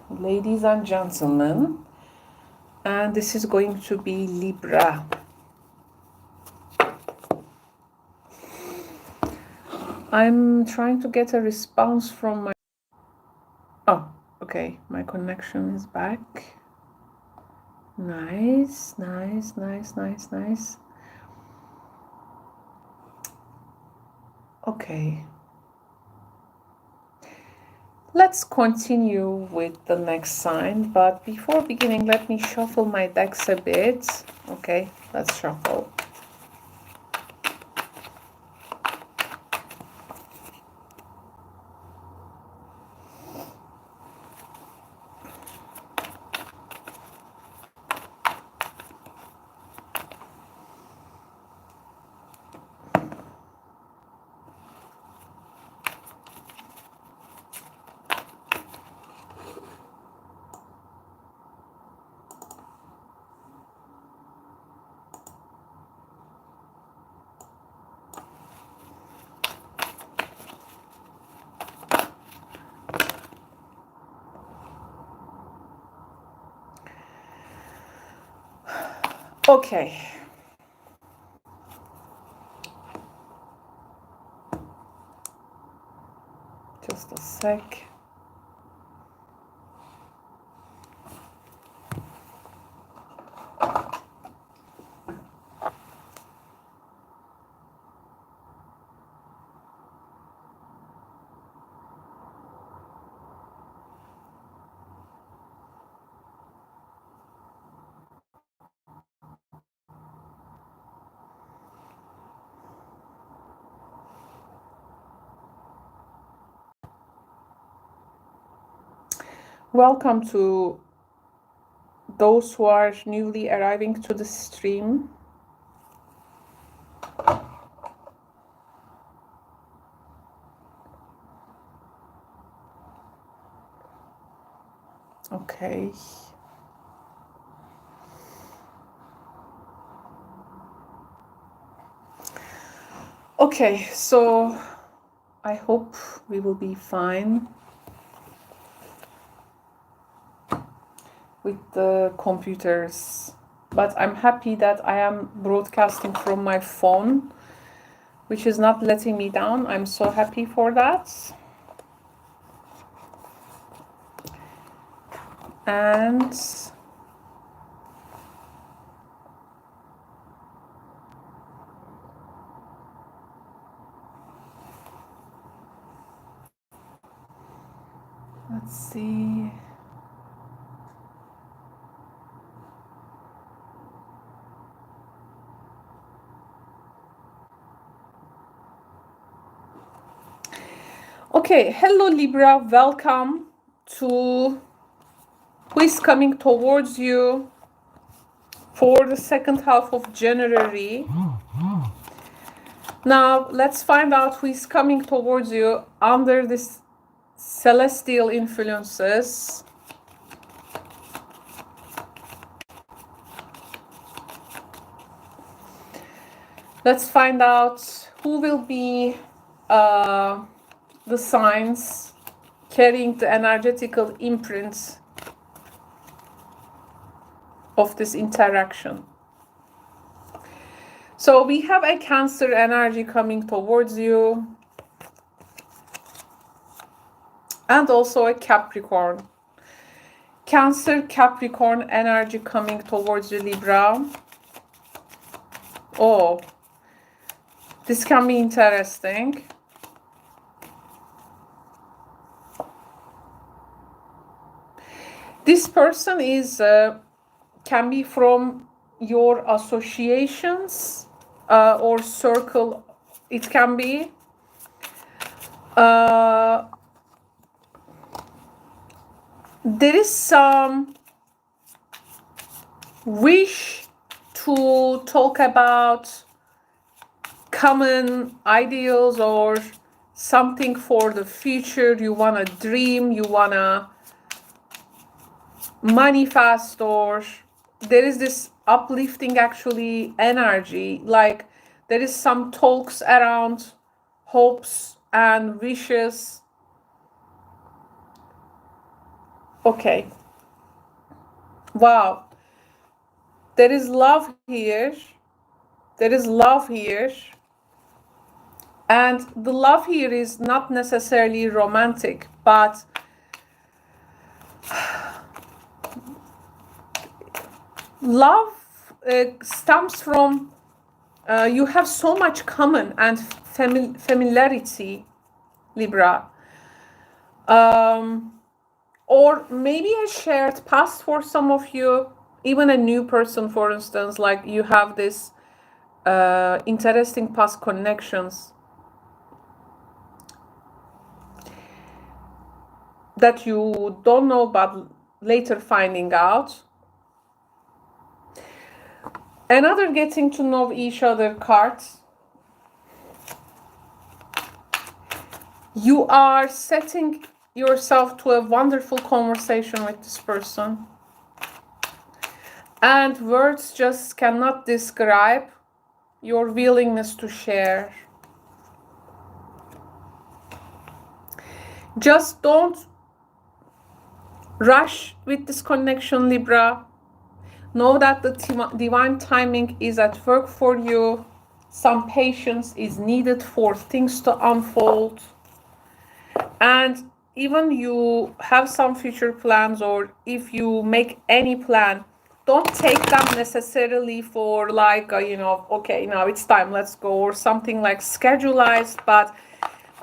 ladies and gentlemen, and this is going to be Libra. I'm trying to get a response from my... Oh, okay, my connection is back. Nice, nice, nice, nice, nice. Okay. Let's continue with the next sign, but before beginning, let me shuffle my decks a bit. Okay, let's shuffle. Okay. Just a sec. Welcome to those who are newly arriving to the stream. Okay. Okay, so I hope we will be fine with the computers, but I'm happy that I am broadcasting from my phone, which is not letting me down. I'm so happy for that. And let's see. Okay, hello Libra, welcome to who is coming towards you for the second half of January. Now let's find out who is coming towards you under this celestial influences. Let's find out who will be the signs carrying the energetical imprint of this interaction. So we have a Cancer energy coming towards you, and also a Capricorn. Cancer, Capricorn energy coming towards you, Libra. Oh, this can be interesting. This person is can be from your associations or circle. It can be there is some wish to talk about common ideals or something for the future. You want to dream, you want to manifest, or there is this uplifting actually energy, like there is some talks around hopes and wishes. Okay, wow, there is love here, there is love here, and the love here is not necessarily romantic, but love stems from you have so much common and familiarity, Libra, or maybe a shared past for some of you, even a new person, for instance, like you have this interesting past connections that you don't know but later finding out. Another getting to know each other cards. You are setting yourself to a wonderful conversation with this person, and words just cannot describe your willingness to share. Just don't rush with this connection, Libra. Know that the divine timing is at work for you. Some patience is needed for things to unfold. And even you have some future plans, or if you make any plan, don't take them necessarily for like, you know, okay, now it's time, let's go, or something like schedulized. But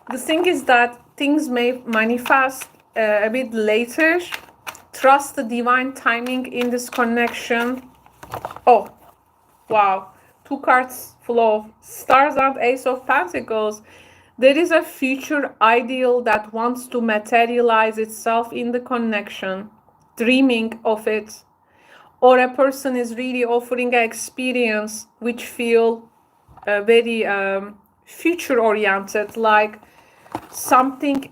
the thing is that things may manifest a bit later. Trust the divine timing in this connection. Oh, wow. Two cards flow. Stars and Ace of Pentacles. There is a future ideal that wants to materialize itself in the connection, dreaming of it. Or a person is really offering an experience which feel very future oriented, like something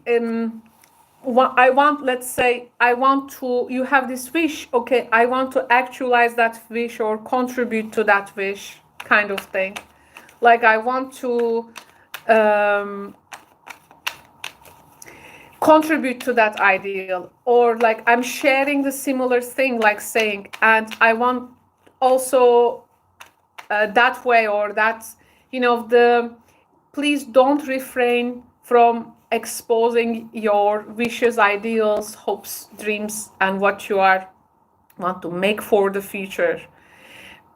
I want, let's say, I want to, you have this wish, okay, I want to actualize that wish or contribute to that wish, kind of thing. Like I want to contribute to that ideal, or like I'm sharing the similar thing, like saying, and I want also that way, or that's, you know, please don't refrain from exposing your wishes, ideals, hopes, dreams, and what you want to make for the future.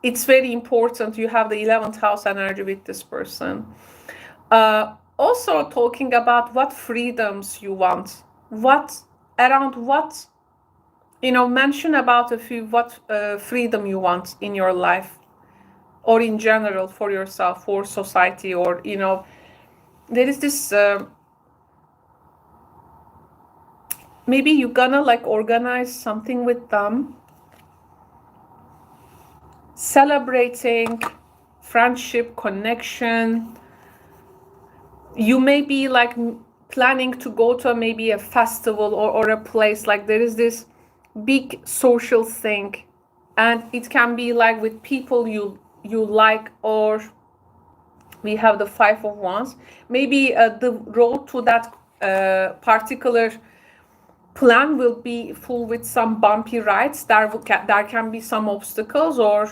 It's very important. You have the 11th house energy with this person. Also talking about what freedoms you want, you know, mention about a few, what freedom you want in your life, or in general for yourself, for society, or, you know, there is this maybe you're gonna like organize something with them, celebrating friendship, connection. You may be like planning to go to maybe a festival, or a place, like there is this big social thing, and it can be like with people you like, or we have the 5 of Wands. Maybe the road to that particular plan will be full with some bumpy rides. There can be some obstacles, or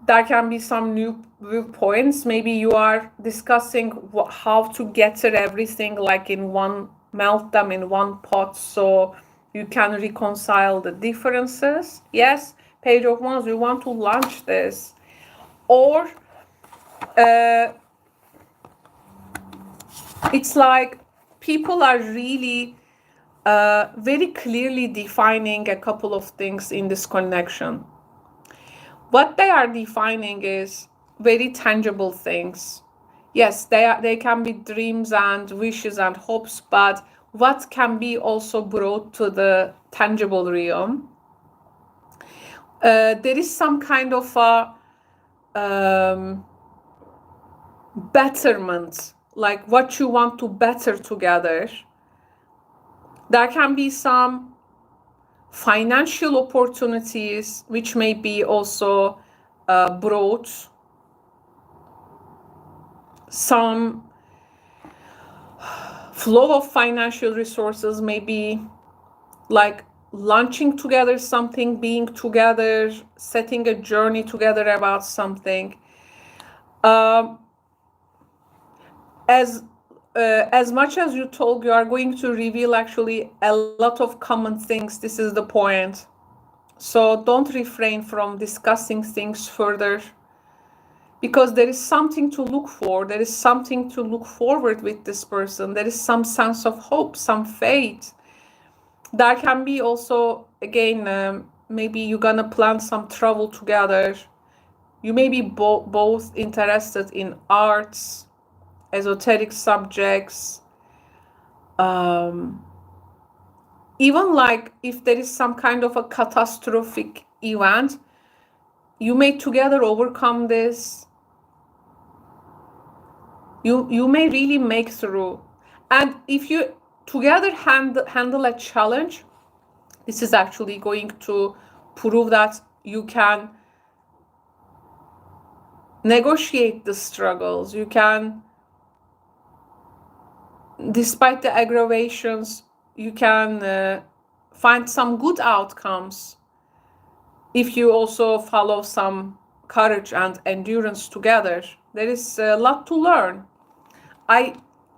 there can be some new viewpoints. Maybe you are discussing how to gather everything like in one, melt them in one pot, so you can reconcile the differences. Yes, Page of Wands, we want to launch this. Or it's like people are really very clearly defining a couple of things in this connection. What they are defining is very tangible things. Yes, they can be dreams and wishes and hopes, but what can be also brought to the tangible realm. There is some kind of a betterment, like what you want to better together. There can be some financial opportunities which may be also brought. Some flow of financial resources, maybe like launching together something, being together, setting a journey together about something. As much as you told, you are going to reveal actually a lot of common things. This is the point. So don't refrain from discussing things further, because there is something to look for. There is something to look forward with this person. There is some sense of hope, some faith. There can be also, again, maybe you're gonna plan some travel together. You may be both interested in arts, esoteric subjects, even like if there is some kind of a catastrophic event, you may together overcome this. You may really make through. And if you together handle a challenge, this is actually going to prove that you can negotiate the struggles. You can, despite the aggravations, you can find some good outcomes. if you also follow some courage and endurance together, there is a lot to learn.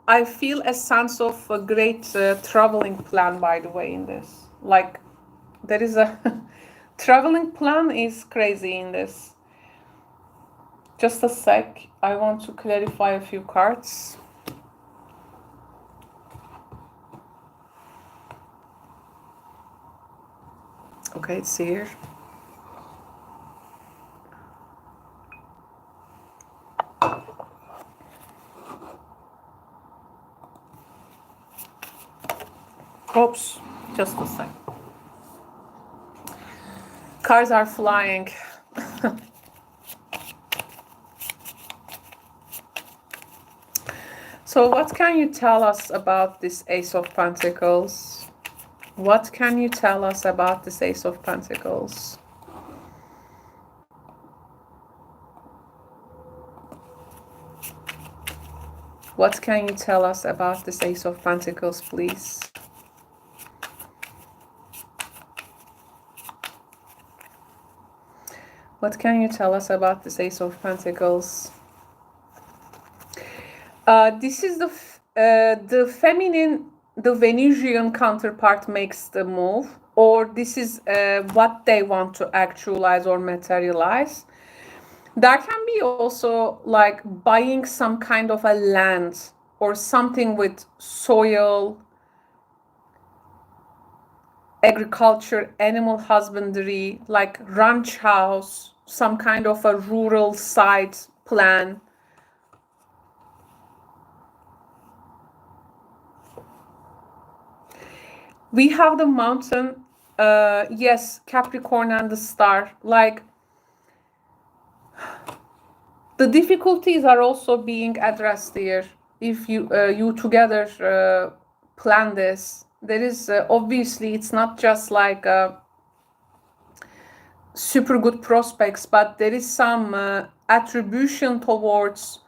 I feel a sense of a great traveling plan, by the way, in this. Like, there is a traveling plan is crazy in this. Just a sec. I want to clarify a few cards. Okay, it's here. Oops, just a sec. Cards are flying. So what can you tell us about this Ace of Pentacles? What can you tell us about this Ace of Pentacles? What can you tell us about this Ace of Pentacles, please? What can you tell us about this Ace of Pentacles? This is the feminine, the Venusian counterpart makes the move, or this is what they want to actualize or materialize. There can be also like buying some kind of a land or something with soil, agriculture, animal husbandry, like ranch house, some kind of a rural side plan. We have the mountain, yes, Capricorn and the star. Like, the difficulties are also being addressed here. If you together plan this, there is obviously it's not just like super good prospects, but there is some attribution towards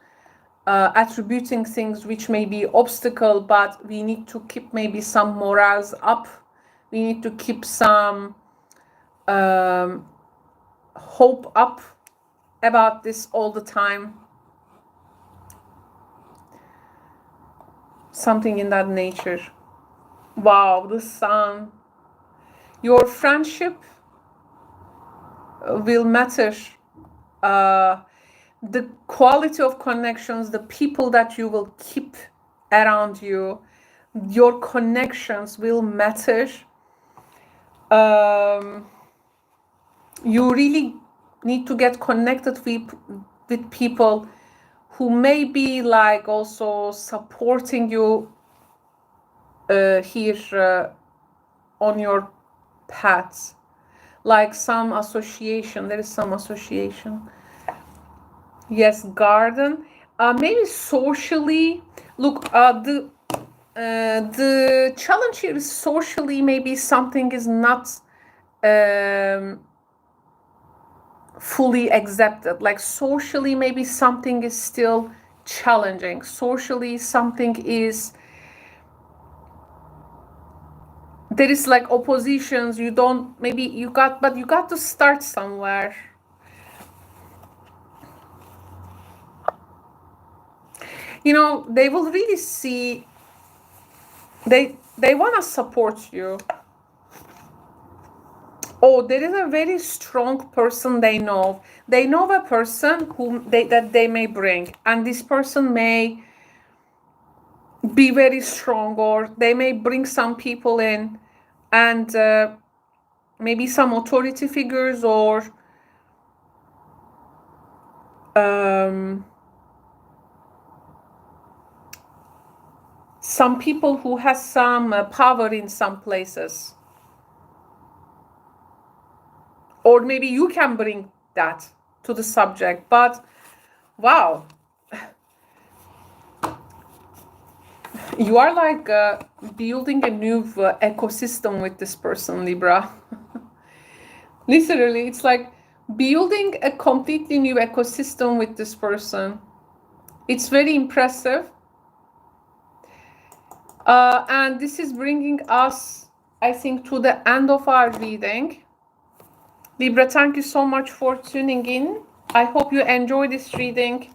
attributing things which may be obstacle, but we need to keep maybe some morals up. We need to keep some hope up about this all the time. Something in that nature. Wow, the sun. Your friendship will matter. The quality of connections, the people that you will keep around you, your connections will matter. You really need to get connected with people who may be like also supporting you here on your path. Like some association, there is some association. Yes, garden. Maybe socially. Look, the challenge here is socially. Maybe something is not fully accepted. Like socially, maybe something is still challenging. Socially, something is. There is like oppositions. You don't. Maybe you got, but you got to start somewhere. You know, they will really see, they want to support you. Oh, there is a very strong person they know. They know a person whom that they may bring, and this person may be very strong, or they may bring some people in, and maybe some authority figures, or some people who has some power in some places. Or maybe you can bring that to the subject. But wow, you are like building a new ecosystem with this person, Libra. Literally, it's like building a completely new ecosystem with this person. It's very impressive. And this is bringing us, I think, to the end of our reading. Libra, thank you so much for tuning in. I hope you enjoy this reading.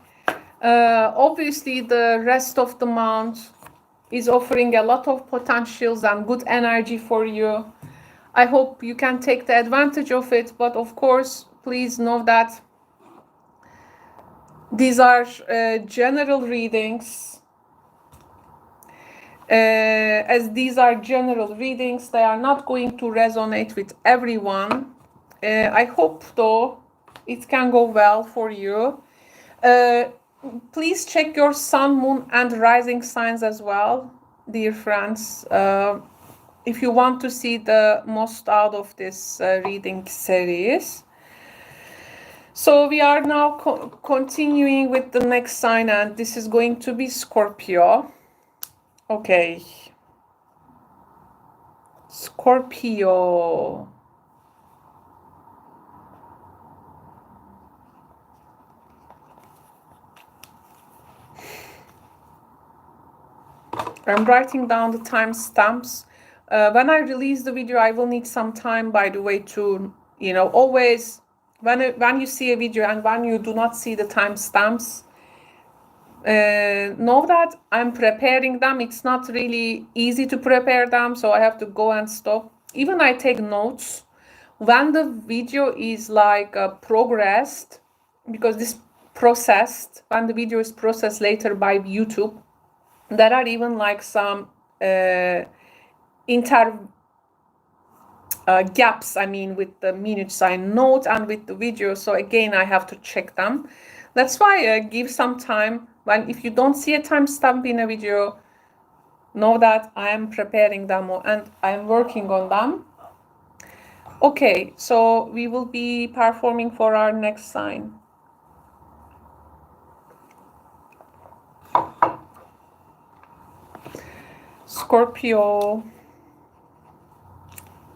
Obviously, the rest of the month is offering a lot of potentials and good energy for you. I hope you can take the advantage of it, but of course, please know that these are general readings. As these are general readings, they are not going to resonate with everyone. I hope, though, it can go well for you. Please check your sun, moon, and rising signs as well, dear friends, if you want to see the most out of this reading series. So we are now continuing with the next sign, and this is going to be Scorpio. Okay. Scorpio. I'm writing down the timestamps. When I release the video, I will need some time, by the way, to, you know, always, when you see a video and when you do not see the timestamps, know that I'm preparing them. It's not really easy to prepare them, so I have to go and stop. Even I take notes when the video is like progressed, because this processed, when the video is processed later by YouTube, there are even like some gaps, I mean, with the minutes I note and with the video. So again, I have to check them. That's why I give some time. When if you don't see a timestamp in a video, know that I am preparing them and I'm working on them. Okay, so we will be performing for our next sign. Scorpio.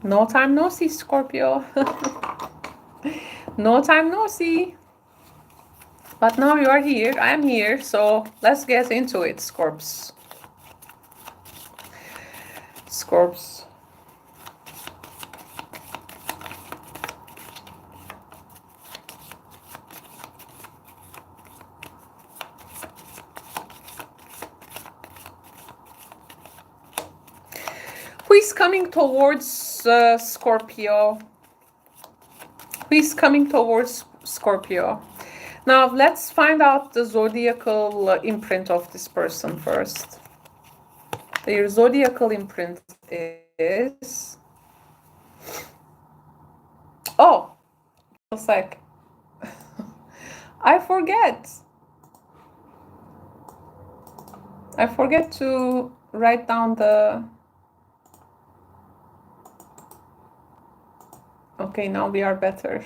No time no see, Scorpio. No time no see. But now you are here, I am here, so let's get into it, Scorps. Scorps. Who is coming towards Scorpio? Who is coming towards Scorpio? Now, let's find out the zodiacal imprint of this person first. Their zodiacal imprint is... Oh, a sec. I forget to write down the... Okay, now we are better.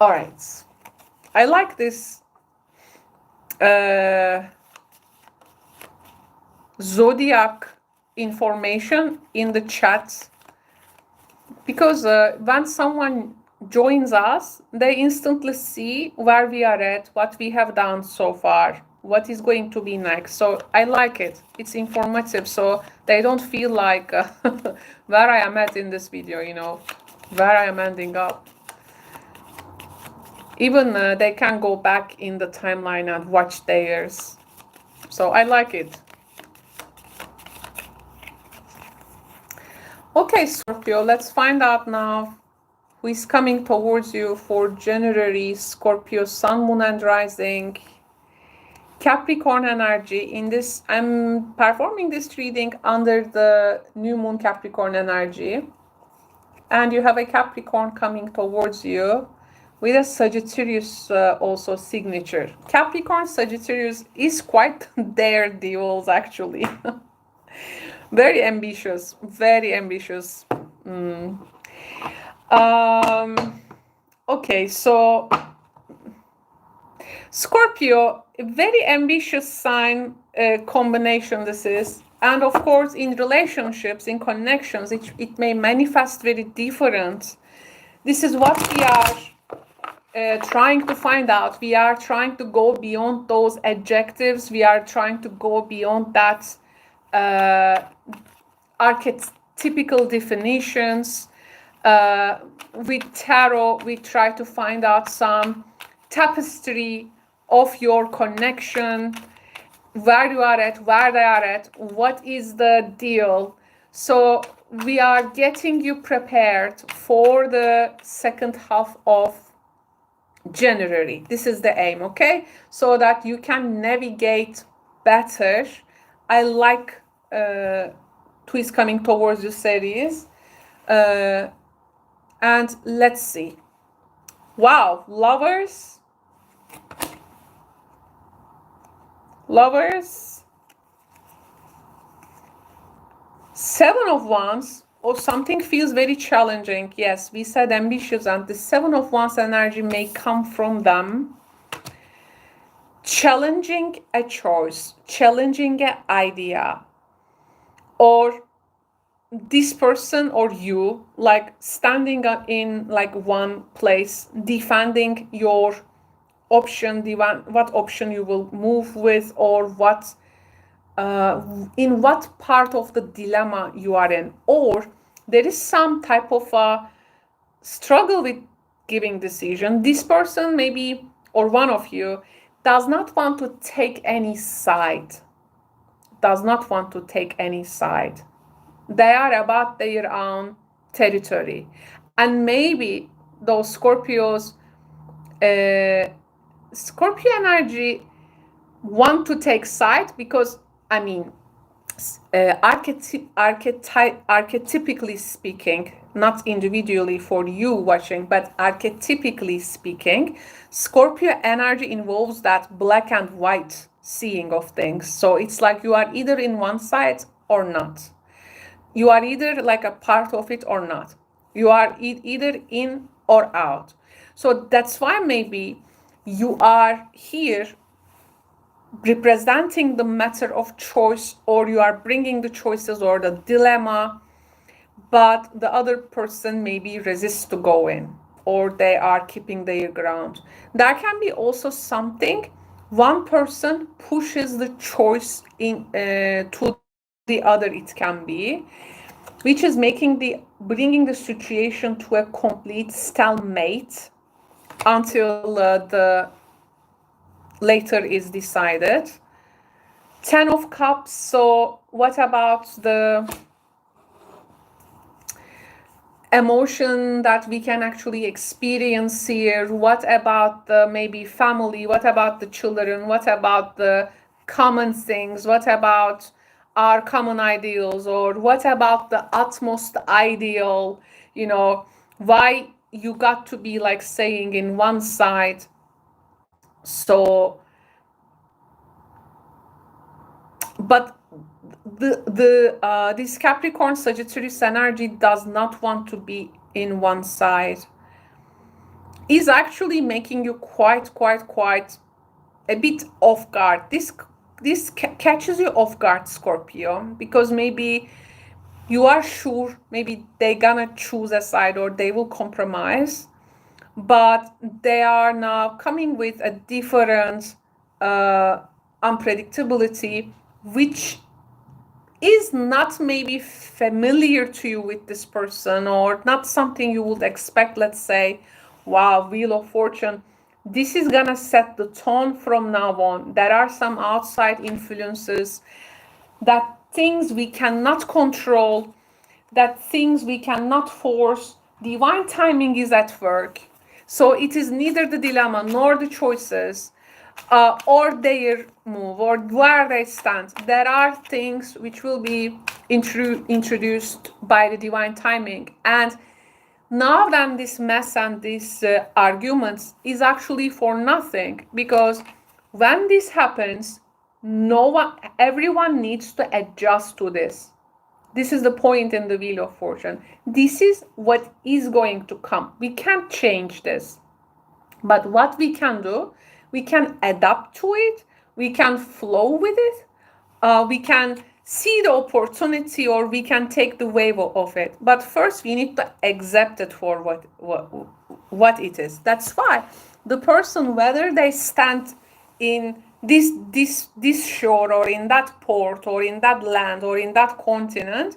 All right. I like this zodiac information in the chat, because when someone joins us, they instantly see where we are at, what we have done so far, what is going to be next. So I like it. It's informative, so they don't feel like where I am at in this video, you know, where I am ending up. Even they can go back in the timeline and watch theirs. So I like it. Okay, Scorpio, let's find out now who is coming towards you for January. Scorpio, Sun, Moon, and Rising. Capricorn energy. In this, I'm performing this reading under the new moon Capricorn energy. And you have a Capricorn coming towards you with a Sagittarius also signature. Capricorn, Sagittarius is quite daredevils, actually. Very ambitious, very ambitious. Okay, so Scorpio, a very ambitious sign combination this is. And of course, in relationships, in connections, it may manifest very different. This is what we are trying to find out. We are trying to go beyond those adjectives. We are trying to go beyond that archetype typical definitions. With tarot, we try to find out some tapestry of your connection, where you are at, where they are at, what is the deal. So we are getting you prepared for the second half of January. This is the aim, okay? So that you can navigate better. I like Twist Coming Towards You series. And let's see. Wow, lovers. Lovers. 7 of Wands. Or something feels very challenging. Yes, we said ambitious, and the 7 of Wands energy may come from them. Challenging a choice, challenging an idea, or this person or you, like standing in like one place, defending your option, what option you will move with, or what in what part of the dilemma you are in, or there is some type of a struggle with giving decision. This person maybe, or one of you, does not want to take any side, does not want to take any side. They are about their own territory. And maybe those Scorpios, Scorpio energy want to take side because, I mean, archetypically speaking, not individually for you watching, but archetypically speaking, Scorpio energy involves that black and white seeing of things. So it's like you are either in one side or not. You are either like a part of it or not. You are either in or out. So that's why maybe you are here representing the matter of choice, or you are bringing the choices or the dilemma, but the other person maybe resists to go in, or they are keeping their ground. There can be also something, one person pushes the choice in to the other, it can be, which is bringing the situation to a complete stalemate until the later is decided. 10 of Cups. So what about the emotion that we can actually experience here? What about the maybe family? What about the children? What about the common things? What about our common ideals? Or what about the utmost ideal? You know, why you got to be like saying in one side. So, but this Capricorn Sagittarius energy does not want to be in one side. Is actually making you quite a bit off guard. This catches you off guard, Scorpio, because maybe you are sure maybe they're gonna choose a side or they will compromise, but they are now coming with a different unpredictability, which is not maybe familiar to you with this person, or not something you would expect. Let's say, wow, Wheel of Fortune, this is gonna set the tone from now on. There are some outside influences, that things we cannot control, that things we cannot force. Divine timing is at work. So it is neither the dilemma nor the choices or their move or where they stand. There are things which will be introduced by the divine timing. And now then this mess and these arguments is actually for nothing, because when this happens, everyone needs to adjust to this. This is the point in the Wheel of Fortune. This is what is going to come. We can't change this. But what we can do, we can adapt to it. We can flow with it. We can see the opportunity, or we can take the wave of it. But first, we need to accept it for what it is. That's why the person, whether they stand in this shore, or in that port, or in that land, or in that continent,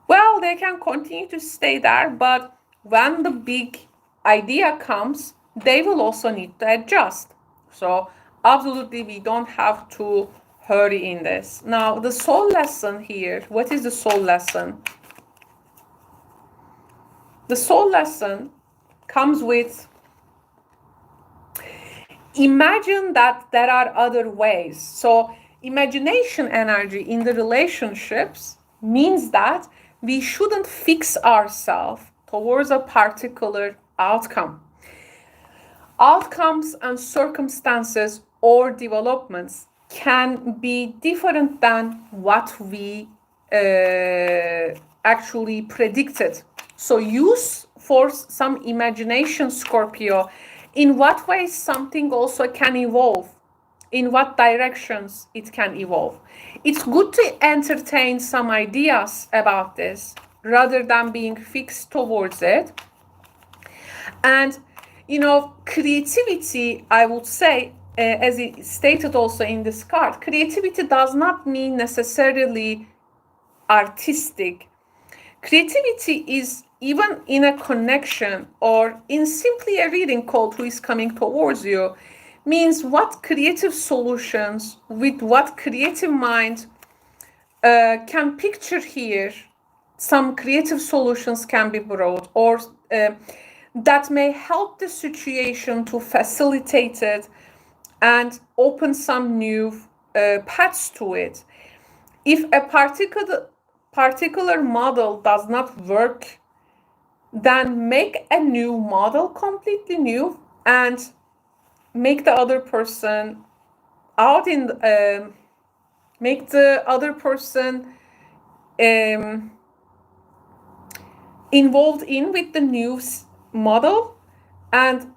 Well, they can continue to stay there, but when the big idea comes, they will also need to adjust. So absolutely, we don't have to hurry in this. Now, the soul lesson here, what is the soul lesson? The soul lesson comes with, imagine that there are other ways. So imagination energy in the relationships means that we shouldn't fix ourselves towards a particular outcome. Outcomes and circumstances or developments can be different than what we actually predicted. So use for some imagination, Scorpio, in what ways something also can evolve, in what directions it can evolve. It's good to entertain some ideas about this rather than being fixed towards it. And, you know, creativity, I would say, as it stated also in this card, creativity does not mean necessarily artistic. Creativity is even in a connection or in simply a reading called Who is Coming Towards You, means what creative solutions with what creative mind can picture here. Some creative solutions can be brought, or that may help the situation to facilitate it and open some new paths to it. If a particular model does not work, then make a new model, completely new, and make the other person out in make the other person involved in with the new model, and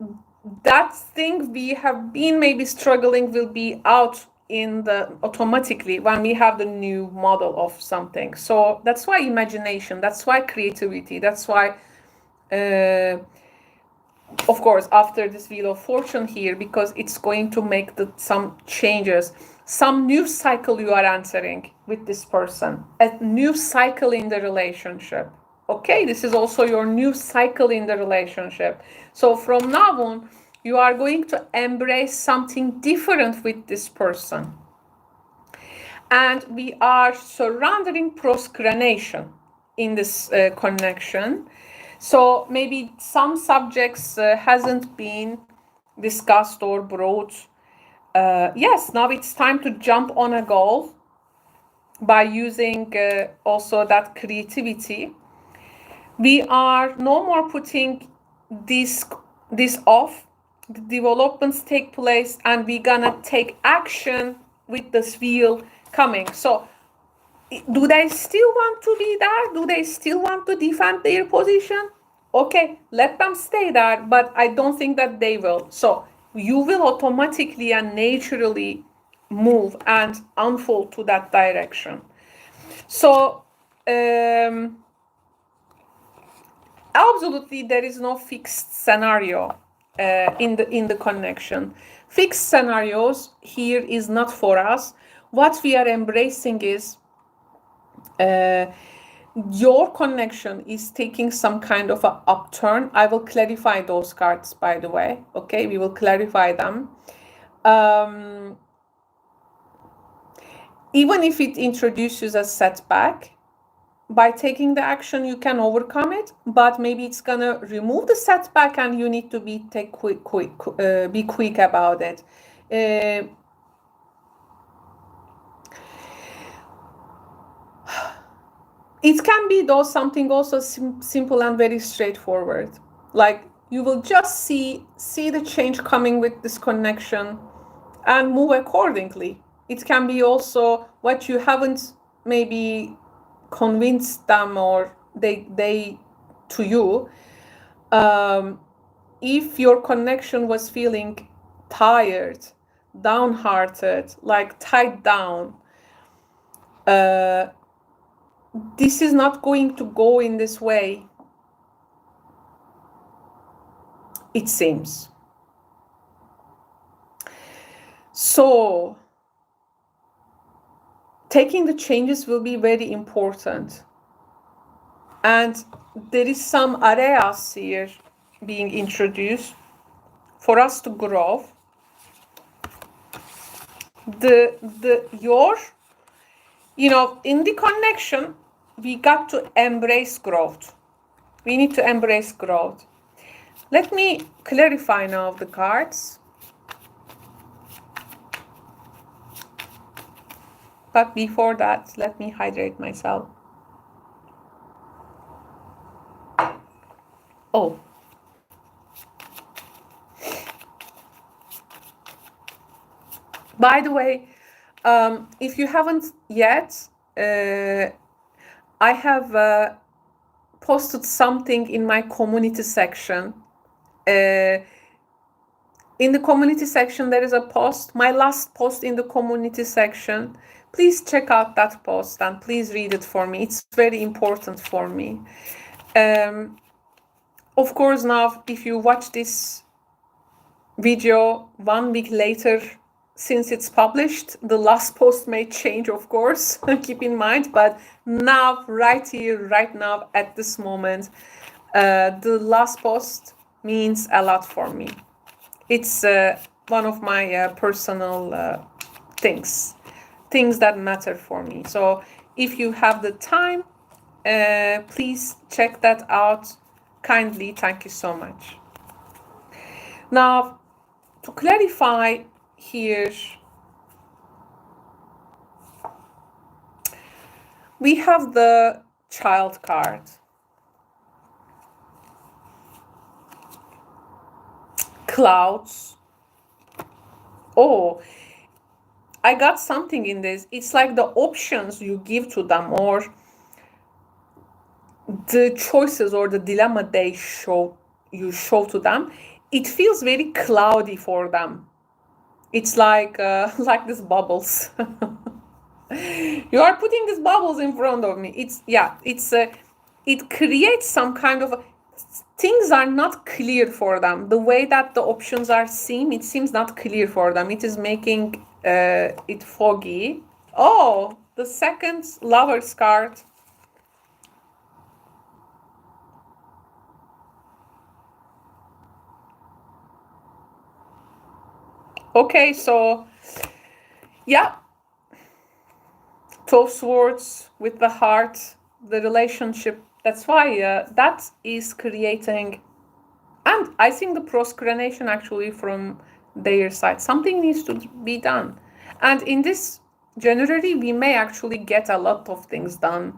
that thing we have been maybe struggling will be out in the automatically when we have the new model of something. So that's why imagination, that's why creativity, that's why of course after this Wheel of Fortune here, because it's going to make some changes, some new cycle you are entering with this person, a new cycle in the relationship. Okay, this is also your new cycle in the relationship. So from now on, you are going to embrace something different with this person. And we are surrendering procrastination in this connection. So maybe some subjects hasn't been discussed or brought. Yes, now it's time to jump on a goal by using also that creativity. We are no more putting this off. The developments take place and we're gonna take action with this wheel coming. So do they still want to be there? Do they still want to defend their position? Okay, let them stay there, but I don't think that they will. So you will automatically and naturally move and unfold to that direction. So absolutely, there is no fixed scenario in the connection. Fixed scenarios here is not for us. What we are embracing is your connection is taking some kind of an upturn. I will clarify those cards, by the way. Okay, we will clarify them. Even if it introduces a setback, by taking the action, you can overcome it, but maybe it's gonna remove the setback and you need to be quick about it. It can be though something also simple and very straightforward. Like you will just see the change coming with this connection and move accordingly. It can be also what you haven't maybe convinced them or they to you. If your connection was feeling tired, downhearted, like tied down, this is not going to go in this way, it seems. So taking the changes will be very important. And there is some areas here being introduced for us to grow. In the connection, we got to embrace growth. We need to embrace growth. Let me clarify now the cards. But before that, let me hydrate myself. Oh. By the way, if you haven't yet, I have posted something in my community section. In the community section, there is a post, my last post in the community section. Please check out that post and please read it for me. It's very important for me. Of course, now, if you watch this video 1 week later, since it's published, the last post may change, of course, keep in mind, but now, right here, right now, at this moment, the last post means a lot for me. It's one of my personal things that matter for me. So if you have the time, please check that out kindly. Thank you so much. Now, to clarify here, we have the child card. Clouds. Oh, I got something in this. It's like the options you give to them, or the choices or the dilemma you show to them. It feels very cloudy for them. It's like these bubbles. You are putting these bubbles in front of me. It creates some kind of things are not clear for them. The way that the options are seen, it seems not clear for them. It is making it foggy. Oh, the second Lover's card. Okay, so yeah, 12 swords with the heart, the relationship. That's why that is creating, and I think the procrastination actually from their side. Something needs to be done. And in this January, we may actually get a lot of things done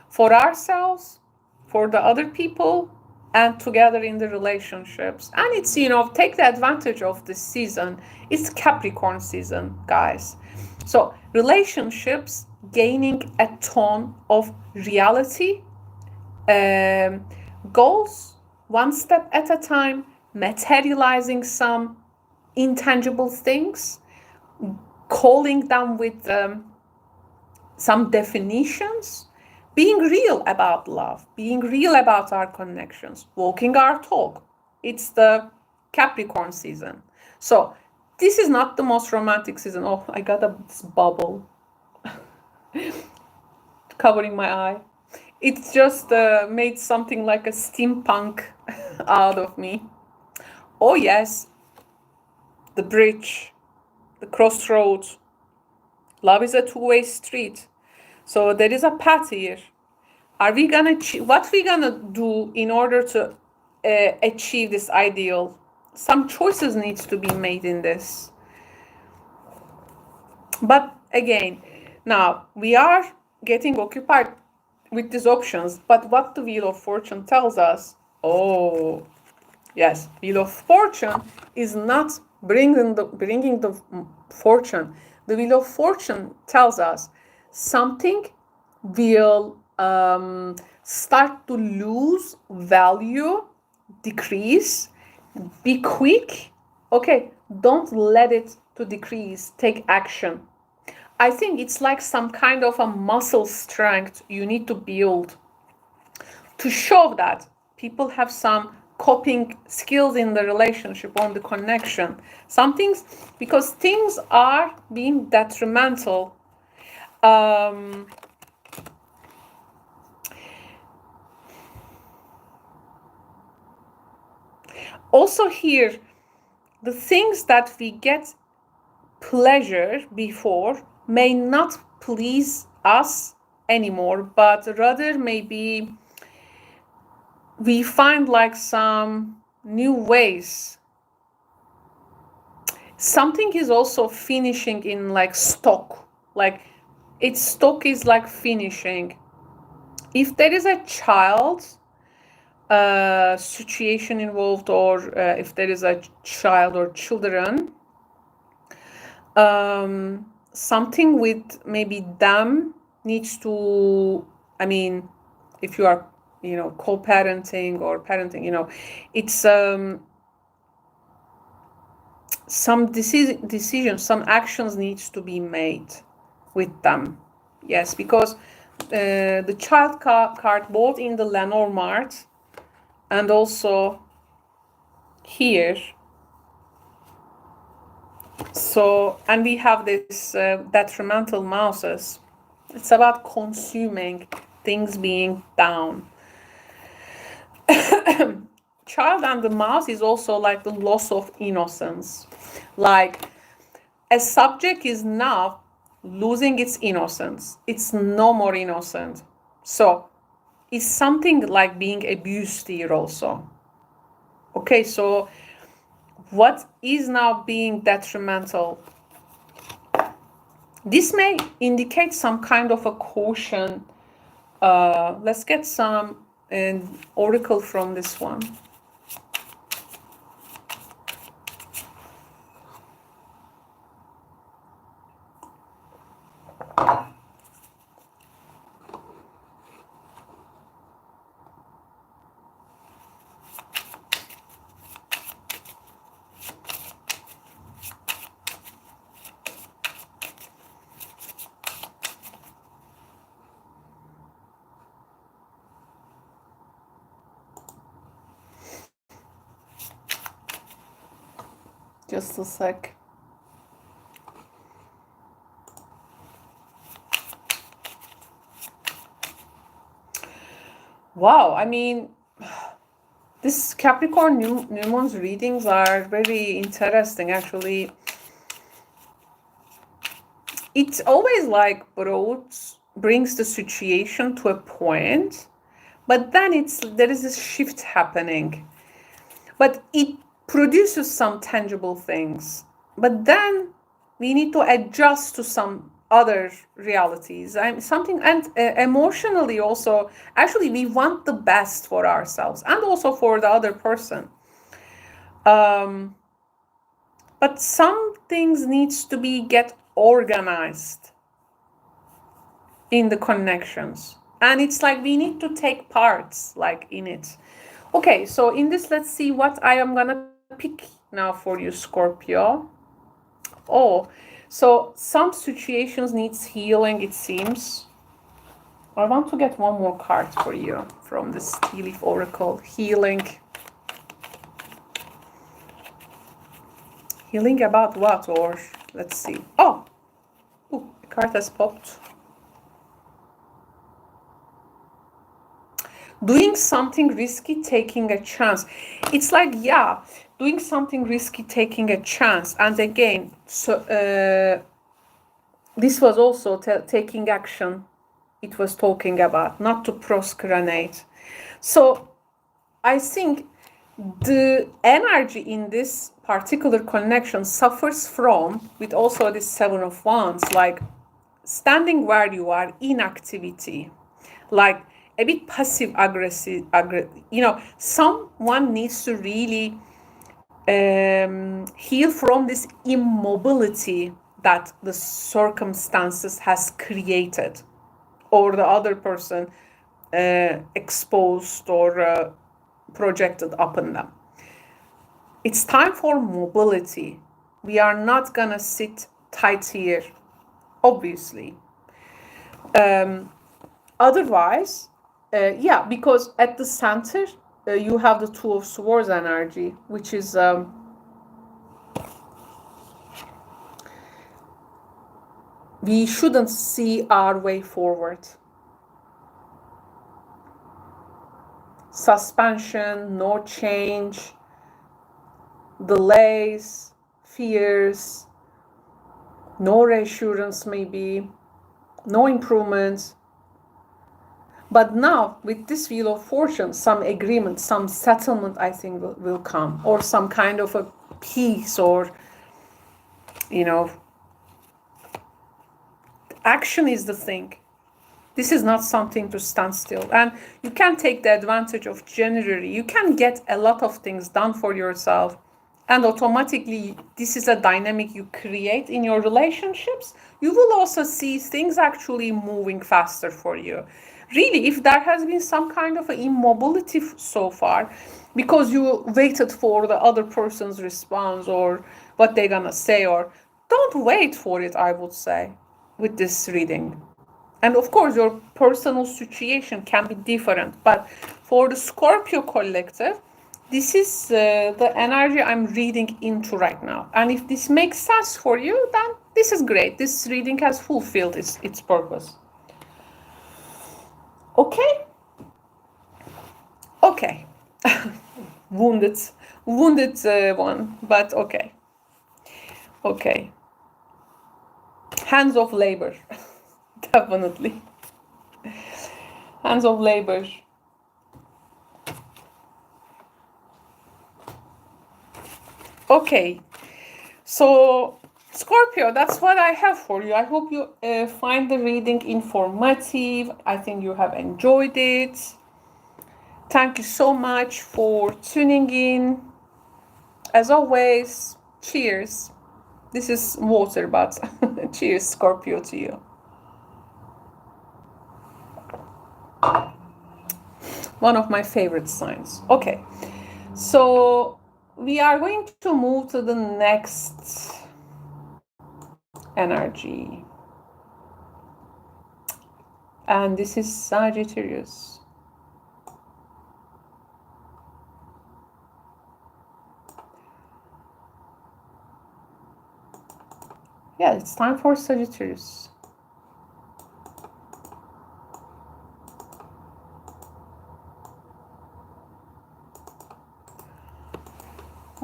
for ourselves, for the other people, and together in the relationships. And it's, take the advantage of this season. It's Capricorn season, guys. So relationships gaining a tone of reality, goals one step at a time, materializing some intangible things, calling them with some definitions, being real about love, being real about our connections, walking our talk. It's the Capricorn season. So this is not the most romantic season. Oh, I got a bubble covering my eye. It just made something like a steampunk out of me. Oh yes, the bridge, the crossroads. Love is a two-way street. So there is a path here. What we gonna do in order to achieve this ideal? Some choices needs to be made in this. But again, now we are getting occupied with these options. But what the Wheel of Fortune tells us? Oh, yes, Wheel of Fortune is not bringing the fortune. The Wheel of Fortune tells us something will start to lose value, decrease. Be quick. Okay, don't let it to decrease. Take action. I think it's like some kind of a muscle strength you need to build to show that people have some coping skills in the relationship, on the connection. Some things, because things are being detrimental. Also here, the things that we get pleasure before may not please us anymore, but rather maybe we find like some new ways. Something is also finishing in like stock, like its stock is like finishing. If there is a child situation involved, or if there is a child or children, something with maybe them needs to, I mean, if you are, you know, co-parenting or parenting, you know, it's some decisions, some actions needs to be made with them. Yes, because the child card both in the Lenormand and also here. So, and we have this detrimental mouses. It's about consuming, things being down. Child and the mouse is also like the loss of innocence. Like a subject is now losing its innocence. It's no more innocent. So it's something like being abused here also. Okay, so what is now being detrimental? This may indicate some kind of a caution. Let's get some oracle from this one. Just a sec. Wow, I mean, this Capricorn new moon's readings are very interesting, actually. It's always like brings the situation to a point, but then there is this shift happening. But it produces some tangible things. But then we need to adjust to some other realities. And emotionally also, actually, we want the best for ourselves and also for the other person. But some things needs to get organized in the connections. And it's like we need to take parts like in it. Okay, so in this, let's see what I am gonna pick now for you, Scorpio. Oh, so some situations needs healing, it seems. I want to get one more card for you from this Tea Leaf Oracle. Healing. Healing about what? Or let's see. Oh, ooh, a card has popped. Doing something risky, taking a chance. It's like, yeah, doing something risky, taking a chance. And again, so this was also taking action. It was talking about not to procrastinate. So I think the energy in this particular connection suffers from, with also this Seven of Wands, like standing where you are, inactivity, like a bit passive aggressive, you know, someone needs to really heal from this immobility that the circumstances has created, or the other person exposed or projected upon them. It's time for mobility. We are not gonna sit tight here, obviously. Otherwise, yeah, because at the center you have the Two of Swords energy, which is we shouldn't see our way forward. Suspension, no change, delays, fears, no reassurance maybe, no improvements. But now, with this Wheel of Fortune, some agreement, some settlement, I think, will come. Or some kind of a peace, or, you know, action is the thing. This is not something to stand still. And you can take the advantage of January. You can get a lot of things done for yourself. And automatically, this is a dynamic you create in your relationships. You will also see things actually moving faster for you. Really, if there has been some kind of immobility so far, because you waited for the other person's response or what they're gonna say, or don't wait for it, I would say, with this reading. And of course, your personal situation can be different. But for the Scorpio collective, this is the energy I'm reading into right now. And if this makes sense for you, then this is great. This reading has fulfilled its purpose. Okay? Okay. wounded one, but okay. Okay. Hands of labor. Definitely. Hands of labor. Okay. So, Scorpio, that's what I have for you. I hope you find the reading informative. I think you have enjoyed it. Thank you so much for tuning in. As always, cheers. This is water, but cheers, Scorpio, to you. One of my favorite signs. Okay, so we are going to move to the next energy. And this is Sagittarius. Yeah, it's time for Sagittarius.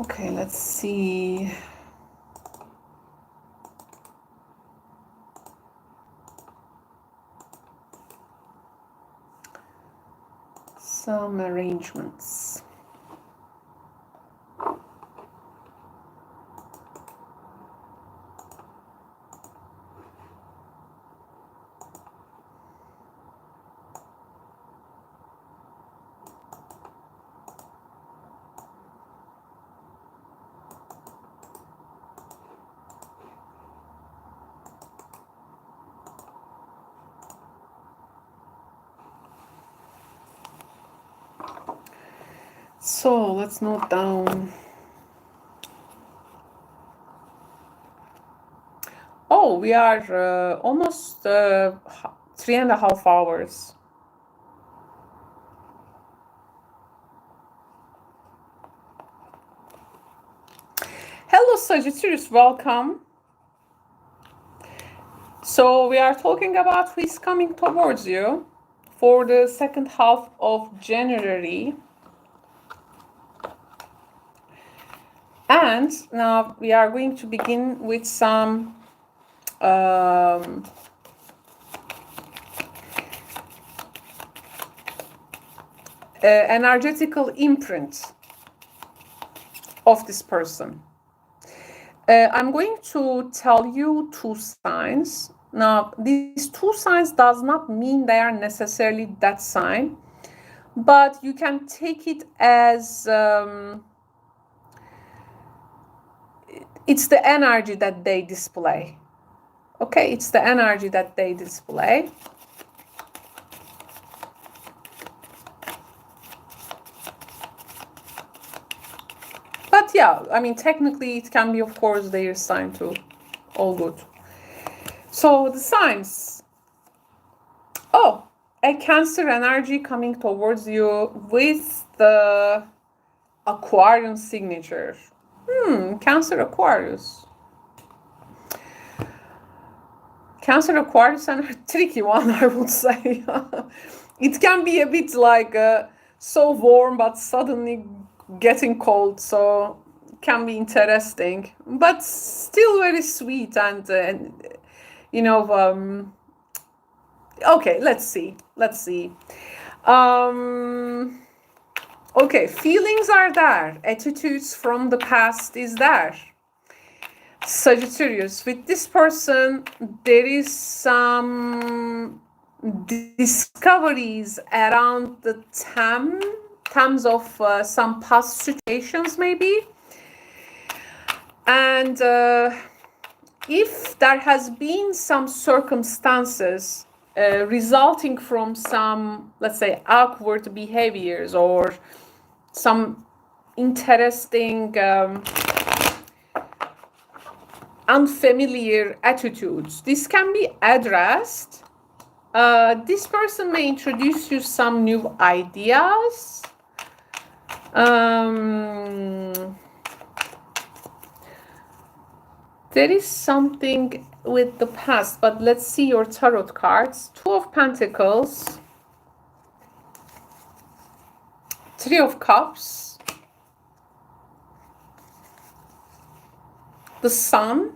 Okay, let's see. Some arrangements. So let's note down. Oh, we are almost 3.5 hours. Hello, Sagittarius, welcome. So we are talking about who is coming towards you for the second half of January. And now we are going to begin with some energetical imprint of this person. I'm going to tell you 2 signs. Now, these 2 signs does not mean they are necessarily that sign, but you can take it as it's the energy that they display. Okay, it's the energy that they display. But yeah, I mean, technically it can be, of course, their sign too. All good. So the signs. Oh, a Cancer energy coming towards you with the Aquarian signature. Cancer Aquarius. Cancer Aquarius and a tricky one, I would say. It can be a bit like so warm, but suddenly getting cold. So can be interesting, but still very sweet and you know, okay, let's see. Okay, feelings are there. Attitudes from the past is there. Sagittarius, with this person, there is some discoveries around the terms of some past situations maybe. And if there has been some circumstances resulting from some, let's say, awkward behaviors or some interesting unfamiliar attitudes, this can be addressed. This person may introduce you some new ideas. There is something with the past, but let's see your tarot cards. Two of Pentacles, Three of Cups, the Sun.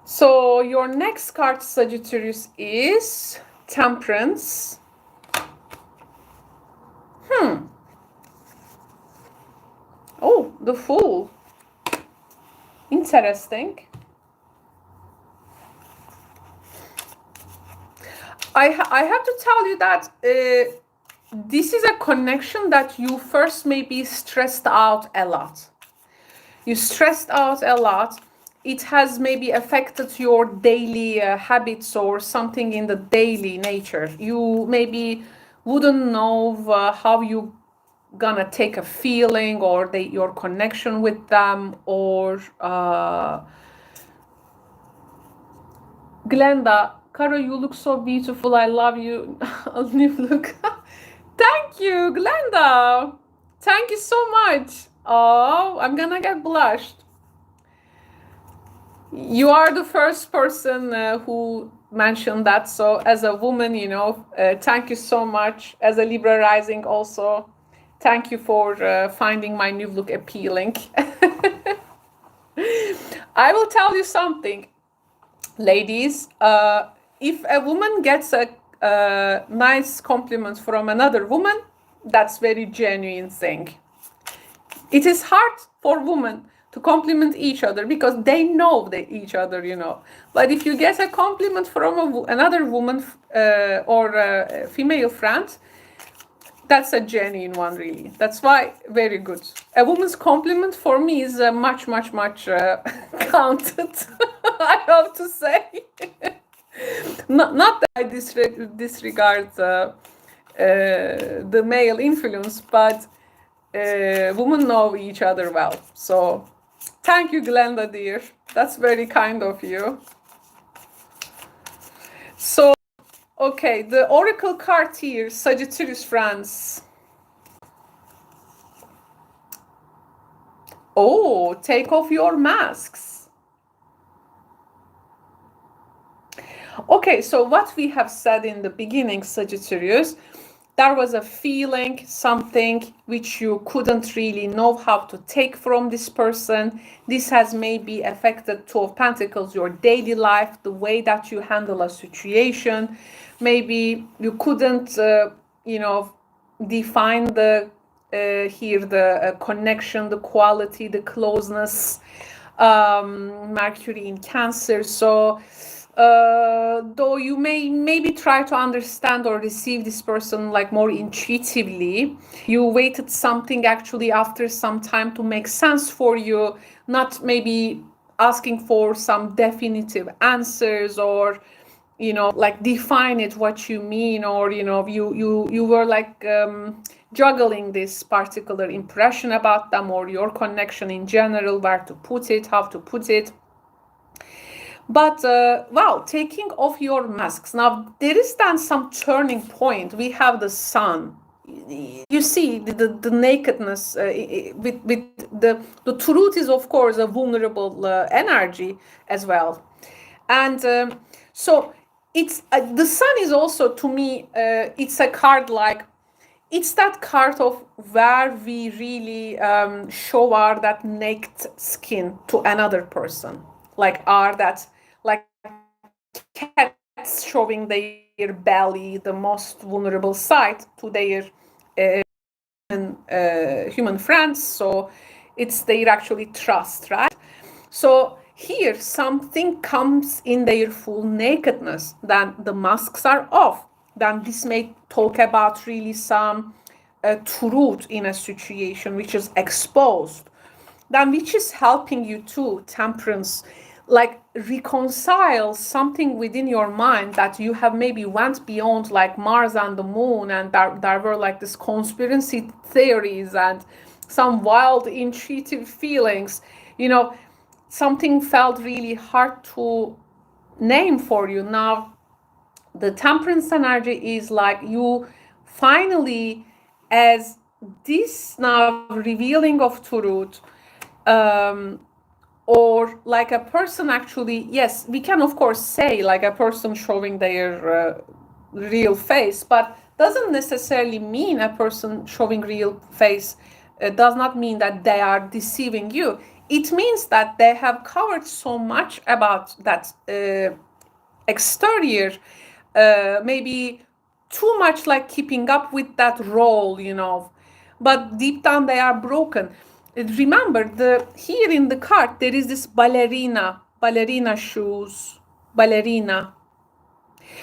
So your next card, Sagittarius, is Temperance. Oh, the Fool. Interesting. I have to tell you that this is a connection that you first maybe stressed out a lot. You stressed out a lot. It has maybe affected your daily habits or something in the daily nature. You maybe wouldn't know how you gonna take a feeling or your connection with them, or Glenda, Caro, you look so beautiful. I love you. New look. Thank you, Glenda. Thank you so much. Oh, I'm gonna get blushed. You are the first person who mentioned that. So as a woman, you know, thank you so much. As a Libra rising also, thank you for finding my new look appealing. I will tell you something, ladies. If a woman gets a nice compliment from another woman, that's very genuine thing. It is hard for women to compliment each other because they know each other, you know. But if you get a compliment from another woman or a female friend, that's a genuine one, really. That's why very good. A woman's compliment for me is much counted. I have to say. Not that I disregard the male influence, but women know each other well. So thank you, Glenda, dear. That's very kind of you. So, okay, the oracle card here, Sagittarius friends. Oh, take off your masks. Okay, so what we have said in the beginning, Sagittarius, there was a feeling, something which you couldn't really know how to take from this person. This has maybe affected Two of Pentacles, your daily life, the way that you handle a situation. Maybe you couldn't, you know, define the connection, the quality, the closeness. Mercury in Cancer. So though you may maybe try to understand or receive this person like more intuitively, you waited something actually after some time to make sense for you, not maybe asking for some definitive answers or, you know, like define it what you mean, or, you know, you were like juggling this particular impression about them or your connection in general, where to put it, how to put it. But, wow, taking off your masks. Now, there is then some turning point. We have the Sun. You see the nakedness with the truth is, of course, a vulnerable energy as well. And so it's the Sun is also, to me, it's a card like it's that card of where we really show our that naked skin to another person, like our that like cats showing their belly, the most vulnerable side to their human friends. So it's their actually trust, right? So here something comes in their full nakedness, then the masks are off, then this may talk about really some truth in a situation which is exposed, then which is helping you to temperance, like reconcile something within your mind that you have maybe went beyond, like Mars and the moon, and there were like this conspiracy theories and some wild intuitive feelings, you know, something felt really hard to name for you. Now the temperance energy is like you finally, as this now revealing of truth, or like a person actually, yes, we can of course say like a person showing their real face, but doesn't necessarily mean a person showing real face does not mean that they are deceiving you. It means that they have covered so much about that exterior, maybe too much like keeping up with that role, you know, but deep down they are broken. Remember, the here in the card there is this ballerina shoes, ballerina.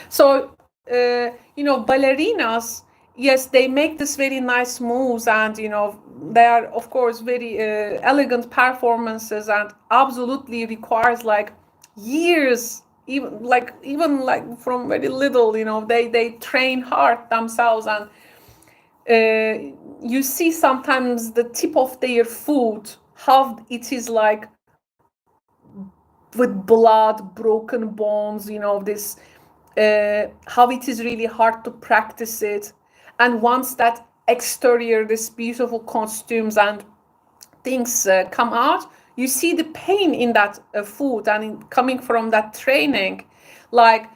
So you know, ballerinas, yes, they make this very nice moves, and you know, they are of course very elegant performances, and absolutely requires like years, even like from very little, you know, they train hard themselves, and you see sometimes the tip of their foot, how it is like with blood, broken bones, you know, this how it is really hard to practice it. And once that exterior, this beautiful costumes and things come out, you see the pain in that food, and coming from that training, like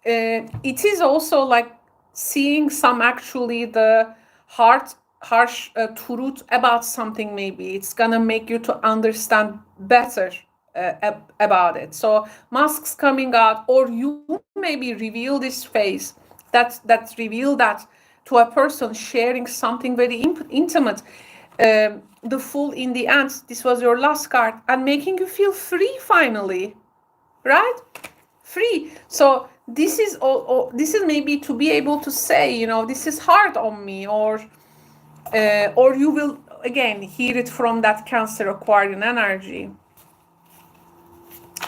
it is also like seeing some actually the harsh truth about something. Maybe it's gonna make you to understand better about it. So masks coming out, or you maybe reveal this face, that's reveal that to a person sharing something very intimate, the full in the end, this was your last card, and making you feel free finally, right? Free. So this is all, this is maybe to be able to say, you know, this is hard on me, or you will again hear it from that Cancer Aquarian energy.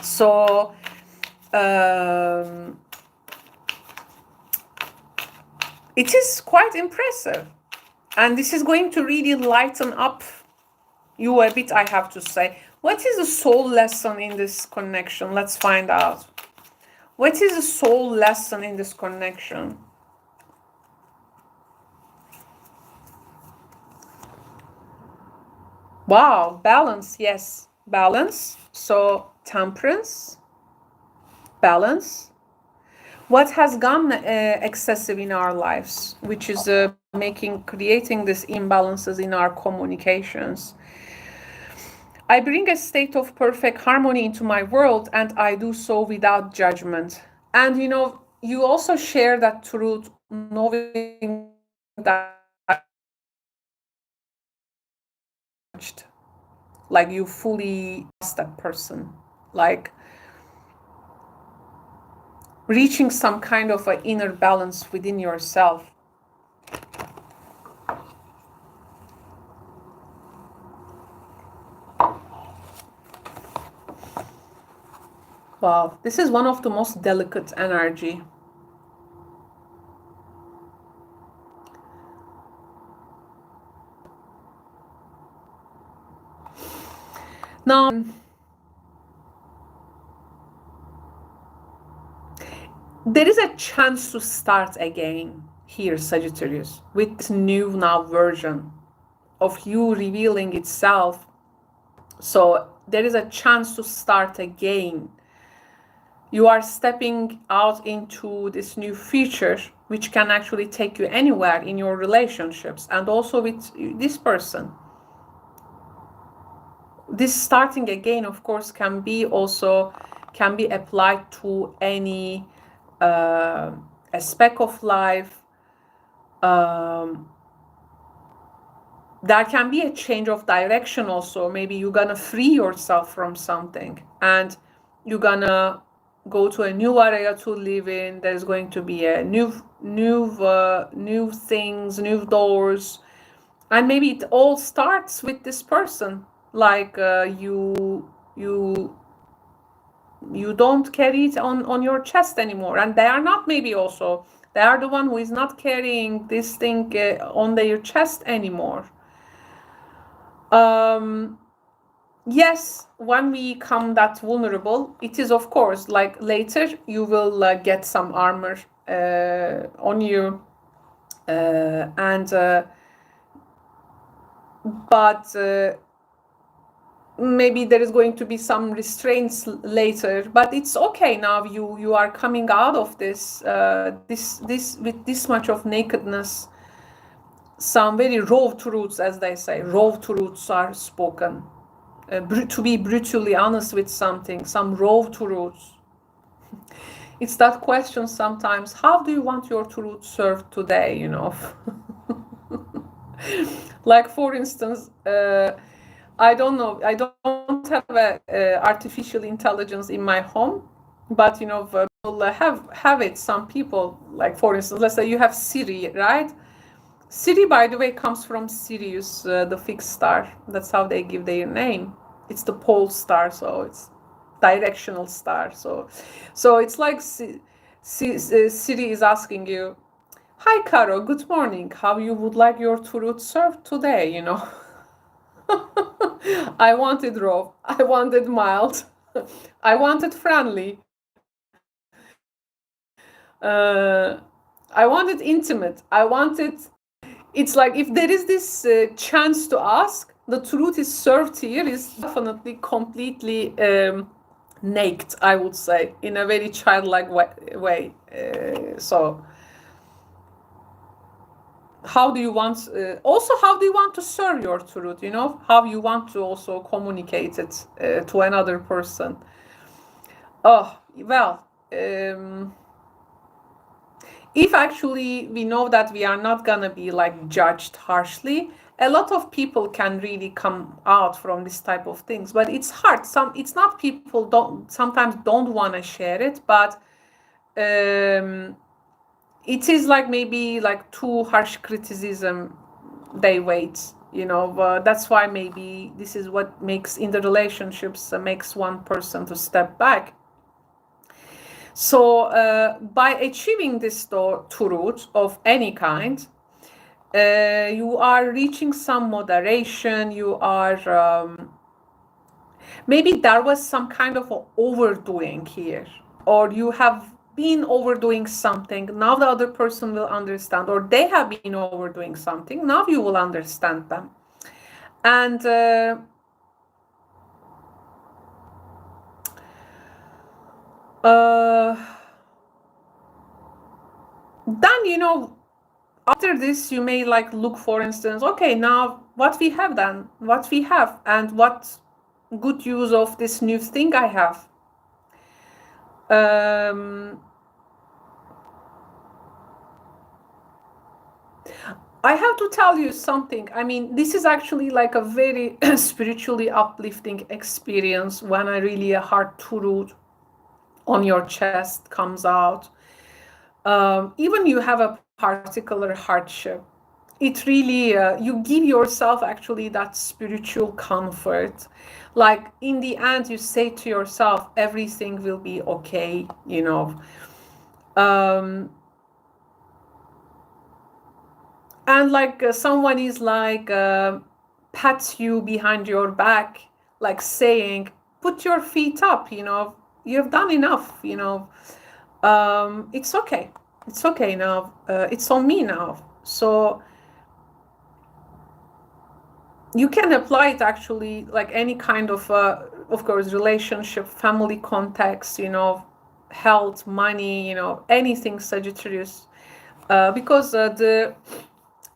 So it is quite impressive, and this is going to really lighten up you a bit, I have to say. What is the soul lesson in this connection? Let's find out. What is the soul lesson in this connection? Wow, balance, yes, balance. So temperance, balance. What has gone excessive in our lives, which is creating these imbalances in our communications. I bring a state of perfect harmony into my world, and I do so without judgment. And you know, you also share that truth, knowing that like you fully trust that person, like reaching some kind of an inner balance within yourself. Wow, this is one of the most delicate energy. Now, there is a chance to start again here, Sagittarius, with this new now version of you revealing itself. So there is a chance to start again. You are stepping out into this new future, which can actually take you anywhere in your relationships and also with this person. This starting again, of course, can be applied to any aspect of life. There can be a change of direction also. Maybe you're gonna free yourself from something and you're gonna go to a new area to live in. There's going to be a new things, new doors, and maybe it all starts with this person. Like you don't carry it on your chest anymore, and they are not, maybe also they are the one who is not carrying this thing on their chest anymore. Yes, when we become that vulnerable, it is, of course, like later you will get some armor on you, but maybe there is going to be some restraints later. But it's okay now. You are coming out of this with this much of nakedness. Some very raw truths, as they say, raw truths are spoken. To be brutally honest with something, some raw truths. It's that question sometimes, how do you want your truth served today, you know? Like, for instance, I don't know, I don't have a artificial intelligence in my home, but, you know, people have it, some people, like, for instance, let's say you have Siri, right? Siri, by the way, comes from Sirius, the fixed star. That's how they give their name. It's the pole star, so it's directional star. So it's like Siri is asking you, "Hi, Caro. Good morning. How you would like your truth served today?" You know. I wanted raw. I wanted mild. I wanted friendly. I wanted intimate. I wanted. It's like if there is this chance to ask, the truth is served here is definitely completely naked, I would say, in a very childlike way. So how do you want, also how do you want to serve your truth, you know, how you want to also communicate it to another person? Oh, well, if actually we know that we are not gonna be like judged harshly, a lot of people can really come out from this type of things, but it's hard. It's not people sometimes don't want to share it, but it is like maybe like too harsh criticism they wait, you know. That's why maybe this is what makes in the relationships makes one person to step back. So by achieving this truth of any kind, you are reaching some moderation. You are maybe there was some kind of overdoing here, or you have been overdoing something. Now the other person will understand, or they have been overdoing something. Now you will understand them, and then, you know, after this, you may like look, for instance, okay, now what we have done, what we have, and what good use of this new thing I have. I have to tell you something. I mean, this is actually like a very spiritually uplifting experience when a really a hard truth on your chest comes out. Even you have a particular hardship, it really you give yourself actually that spiritual comfort. Like in the end, you say to yourself, everything will be okay, you know. And like someone is like pats you behind your back, like saying, put your feet up, you know, you've done enough, you know. It's okay. It's okay now. It's on me now. So you can apply it actually like any kind of course, relationship, family context, you know, health, money, you know, anything, Sagittarius. because the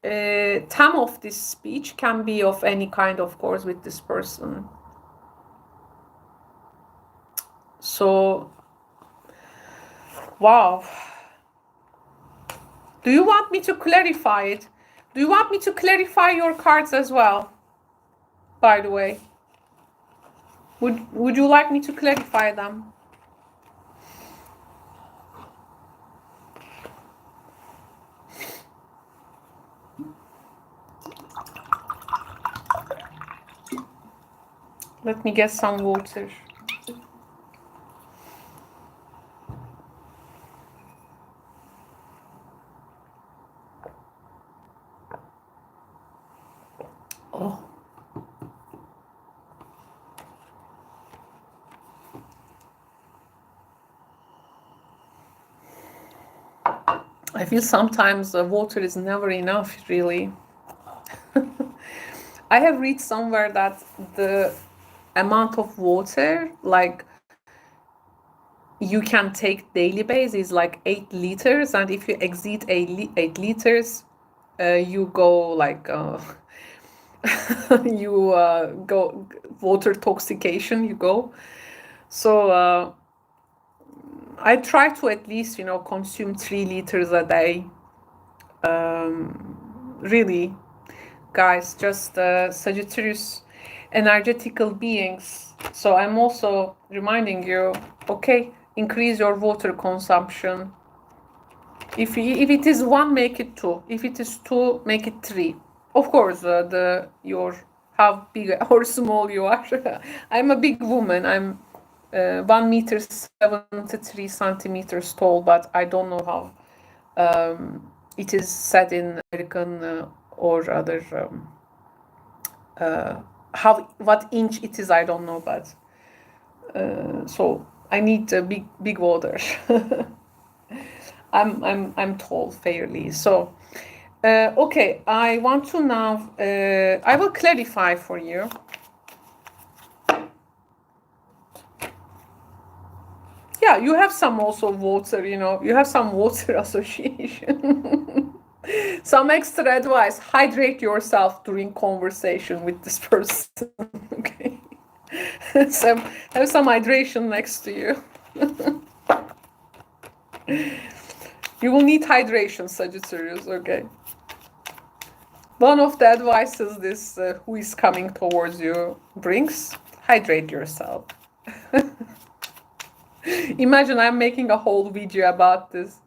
theme of this speech can be of any kind, of course, with this person. So, wow. Do you want me to clarify it? Do you want me to clarify your cards as well? By the way, would you like me to clarify them? Let me get some water. Oh. I feel sometimes water is never enough, really. I have read somewhere that the amount of water, like, you can take daily base is like 8 liters, and if you exceed 8 liters, you go like you go water toxication, you go. So I try to at least, you know, consume 3 liters a day. Really, guys, just Sagittarius energetical beings. So I'm also reminding you, okay, increase your water consumption. If it is 1, make it 2. If it is 2, make it 3. Of course, how big or small you are. I'm a big woman. I'm 1 meter 73 centimeters tall, but I don't know how it is said in American or other what inch it is, I don't know, but so I need a big water. I'm tall fairly. So okay, I want to now I will clarify for you. Yeah, you have some also water, you know, you have some water association. Some extra advice: hydrate yourself during conversation with this person. Okay. So have some hydration next to you. You will need hydration, Sagittarius, okay? One of the advices this who is coming towards you brings: hydrate yourself. Imagine I'm making a whole video about this.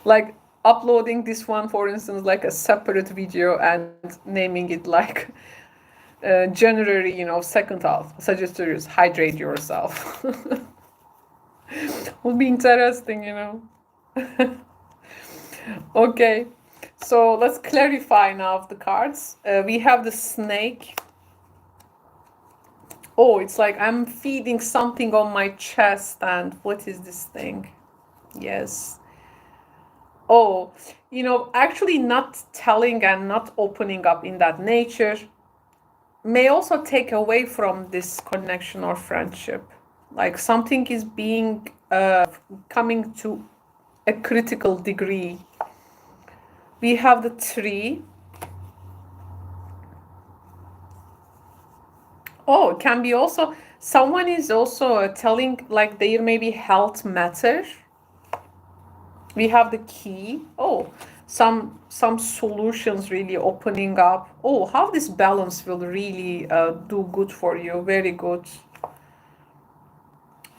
Like uploading this one, for instance, like a separate video and naming it like January, you know, 2nd half, Sagittarius, hydrate yourself. Would be interesting, you know. Okay, so let's clarify now the cards. We have the snake. Oh, it's like I'm feeding something on my chest, and what is this thing? Yes. Oh, you know, actually not telling and not opening up in that nature may also take away from this connection or friendship. Like something is being coming to a critical degree. We have the 3. Oh, it can be also someone is also telling like their maybe health matter. We have the key. Oh, some solutions really opening up. Oh, how this balance will really do good for you. Very good.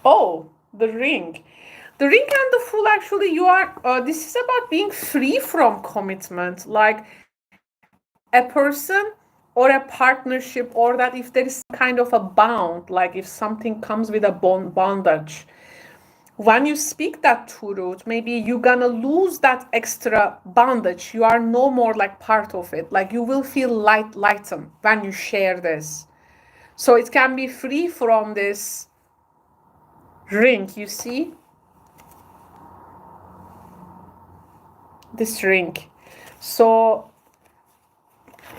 Oh, the ring. The ring and the fool, actually, you are, this is about being free from commitment. Like a person or a partnership, or that if there is kind of a bound, like if something comes with a bondage, when you speak that truth, maybe you're gonna lose that extra bondage. You are no more like part of it. Like you will feel lightened when you share this. So it can be free from this ring, you see? This ring. So,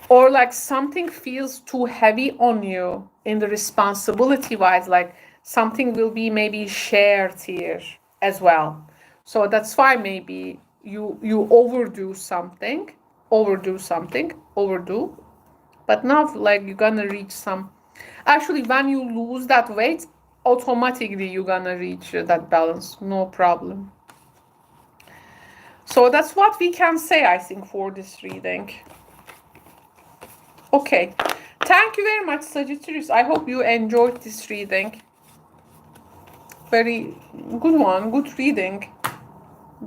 or like something feels too heavy on you in the responsibility wise, like something will be maybe shared here as well. So that's why maybe you overdo something, but now like you're gonna reach some. Actually, when you lose that weight, automatically you're gonna reach that balance, no problem. So that's what we can say, I think, for this reading. Okay, thank you very much, Sagittarius. I hope you enjoyed this reading. Very good one, good reading.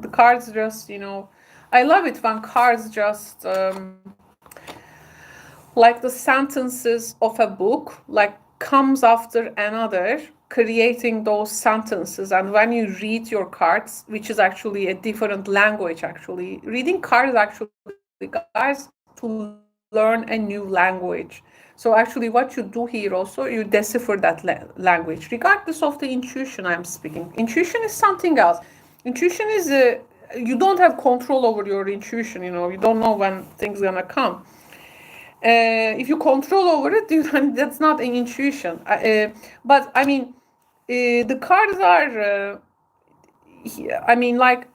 The cards just, you know, I love it when cards just like the sentences of a book, like comes after another, creating those sentences. And when you read your cards, which is actually a different language, actually reading cards actually, guys, to learn a new language. So actually what you do here also, you decipher that language, regardless of the intuition I'm speaking. Intuition is something else. Intuition is you don't have control over your intuition, you know, you don't know when things gonna come. If you control over it, that's not an intuition. But I mean, the cards are, I mean, like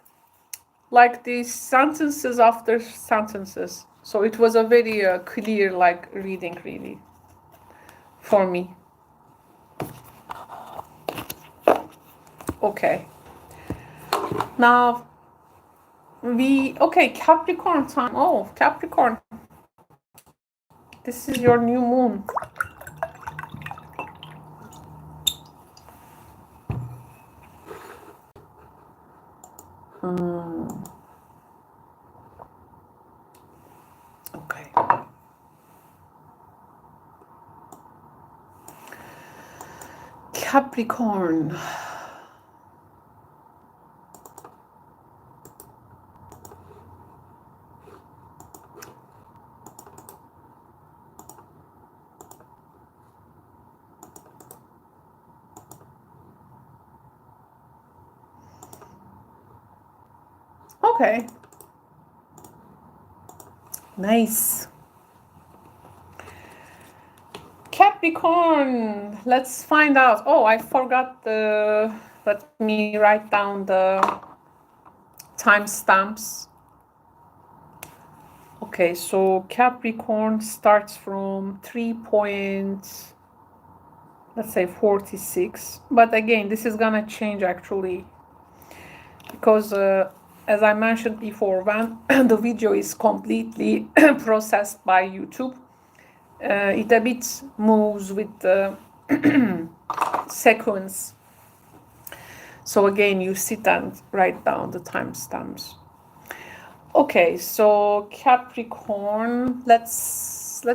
these sentences after sentences. So it was a very clear, like, reading, really, for me. Okay. Now, okay, Capricorn time. Oh, Capricorn. This is your new moon. Okay. Capricorn. Okay. Nice. Capricorn. Let's find out. Oh, I forgot the. Let me write down the timestamps. Okay, so Capricorn starts from 3.46. But again, this is gonna change actually, because as I mentioned before, when the video is completely processed by YouTube, it a bit moves with the sequence. So again, you sit and write down the timestamps. Okay, so Capricorn, let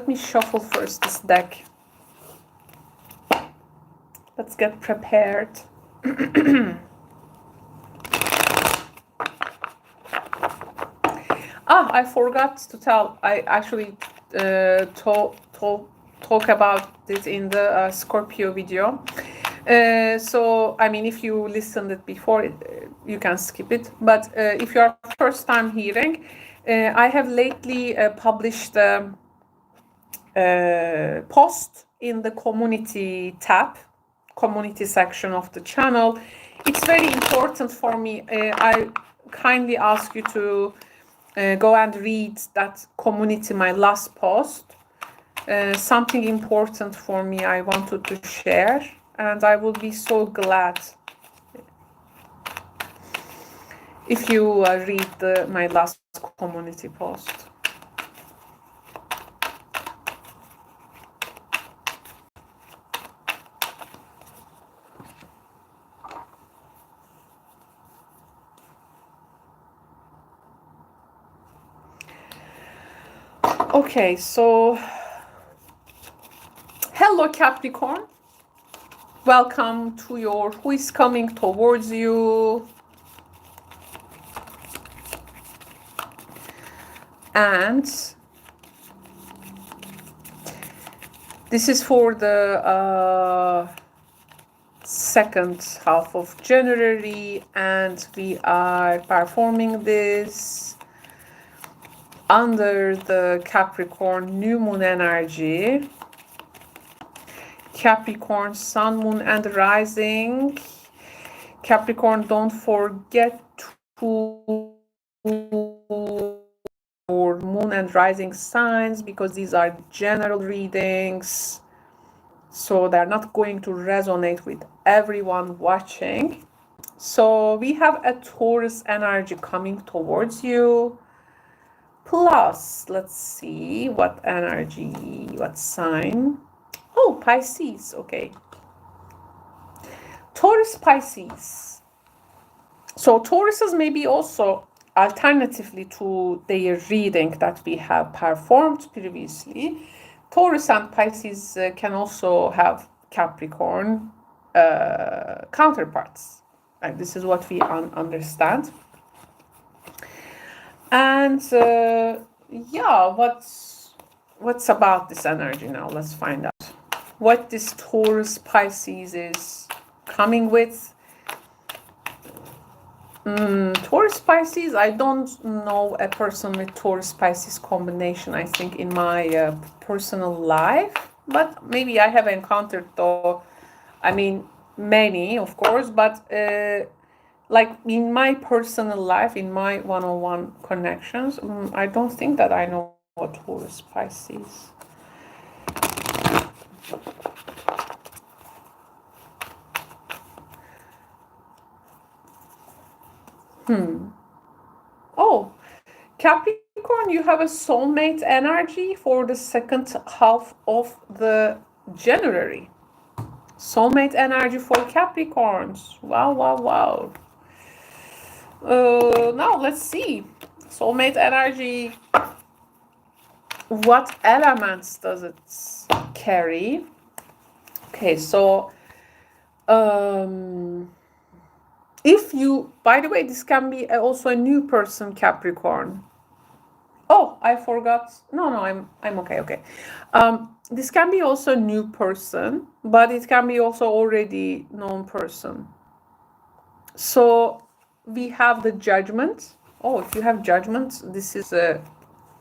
me shuffle first this deck. Let's get prepared. I forgot to tell. I actually talk about this in the Scorpio video. So, I mean, if you listened it before, you can skip it. But if you are first time hearing, I have lately published a post in the community tab, community section of the channel. It's very important for me. I kindly ask you to go and read that community, my last post. Something important for me I wanted to share, and I will be so glad if you read my last community post. Okay, so hello Capricorn, welcome to your who is coming towards you, and this is for the second half of January, and we are performing this under the Capricorn new moon energy. Capricorn, sun, moon, and rising. Capricorn, don't forget to or moon and rising signs, because these are general readings, so they're not going to resonate with everyone watching. So we have a Taurus energy coming towards you. Plus, let's see what energy, what sign. Oh, Pisces, okay. Taurus, Pisces. So Tauruses may be also alternatively to their reading that we have performed previously. Taurus and Pisces can also have Capricorn counterparts. And this is what we understand. And yeah, what's about this energy now? Let's find out what this Taurus Pisces is coming with. Taurus Pisces, I don't know a person with Taurus Pisces combination, I think, in my personal life, but maybe I have encountered, though, I mean, many, of course, but like in my personal life, in my one-on-one connections, I don't think that I know what Taurus Pisces. Oh, Capricorn, you have a soulmate energy for the second half of the January. Soulmate energy for Capricorns. Wow, wow, wow. Now let's see. Soulmate energy. What elements does it carry? Okay, so if you, by the way, this can be also a new person, Capricorn. Oh, I forgot. No, I'm okay. This can be also a new person, but it can be also already known person. So we have the Judgment. Oh, if you have Judgment, this is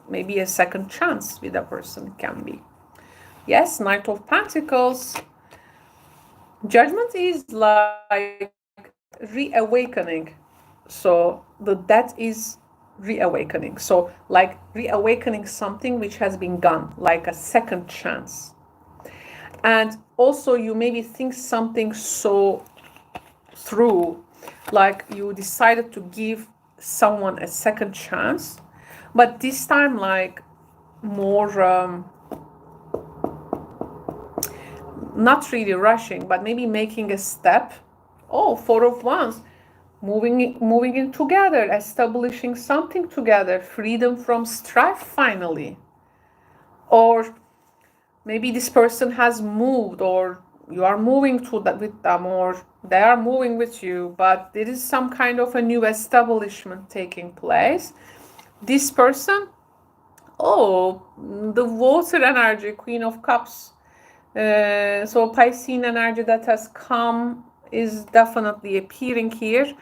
maybe a second chance with a person, can be. Yes, Knight of Pentacles. Judgment is like reawakening. So the death is reawakening. So like reawakening something which has been gone, like a second chance. And also you maybe think something so through, like you decided to give someone a second chance, but this time like more not really rushing, but maybe making a step. Oh, Four of Wands, moving in together, establishing something together, freedom from strife finally. Or maybe this person has moved, or you are moving to that with them, or they are moving with you, but there is some kind of a new establishment taking place. This person, oh, the water energy, Queen of Cups. So Piscean energy that has come is definitely appearing here.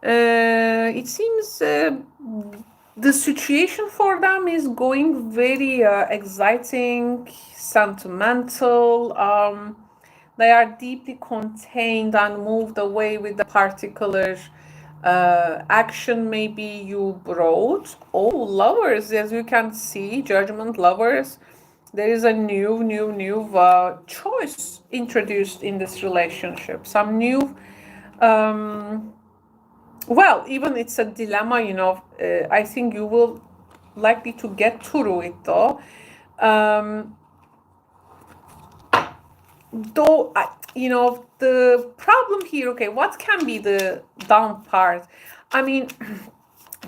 It seems the situation for them is going very exciting, sentimental. They are deeply contained and moved away with the particular action maybe you brought. Oh, Lovers, as you can see, Judgment, Lovers. There is a new choice introduced in this relationship. Some new, well, even it's a dilemma, you know. I think you will likely to get through it, though. Though, you know, the problem here, okay, what can be the down part? I mean,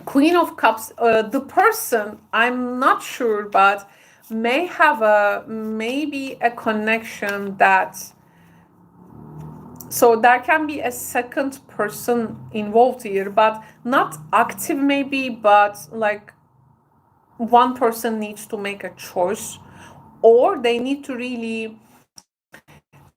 Queen of Cups, the person, I'm not sure, but may have maybe a connection that, so there can be a second person involved here, but not active maybe, but like one person needs to make a choice, or they need to really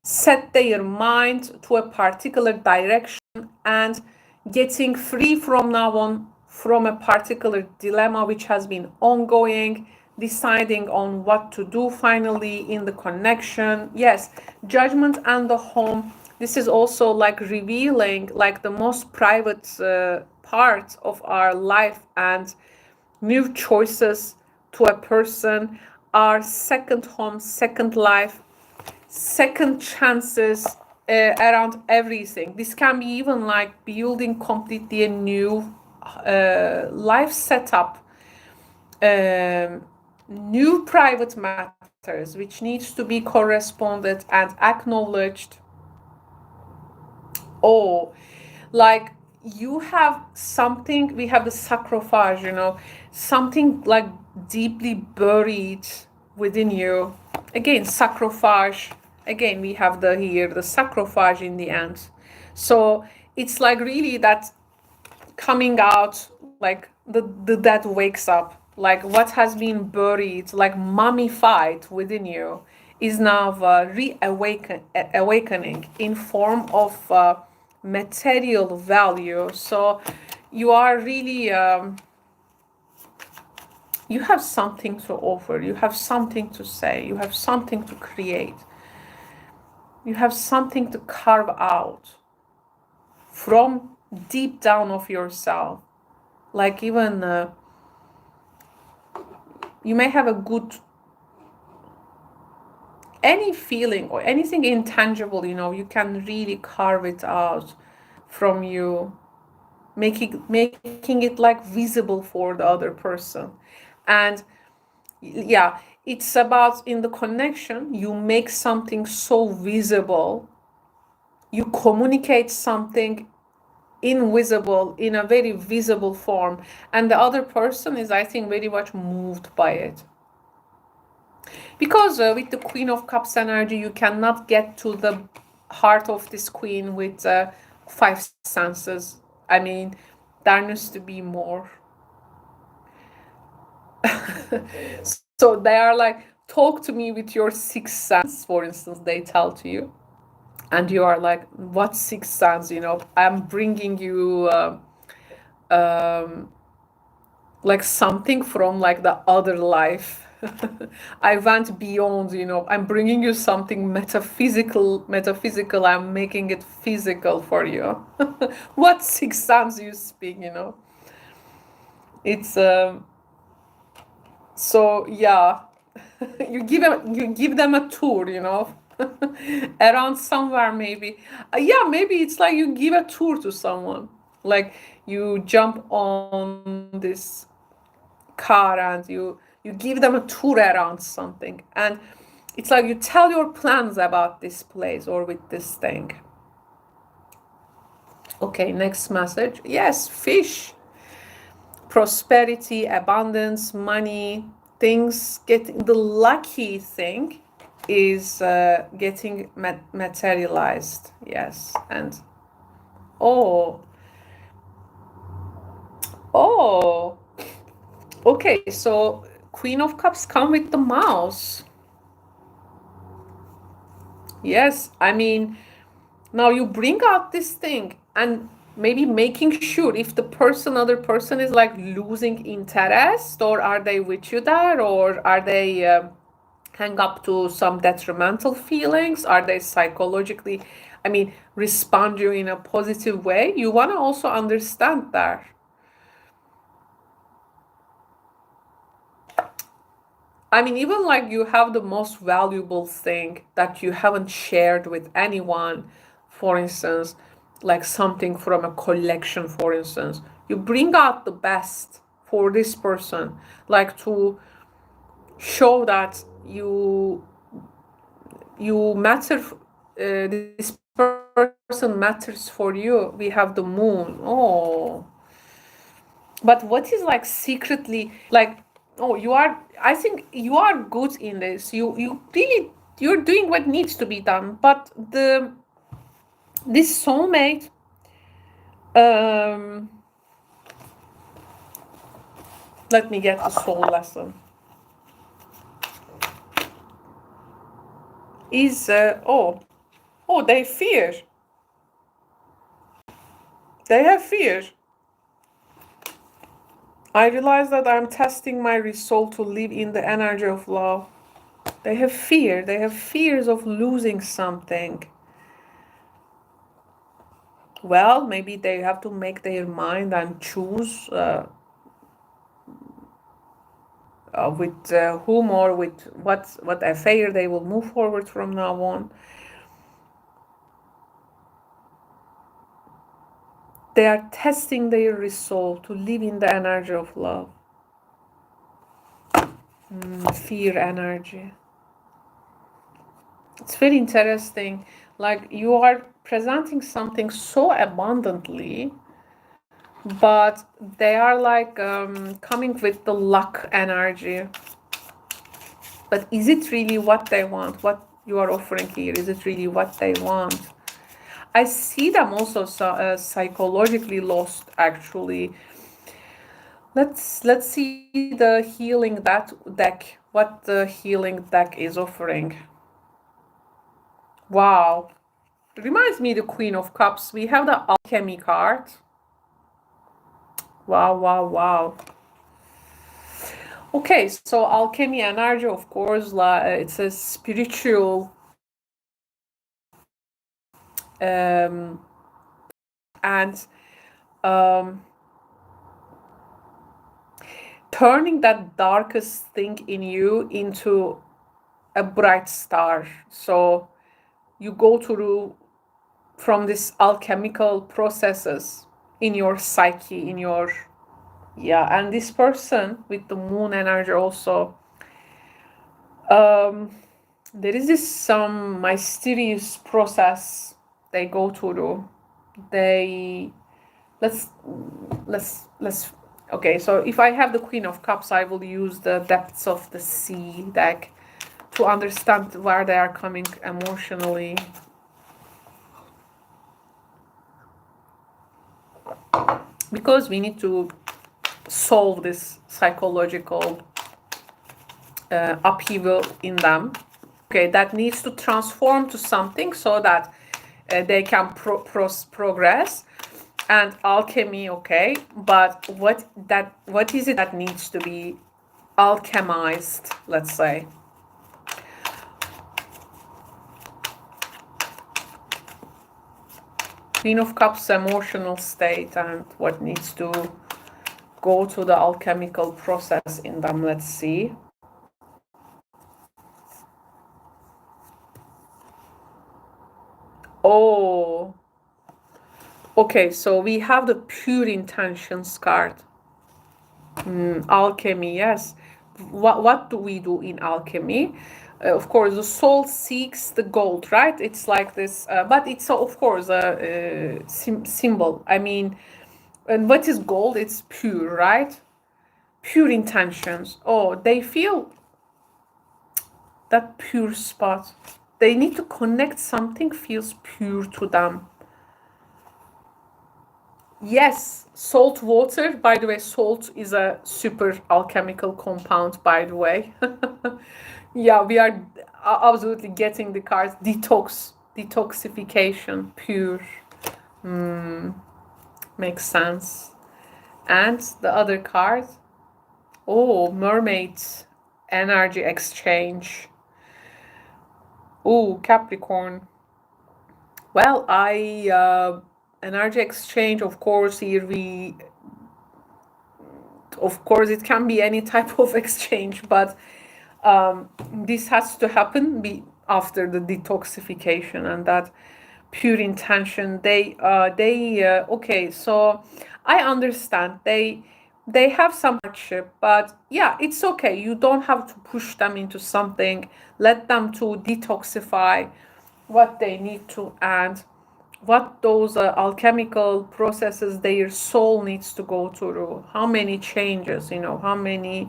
set their mind to a particular direction and getting free from now on from a particular dilemma which has been ongoing, deciding on what to do finally in the connection. Yes, Judgment and the Home. This is also like revealing like the most private part of our life, and new choices to a person, our second home, second life, second chances around everything. This can be even like building completely a new life setup, new private matters which needs to be corresponded and acknowledged. Oh, like you have something, we have the sacrifice, you know, something like deeply buried within you. Again, sacrifice. Again, we have the here the sacrifice in the end. So it's like really that coming out, like the dead wakes up, like what has been buried, like mummified within you, is now awakening in form of material value. So you are really you have something to offer, you have something to say, you have something to create, you have something to carve out from deep down of yourself. Like even you may have a good, any feeling or anything intangible, you know, you can really carve it out from you, making it like visible for the other person. And yeah, it's about in the connection, you make something so visible, you communicate something invisible in a very visible form, and the other person is, I think, very much moved by it. Because with the Queen of Cups energy, you cannot get to the heart of this queen with five senses. I mean, there needs to be more. So they are like, talk to me with your sixth sense, for instance, they tell to you. And you are like, what sixth sense? You know, I'm bringing you like something from like the other life. I went beyond, you know, I'm bringing you something metaphysical, I'm making it physical for you. What sixth sense you speak, you know? It's so yeah. you give them a tour, you know, around somewhere, maybe. Yeah, maybe it's like you give a tour to someone, like you jump on this car and you give them a tour around something, and it's like you tell your plans about this place or with this thing. Okay, next message. Yes, fish, prosperity, abundance, money, things getting, the lucky thing is getting materialized. Yes. And oh, okay, so Queen of Cups come with the mouse. Yes, I mean, now you bring out this thing and maybe making sure if the other person is like losing interest, or are they with you there, or are they hang up to some detrimental feelings, are they psychologically, I mean, respond you in a positive way. You want to also understand that. I mean, even like you have the most valuable thing that you haven't shared with anyone, for instance, like something from a collection, for instance, you bring out the best for this person, like to show that you matter, this person matters for you. We have the moon. Oh, but what is like secretly like, oh, you are, I think you are good in this, you really, you're doing what needs to be done, but this soulmate, let me get the soul lesson, is they fear, they have fear. I realize that I'm testing my resolve to live in the energy of love. They have fear. They have fears of losing something. well, maybe they have to make their mind and choose with whom or with what affair they will move forward from now on. They are testing their resolve to live in the energy of love. Fear energy. It's very interesting. Like, you are presenting something so abundantly, but they are like coming with the luck energy. But is it really what they want? What you are offering here, is it really what they want? I see them also psychologically lost, actually. Let's see the healing deck. What the healing deck is offering. Wow. Reminds me of the Queen of Cups. We have the Alchemy card. Wow, wow, wow. Okay, so alchemy energy, of course, it's a spiritual and turning that darkest thing in you into a bright star. So you go through from this alchemical processes in your psyche, in your, yeah. And this person with the moon energy also, there is this some mysterious process they go through. They let's okay, so if I have the Queen of Cups, I will use the Depths of the Sea deck to understand where they are coming emotionally. Because we need to solve this psychological upheaval in them. Okay, that needs to transform to something so that they can progress. And alchemy, okay, but what is it that needs to be alchemized, let's say? Queen of Cups emotional state and what needs to go to the alchemical process in them. Let's see. Oh, okay, so we have the pure intentions card. Alchemy, yes. What do we do in alchemy? Of course, the soul seeks the gold, right? It's like this, but it's of course a symbol. I mean, and what is gold? It's pure, right? Pure intentions. Oh, they feel that pure spot. They need to connect, something feels pure to them. Yes, salt water. By the way, salt is a super alchemical compound, by the way. Yeah, we are absolutely getting the cards. Detoxification, pure. Makes sense. And the other card. Oh, mermaid energy exchange. Oh, Capricorn. Well, energy exchange, of course, here of course, it can be any type of exchange, but this has to happen after the detoxification and that pure intention. Okay, so I understand they have some hardship, but yeah, it's okay. You don't have to push them into something. Let them to detoxify what they need to, and what those alchemical processes their soul needs to go through. How many changes, how many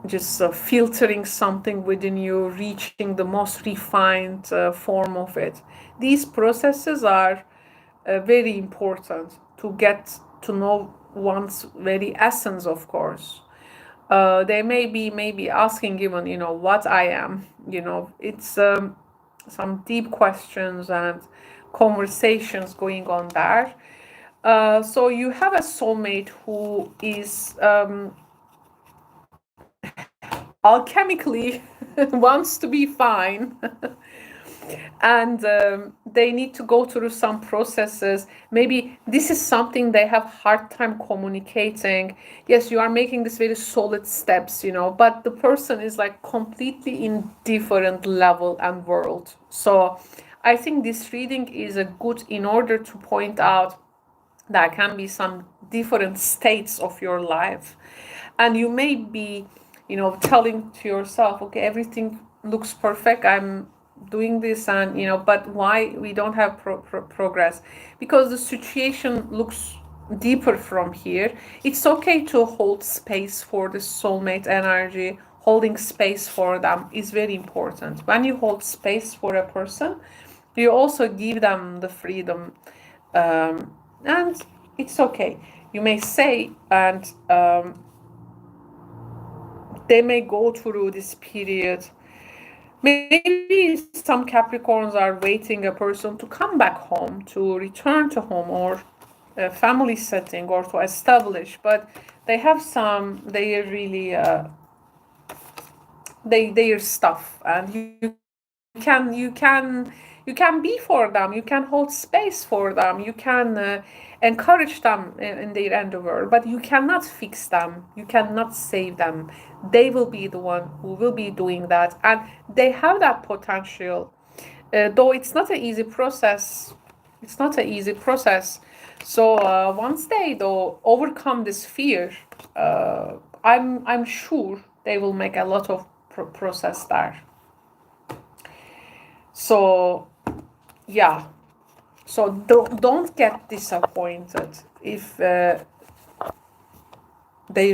just filtering something within you, reaching the most refined form of it. These processes are very important to get to know one's very essence, of course. They may be asking even, what I am. It's some deep questions and conversations going on there. So you have a soulmate who is alchemically wants to be fine. And they need to go through some processes. Maybe this is something they have hard time communicating. Yes, you are making this very solid steps, you know, but the person is like completely in different level and world. So I think this reading is a good in order to point out there can be some different states of your life, and you may be, you know, telling to yourself, okay, everything looks perfect, I'm doing this, and you know, but why we don't have progress? Because the situation looks deeper from here. It's okay to hold space for the soulmate energy. Holding space for them is very important. When you hold space for a person, you also give them the freedom, and it's okay. You may say, and they may go through this period. Maybe some Capricorns are waiting a person to come back home, to return to home, or a family setting, or to establish, but they have some, they really, their stuff, and you can be for them, you can hold space for them, you can encourage them in their endeavor, but you cannot fix them, you cannot save them. They will be the one who will be doing that, and they have that potential, though it's not an easy process. It's not an easy process. So once they though overcome this fear, I'm sure they will make a lot of process there. So yeah, so don't get disappointed if they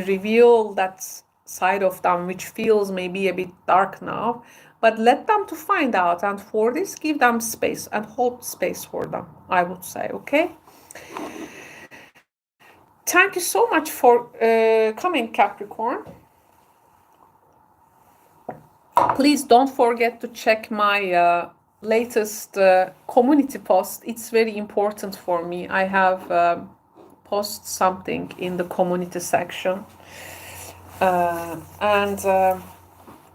reveal that side of them which feels maybe a bit dark now, but let them to find out, and for this give them space and hold space for them, I would say. Okay, thank you so much for coming, Capricorn. Please don't forget to check my latest community post. It's very important for me. I have post something in the community section, and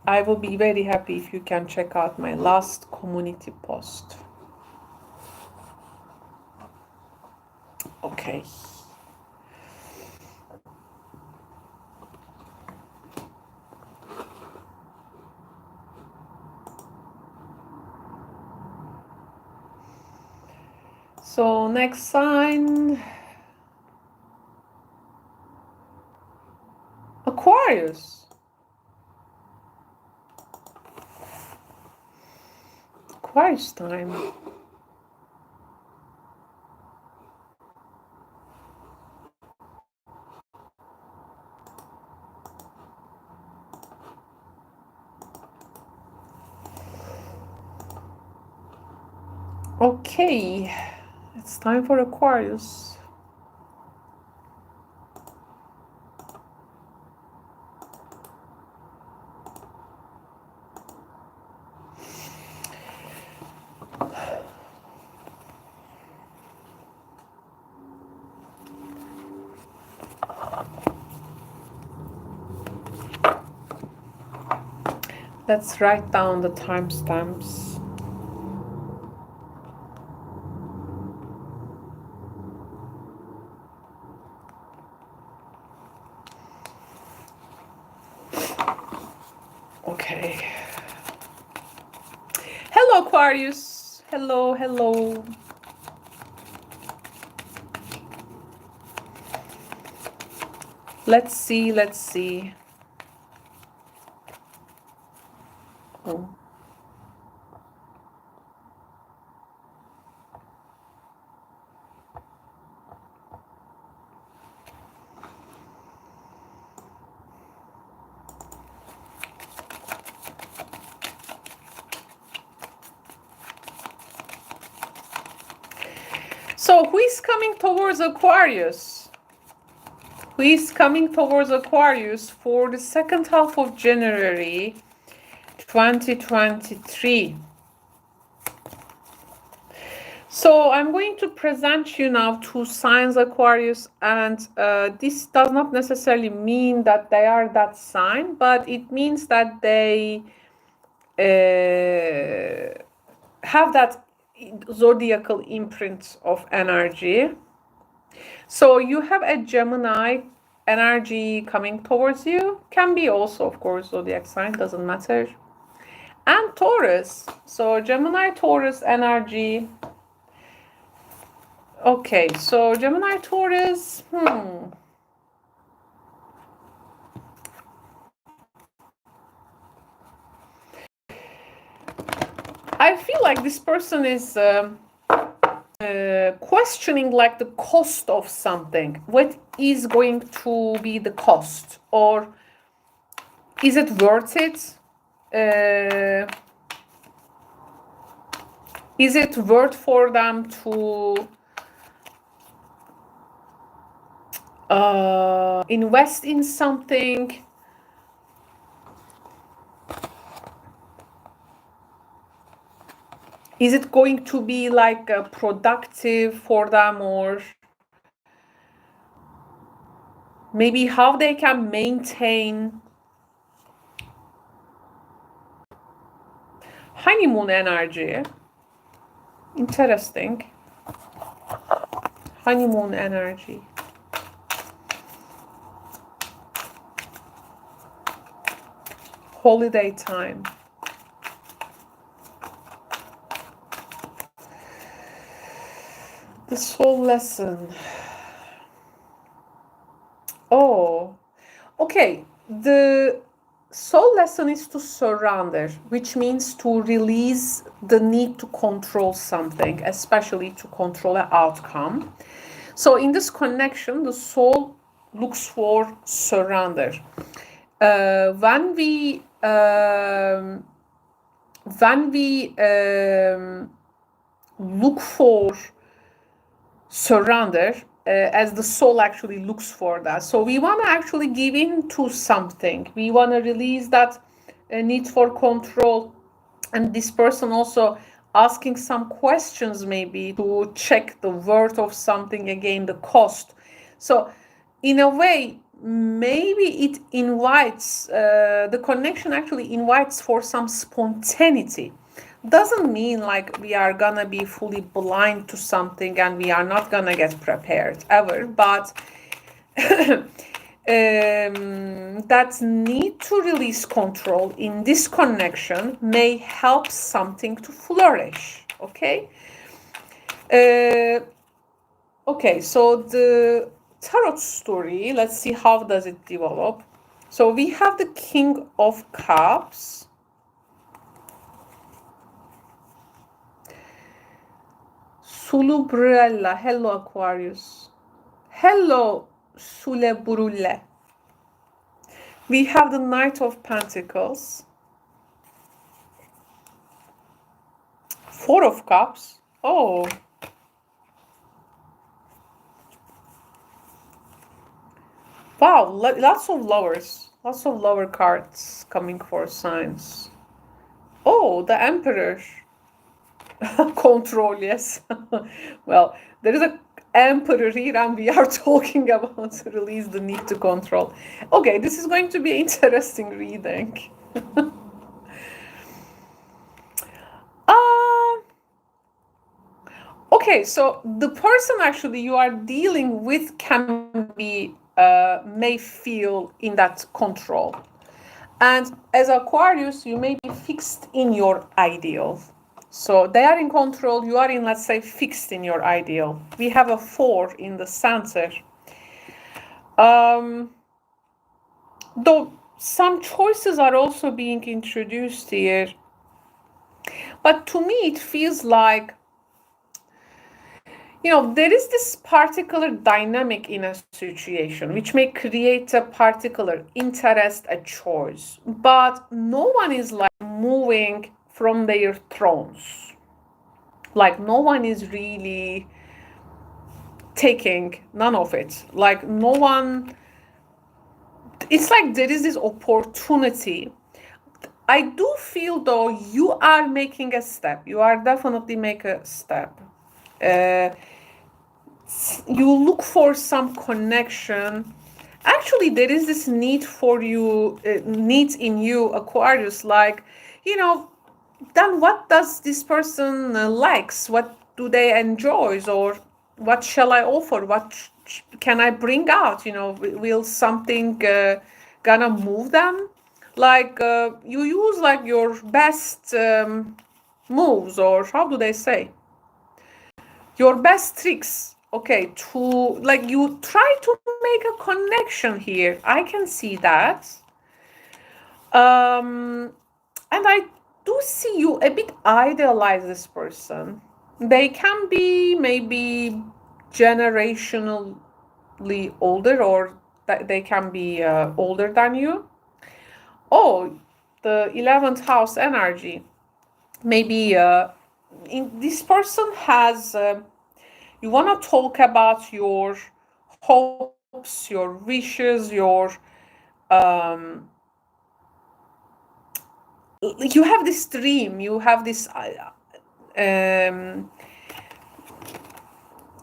I will be very happy if you can check out my last community post. Okay. So next sign, Aquarius. Aquarius time. Okay, it's time for Aquarius. Let's write down the timestamps. Okay. Hello, Aquarius. Hello, hello. Let's see, let's see. Oh. So who is coming towards Aquarius? Who is coming towards Aquarius for the second half of January 2023? So I'm going to present you now two signs, Aquarius, and this does not necessarily mean that they are that sign, but it means that they have that zodiacal imprint of energy. So you have a Gemini energy coming towards you. Can be also, of course, zodiac sign, doesn't matter. And Taurus. So Gemini, Taurus energy. Okay, so Gemini, Taurus. I feel like this person is questioning like the cost of something. What is going to be the cost? Or is it worth it? Is it worth for them to invest in something? Is it going to be like productive for them, or maybe how they can maintain honeymoon energy? Interesting. Honeymoon energy. Holiday time. The soul lesson. Oh, okay. The soul lesson is to surrender, which means to release the need to control something, especially to control an outcome. So in this connection, the soul looks for surrender. When we look for surrender, as the soul actually looks for that. So we want to actually give in to something. We want to release that need for control. And this person also asking some questions maybe to check the worth of something, again, the cost. So in a way, maybe it invites, the connection actually invites for some spontaneity. Doesn't mean like we are gonna be fully blind to something and we are not gonna get prepared ever, but that need to release control in this connection may help something to flourish. Okay. Okay, so the tarot story, let's see how does it develop. So we have the King of Cups. Sulubrella. Hello, Aquarius. Hello, Sulebrulle. We have the Knight of Pentacles. Four of Cups. Oh. Wow, lots of lovers. Lots of lover cards coming for signs. Oh, the Emperor. Control, yes. Well, there is an emperor here and we are talking about to release the need to control. Okay, this is going to be an interesting reading. Okay, so the person actually you are dealing with can be, may feel in that control. And as Aquarius, you may be fixed in your ideal. So they are in control, you are in, let's say, fixed in your ideal. We have a 4 in the center. Though some choices are also being introduced here. But to me, it feels like, you know, there is this particular dynamic in a situation which may create a particular interest, a choice. But no one is like moving from their thrones. Like no one is really taking none of it. Like no one, it's like there is this opportunity. I do feel though you are making a step. You are definitely making a step. You look for some connection. Actually, there is this need for you, need in you, Aquarius, like, you know, then what does this person likes? What do they enjoys? Or what shall I offer? What can I bring out? You know, will something gonna move them? Like you use like your best moves, or how do they say? Your best tricks, okay, to like you try to make a connection here. I can see that. And I do see you a bit idealize this person. They can be maybe generationally older, or that they can be older than you. Oh, the 11th house energy. Maybe this person has, you want to talk about your hopes, your wishes, your um, you have this dream, you have this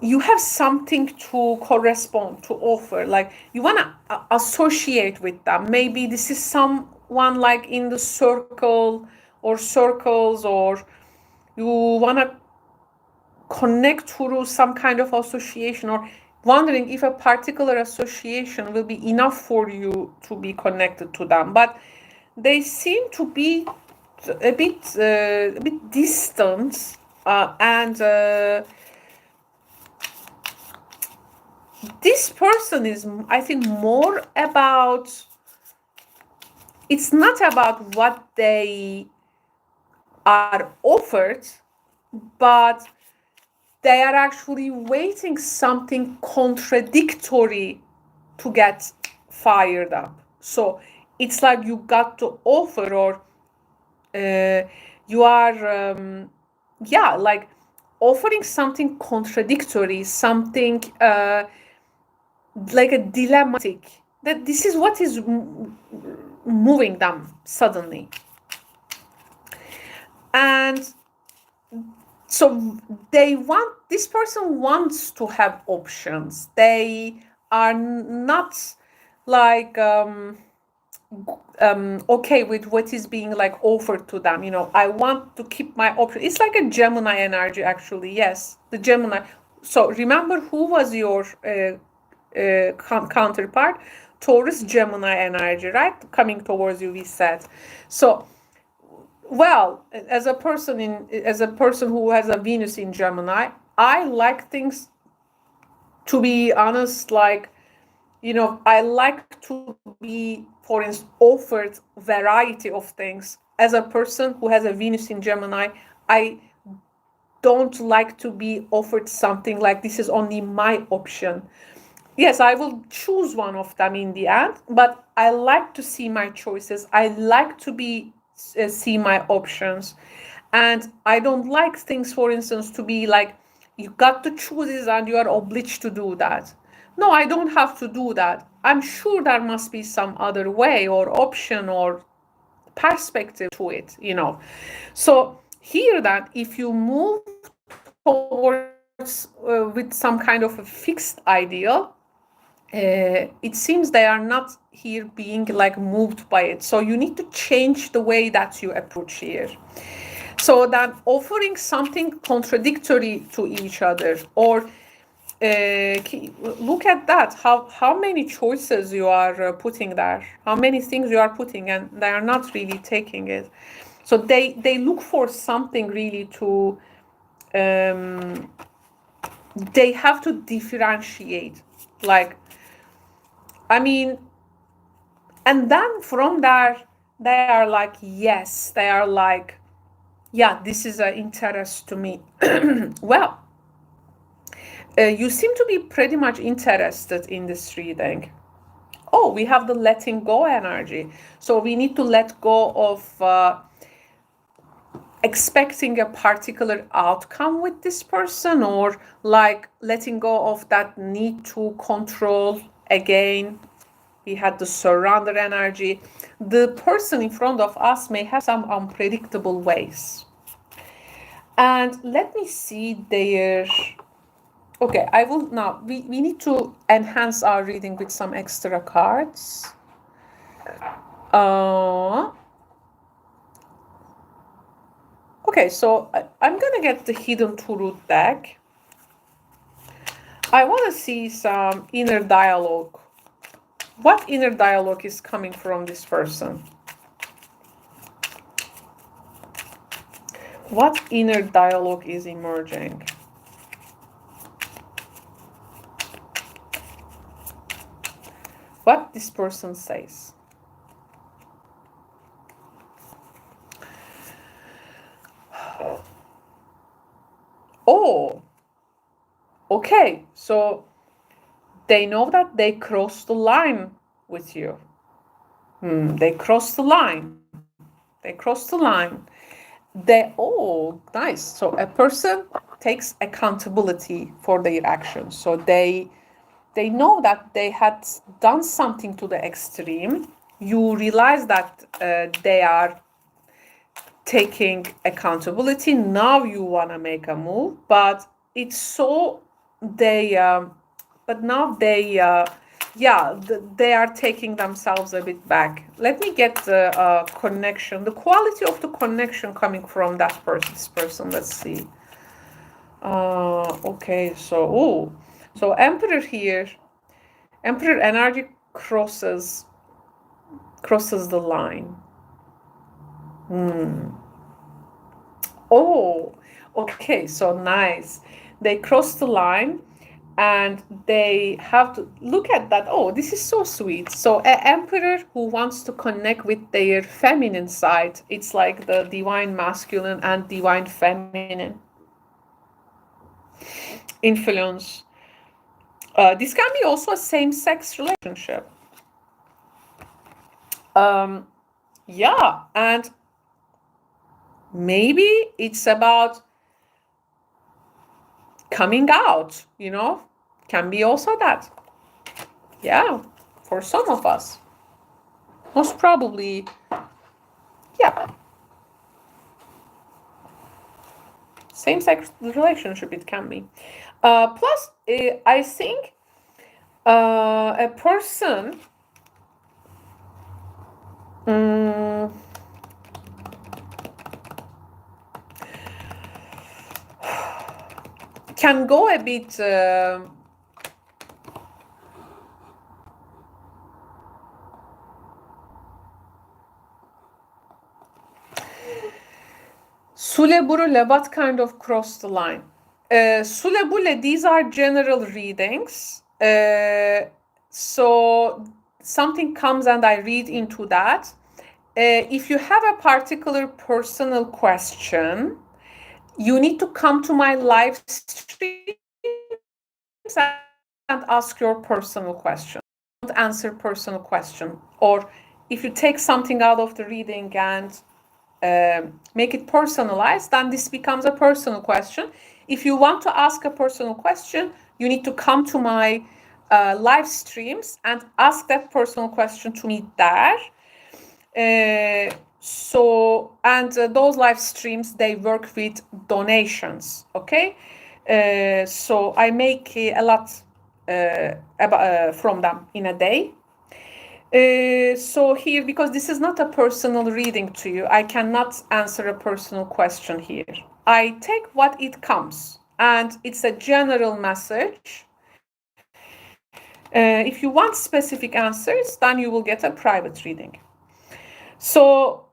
you have something to correspond, to offer, like you want to associate with them. Maybe this is someone like in the circle or circles, or you want to connect through some kind of association, or wondering if a particular association will be enough for you to be connected to them. But they seem to be a bit distant, and this person is, I think, more about, it's not about what they are offered, but they are actually waiting something contradictory to get fired up. So it's like you got to offer, or you are, yeah, like offering something contradictory, something like a dilemmatic, that this is what is moving them suddenly. And so they want, this person wants to have options. They are not like okay with what is being like offered to them. You know, I want to keep my option. It's like a Gemini energy, actually. Yes, the Gemini. So remember, who was your counterpart? Taurus, Gemini energy, right? Coming towards you, we said. So, well, as a person who has a Venus in Gemini, I like things, to be honest, like, you know, I like to be, for instance, offered variety of things. As a person who has a Venus in Gemini, I don't like to be offered something like this is only my option. Yes, I will choose one of them in the end, but I like to see my choices. I like to be see my options. And I don't like things, for instance, to be like, you got to choose this and you are obliged to do that. No, I don't have to do that. I'm sure there must be some other way or option or perspective to it, you know. So here, that if you move towards with some kind of a fixed ideal, it seems they are not here being like moved by it. So you need to change the way that you approach here. So that offering something contradictory to each other, or look at that, how many choices you are putting there, how many things you are putting, and they are not really taking it. So they look for something really to, they have to differentiate, like, I mean, and then from there they are like, yes, they are like, yeah, this is an interest to me. Well, you seem to be pretty much interested in this reading. Oh, we have the letting go energy. So we need to let go of expecting a particular outcome with this person, or like letting go of that need to control. Again, we had the surrender energy. The person in front of us may have some unpredictable ways. And let me see their, okay, I will now, we need to enhance our reading with some extra cards. Okay, so I'm gonna get the Hidden Truth deck. I want to see some inner dialogue. What inner dialogue is coming from this person? What inner dialogue is emerging? What this person says. Oh, okay. So they know that they crossed the line with you. They crossed the line. They crossed the line. Oh, nice. So a person takes accountability for their actions. So they know that they had done something to the extreme. You realize that they are taking accountability. Now you want to make a move, but it's so they but now they yeah, they are taking themselves a bit back. Let me get the connection, the quality of the connection coming from that person, this person. Let's see. Okay, so so Emperor here, Emperor energy crosses the line. Oh, okay, so nice. They cross the line and they have to look at that. Oh, this is so sweet. So an emperor who wants to connect with their feminine side, it's like the divine masculine and divine feminine influence. This can be also a same-sex relationship. Yeah, and maybe it's about coming out, you know, can be also that. Yeah, for some of us. Most probably, yeah. Same-sex relationship it can be. Plus, I think a person can go a bit Sulebule, what kind of cross the line? Sulebule, these are general readings. So something comes and I read into that. If you have a particular personal question, you need to come to my live streams and ask your personal question. Don't answer personal question. Or if you take something out of the reading and make it personalized, then this becomes a personal question. If you want to ask a personal question, you need to come to my live streams and ask that personal question to me there. Those live streams, they work with donations, okay? So I make a lot from them in a day. So here, because this is not a personal reading to you, I cannot answer a personal question here. I take what it comes, and it's a general message. If you want specific answers, then you will get a private reading. So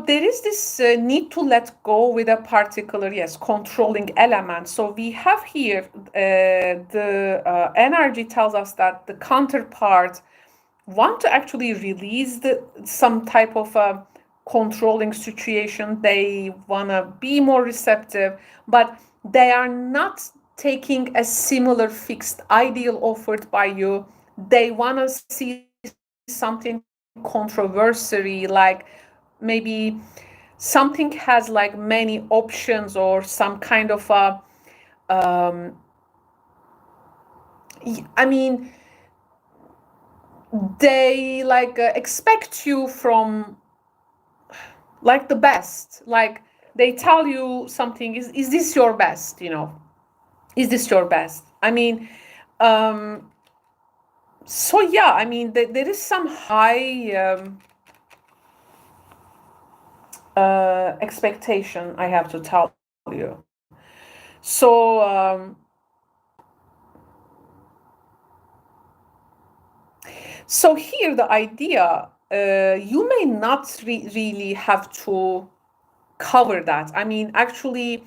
there is this need to let go with a particular, controlling element. So we have here the energy tells us that the counterpart want to actually release some type of controlling situation. They want to be more receptive, but they are not taking a similar fixed ideal offered by you. They want to see something controversial, like maybe something has like many options or some kind of a I mean, they like expect you from like the best. Like they tell you something, is this your best, you know? Is this your best? I mean, so yeah, I mean, there is some high expectation, I have to tell you. So, so here the idea, you may not really have to cover that. I mean, actually,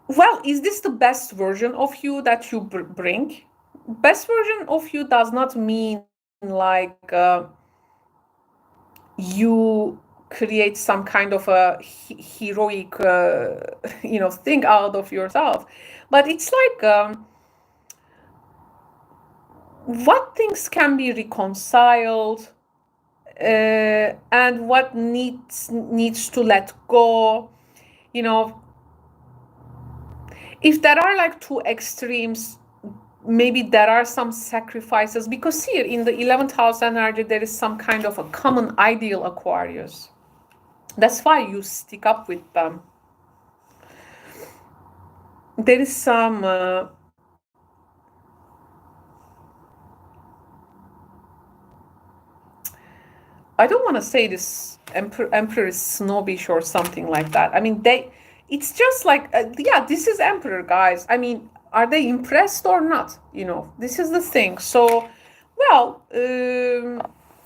well, is this the best version of you that you bring? Best version of you does not mean like you create some kind of a heroic, thing out of yourself, but it's like what things can be reconciled, and what needs to let go. If there are like two extremes, maybe there are some sacrifices, because here in the 11th house energy there is some kind of a common ideal, Aquarius. That's why you stick up with them. There is some I don't want to say this emperor is snobbish or something like that. I mean, it's just like, yeah, this is emperor, guys. I mean, are they impressed or not? This is the thing. So, well,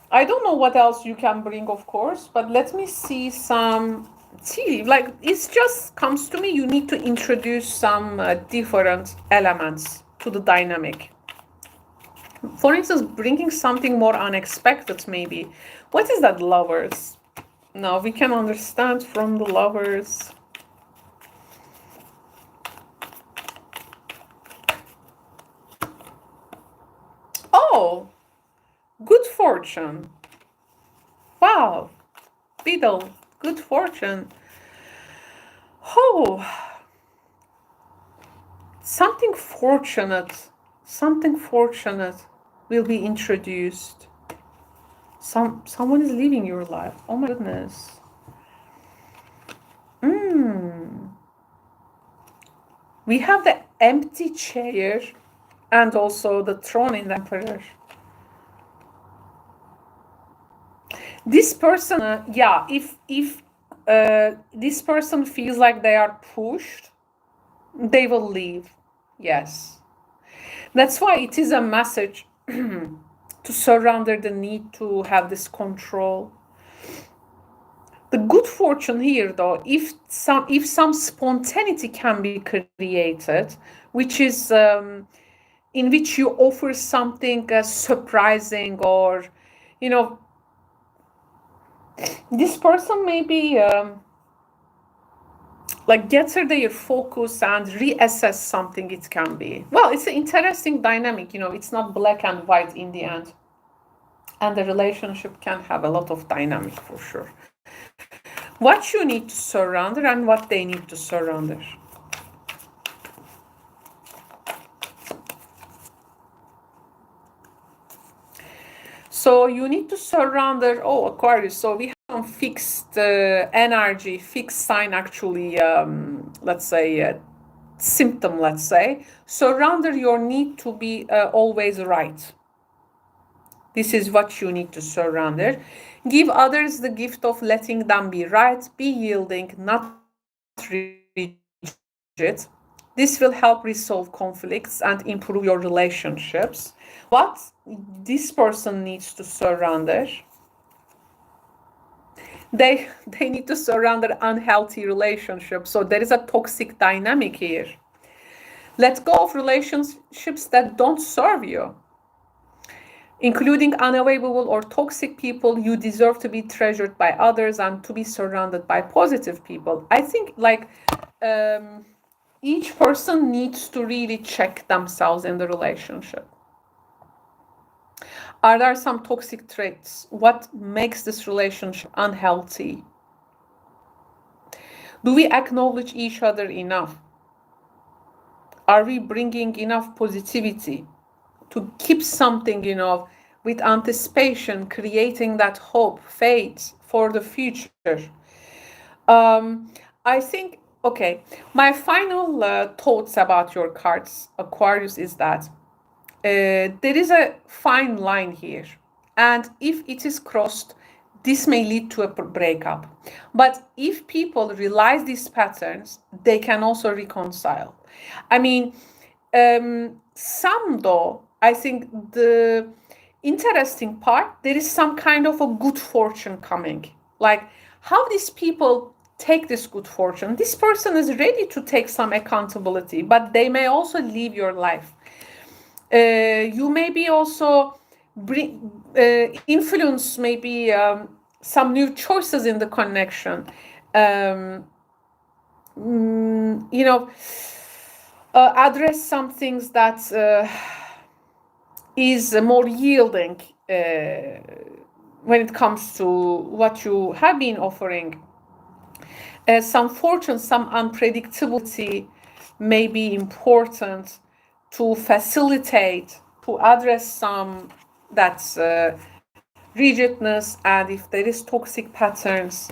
I don't know what else you can bring, of course, but let me see like, it just comes to me, you need to introduce some different elements to the dynamic. For instance, bringing something more unexpected, maybe. What is that, Lovers? Now, we can understand from the Lovers. Oh, good fortune. Wow. Beetle, good fortune. Oh, something fortunate will be introduced. Someone is leaving your life. Oh my goodness. We have the empty chair and also the throne in the emperor. This person, yeah, if this person feels like they are pushed, they will leave. Yes. That's why it is a message to surrender the need to have this control. The good fortune here, though, if some spontaneity can be created, which is in which you offer something surprising, or this person maybe like gets their focus and reassess something. It can be, well, it's an interesting dynamic. It's not black and white in the end, and the relationship can have a lot of dynamic for sure. What you need to surrender and what they need to surrender. So you need to surrender. Oh, Aquarius. So we have some fixed energy, fixed sign, actually, let's say, symptom, let's say. Surrender your need to be always right. This is what you need to surrender. Give others the gift of letting them be right. Be yielding, not rigid. This will help resolve conflicts and improve your relationships. What this person needs to surrender, they need to surrender unhealthy relationships. So there is a toxic dynamic here. Let go of relationships that don't serve you, including unavailable or toxic people. You deserve to be treasured by others and to be surrounded by positive people. I think, like, each person needs to really check themselves in the relationship. Are there some toxic traits? What makes this relationship unhealthy? Do we acknowledge each other enough? Are we bringing enough positivity to keep something, with anticipation, creating that hope, faith for the future? I think, okay, my final thoughts about your cards, Aquarius, is that there is a fine line here. And if it is crossed, this may lead to a breakup. But if people realize these patterns, they can also reconcile. I mean, some though, I think the interesting part, there is some kind of a good fortune coming. Like how these people take this good fortune. This person is ready to take some accountability, but they may also leave your life. You may be also influence maybe some new choices in the connection. You know, address some things that is more yielding when it comes to what you have been offering. Some fortune, some unpredictability may be important to facilitate, to address some that's rigidness, and if there is toxic patterns,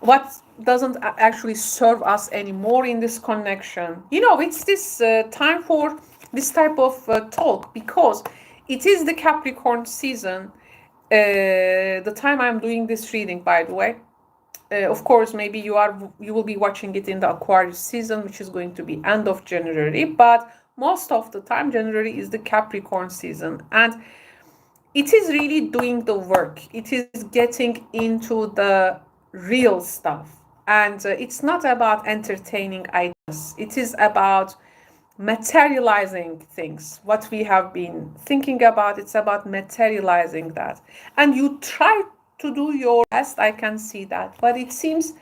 what doesn't actually serve us anymore in this connection. You know, it's this time for this type of talk, because it is the Capricorn season, the time I'm doing this reading, by the way. Of course, maybe you will be watching it in the Aquarius season, which is going to be end of January, but most of the time January is the Capricorn season, and it is really doing the work. It is getting into the real stuff, and it's not about entertaining ideas. It is about materializing things. What we have been thinking about, it's about materializing that, and you try to do your best. I can see that, but it seems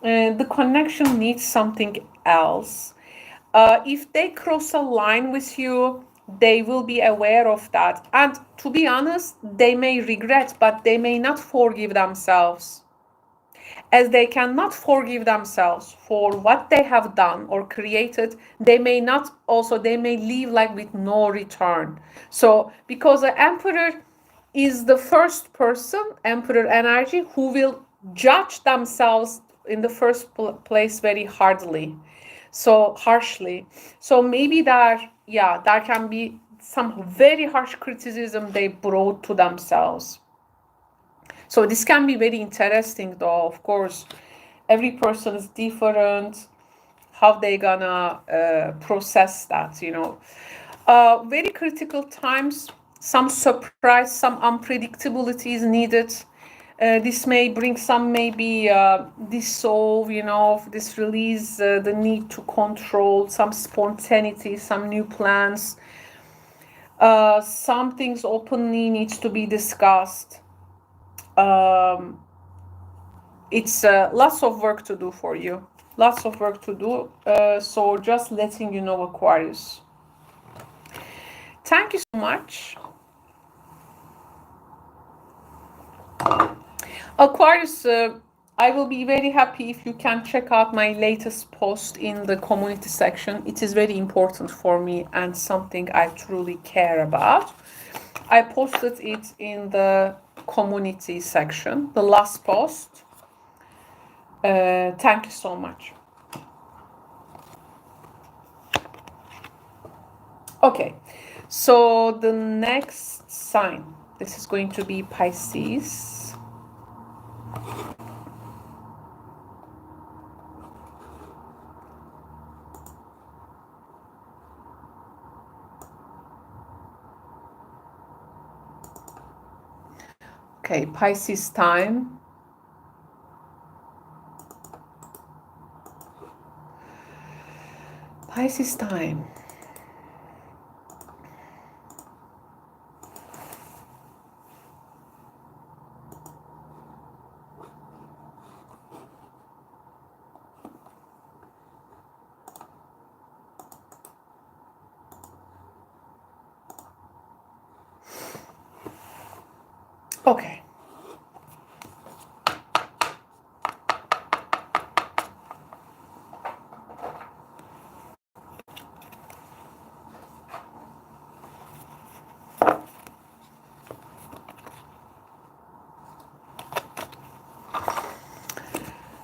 the connection needs something else. If they cross a line with you, they will be aware of that, and to be honest, they may regret, but they may not forgive themselves. As they cannot forgive themselves for what they have done or created, they may leave like with no return. So because the Emperor is the first person, Emperor energy, who will judge themselves in the first place very harshly. So maybe there can be some very harsh criticism they brought to themselves. So this can be very interesting, though. Of course, every person is different, how they gonna process that, you know. Very critical times, some surprise, some unpredictability is needed. This may bring some maybe dissolve, you know, this release, the need to control, some spontaneity, some new plans. Some things openly needs to be discussed. It's lots of work to do for you. Lots of work to do. So just letting you know, Aquarius. Thank you so much. Aquarius, I will be very happy if you can check out my latest post in the community section. It is very important for me and something I truly care about. I posted it in the community section, the last post. Thank you so much. Okay, so the next sign, this is going to be Pisces. Okay, Pisces time. Pisces time. Okay.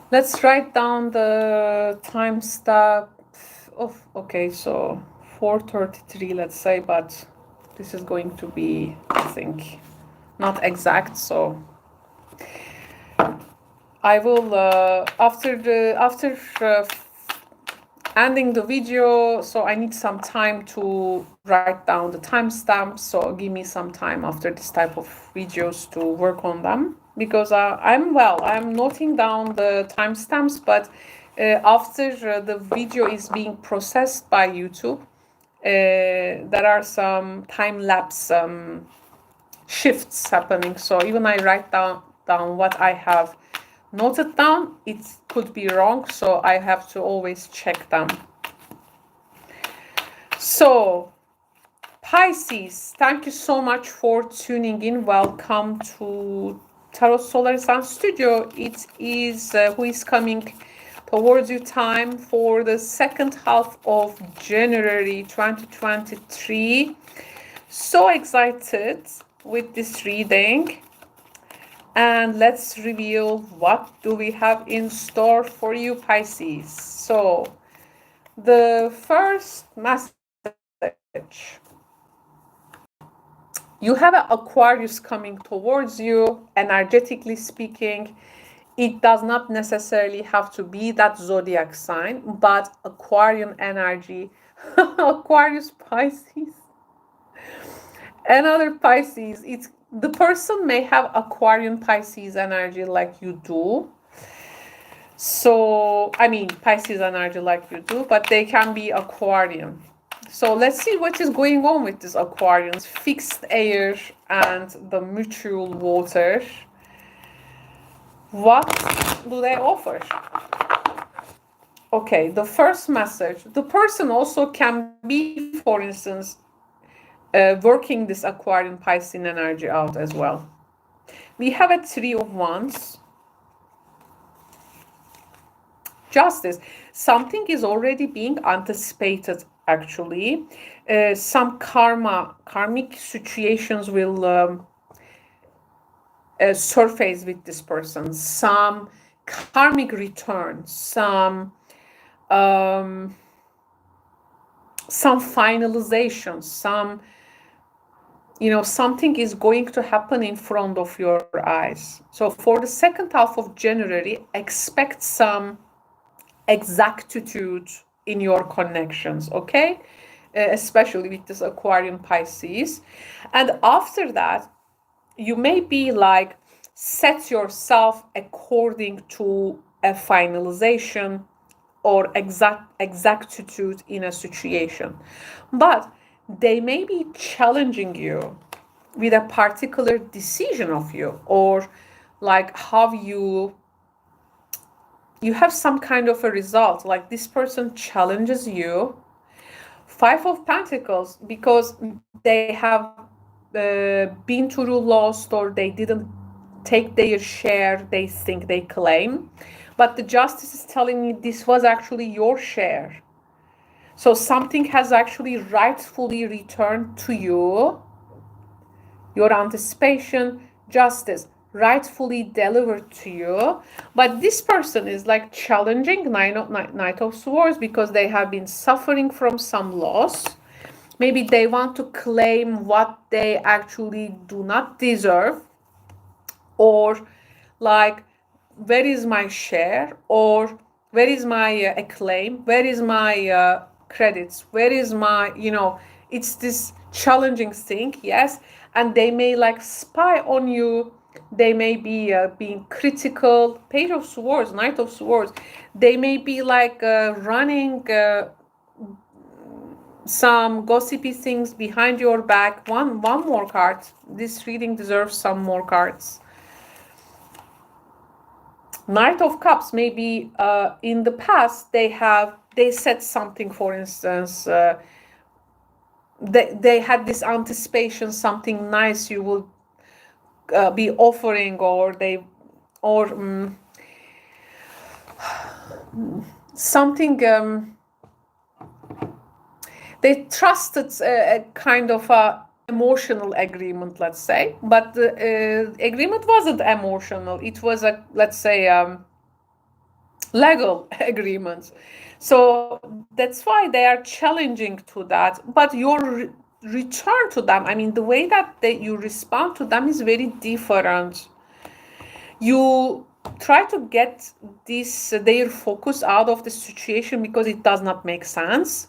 Let's write down the time stamp of, okay, so 4:33, let's say, but this is going to be, I think, not exact, so I will after ending the video, so I need some time to write down the timestamps, so give me some time after this type of videos to work on them, because I'm noting down the timestamps, but after the video is being processed by YouTube, there are some time-lapse shifts happening, so even I write down what I have noted down, it could be wrong, so I have to always check them. So Pisces, thank you so much for tuning in. Welcome to Tarot Solar Sun Studio. It is who is coming towards you time for the second half of January 2023. So excited with this reading. And let's reveal what do we have in store for you, Pisces. So the first message, you have an Aquarius coming towards you, energetically speaking. It does not necessarily have to be that zodiac sign, but Aquarian energy, Aquarius, Pisces, another Pisces. It's the person may have Aquarian Pisces energy like you do. So, I mean, Pisces energy like you do, but they can be Aquarian. So let's see what is going on with this Aquarians. Fixed air and the mutual water. What do they offer? Okay, the first message. The person also can be, for instance, working this Aquarian Piscean energy out as well. We have a Three of Wands. Justice. Something is already being anticipated, actually. Some karmic situations will surface with this person. Some karmic returns, some finalizations, some, something is going to happen in front of your eyes. So for the second half of January, expect some exactitude in your connections, okay? Especially with this Aquarian Pisces. And after that, you may be like, set yourself according to a finalization or exactitude in a situation. But they may be challenging you with a particular decision of you, or like how you have some kind of a result, like this person challenges you. Five of Pentacles, because they have been through lost, or they didn't take their share, they think they claim. But the Justice is telling me this was actually your share. So something has actually rightfully returned to you. Your anticipation, Justice, rightfully delivered to you. But this person is like challenging Knight of Swords, because they have been suffering from some loss. Maybe they want to claim what they actually do not deserve, or like, where is my share, or where is my acclaim, where is my credits, where is my, it's this challenging thing, yes. And they may like spy on you. They may be being critical. Page of Swords, Knight of Swords. They may be like running some gossipy things behind your back. One more card. This reading deserves some more cards. Knight of Cups, maybe in the past they said something, for instance, they had this anticipation, something nice you will be offering, or something, they trusted a kind of a emotional agreement, let's say, but the agreement wasn't emotional. It was a, let's say, legal agreement. So that's why they are challenging to that. But your return to them, I mean, the way that you respond to them is very different. You try to get this their focus out of the situation because it does not make sense.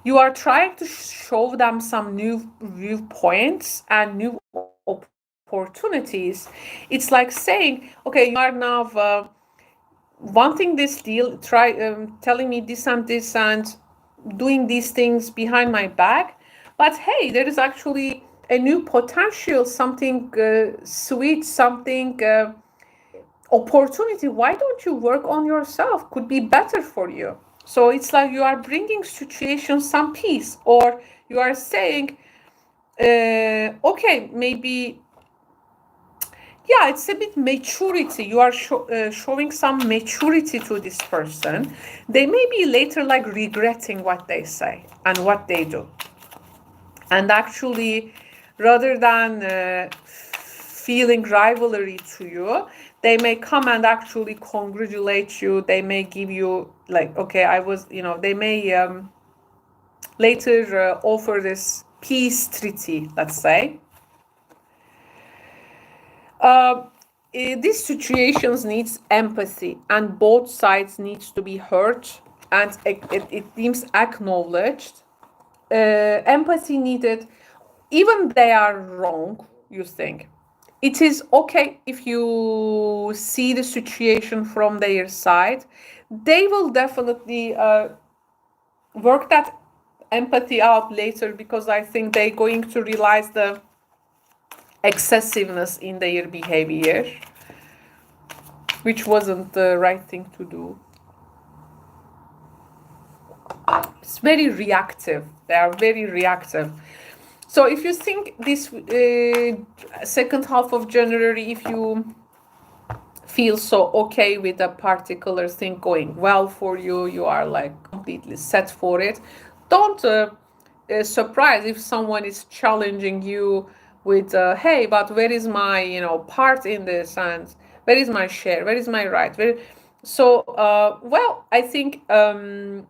You are trying to show them some new viewpoints and new opportunities. It's like saying, okay, you are now wanting this deal, telling me this and doing these things behind my back, but hey, there is actually a new potential, something sweet, something opportunity. Why don't you work on yourself? Could be better for you. So it's like you are bringing situations some peace, or you are saying, okay, maybe, yeah, it's a bit maturity. You are showing some maturity to this person. They may be later like regretting what they say and what they do. And actually, rather than feeling rivalry to you, they may come and actually congratulate you. They may give you like, okay, they may later offer this peace treaty, let's say. These situations needs empathy, and both sides needs to be heard, and it seems acknowledged. Empathy needed, even they are wrong, you think. It is okay if you see the situation from their side. They will definitely work that empathy out later, because I think they're going to realize the excessiveness in their behavior, which wasn't the right thing to do. It's very reactive. They are very reactive. So if you think this second half of January, if you feel so okay with a particular thing going well for you, you are like completely set for it. Don't surprise if someone is challenging you with, hey, but where is my, part in this, and where is my share, where is my right? Well, I think there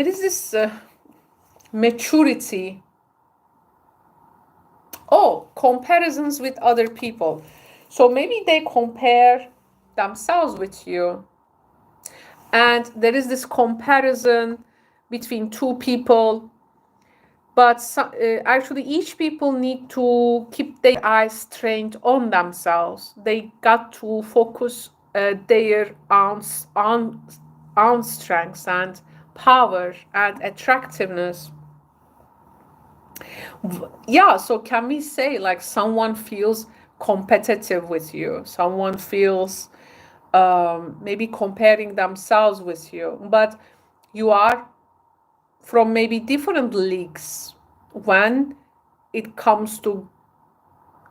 is this maturity. Oh, comparisons with other people. So maybe they compare themselves with you, and there is this comparison between two people, but actually each people need to keep their eyes trained on themselves. They got to focus their own strengths and power and attractiveness. Yeah, so can we say like someone feels competitive with you, someone feels maybe comparing themselves with you, but you are from maybe different leagues when it comes to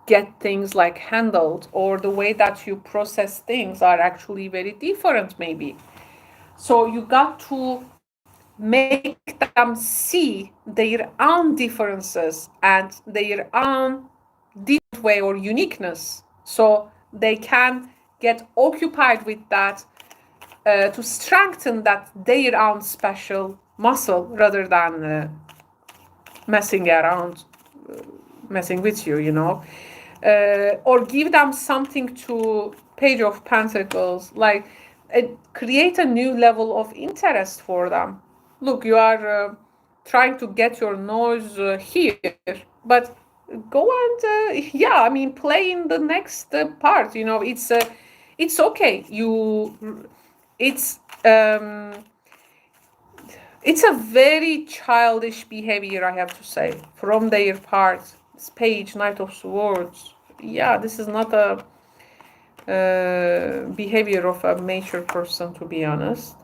get things like handled, or the way that you process things are actually very different maybe. So you got to make them see their own differences and their own different way or uniqueness, so they can get occupied with that to strengthen that their own special muscle, rather than messing around, messing with you, or give them something to Page of Pentacles, like create a new level of interest for them. Look, you are trying to get your nose here, but go and play in the next part. It's okay. It's a very childish behavior, I have to say, from their part. This page, Knight of Swords. Yeah, this is not a behavior of a mature person, to be honest.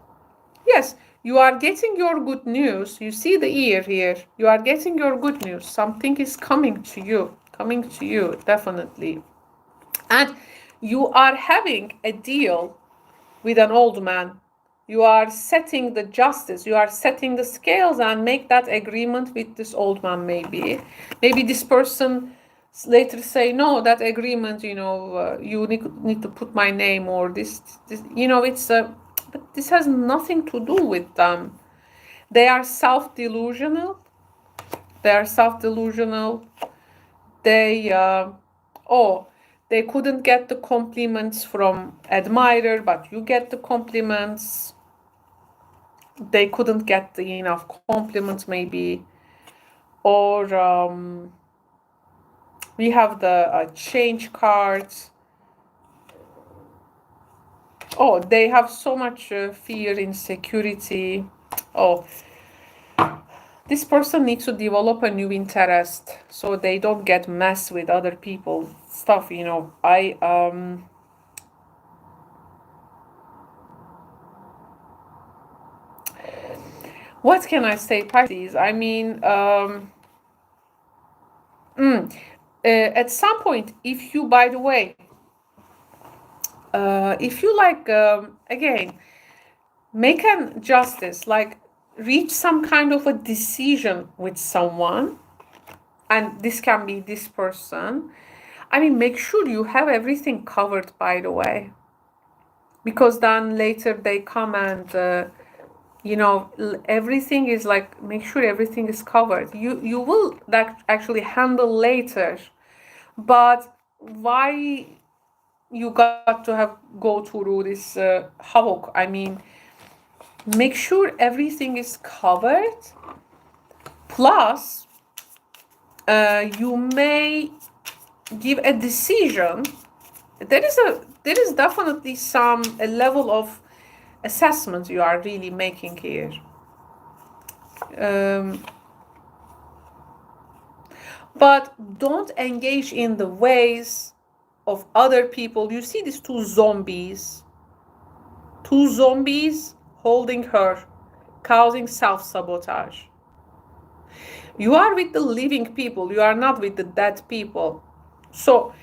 Yes, you are getting your good news. You see the ear here. You are getting your good news. Something is coming to you, definitely. And you are having a deal with an old man. You are setting the justice, you are setting the scales, and make that agreement with this old man. Maybe this person later say, no, that agreement, you need to put my name, or this but this has nothing to do with them. They are self-delusional. They they they couldn't get the compliments from admirer, but you get the compliments. They couldn't get the enough compliments maybe. Or we have the change cards. Oh, they have so much fear, insecurity. Oh, this person needs to develop a new interest so they don't get messed with other people stuff, you know. What can I say, Pisces? I mean, at some point, if you, by the way, if you like, again, make an justice, like reach some kind of a decision with someone, and this can be this person. I mean, make sure you have everything covered, by the way, because then later they come and, you know, everything is like, make sure everything is covered. You will that actually handle later, but why you got to have go through this havoc? I mean, make sure everything is covered. Plus, you may give a decision. There is definitely a level of assessment you are really making here. But don't engage in the ways of other people. You see these two zombies holding her, causing self-sabotage. You are with the living people, you are not with the dead people. So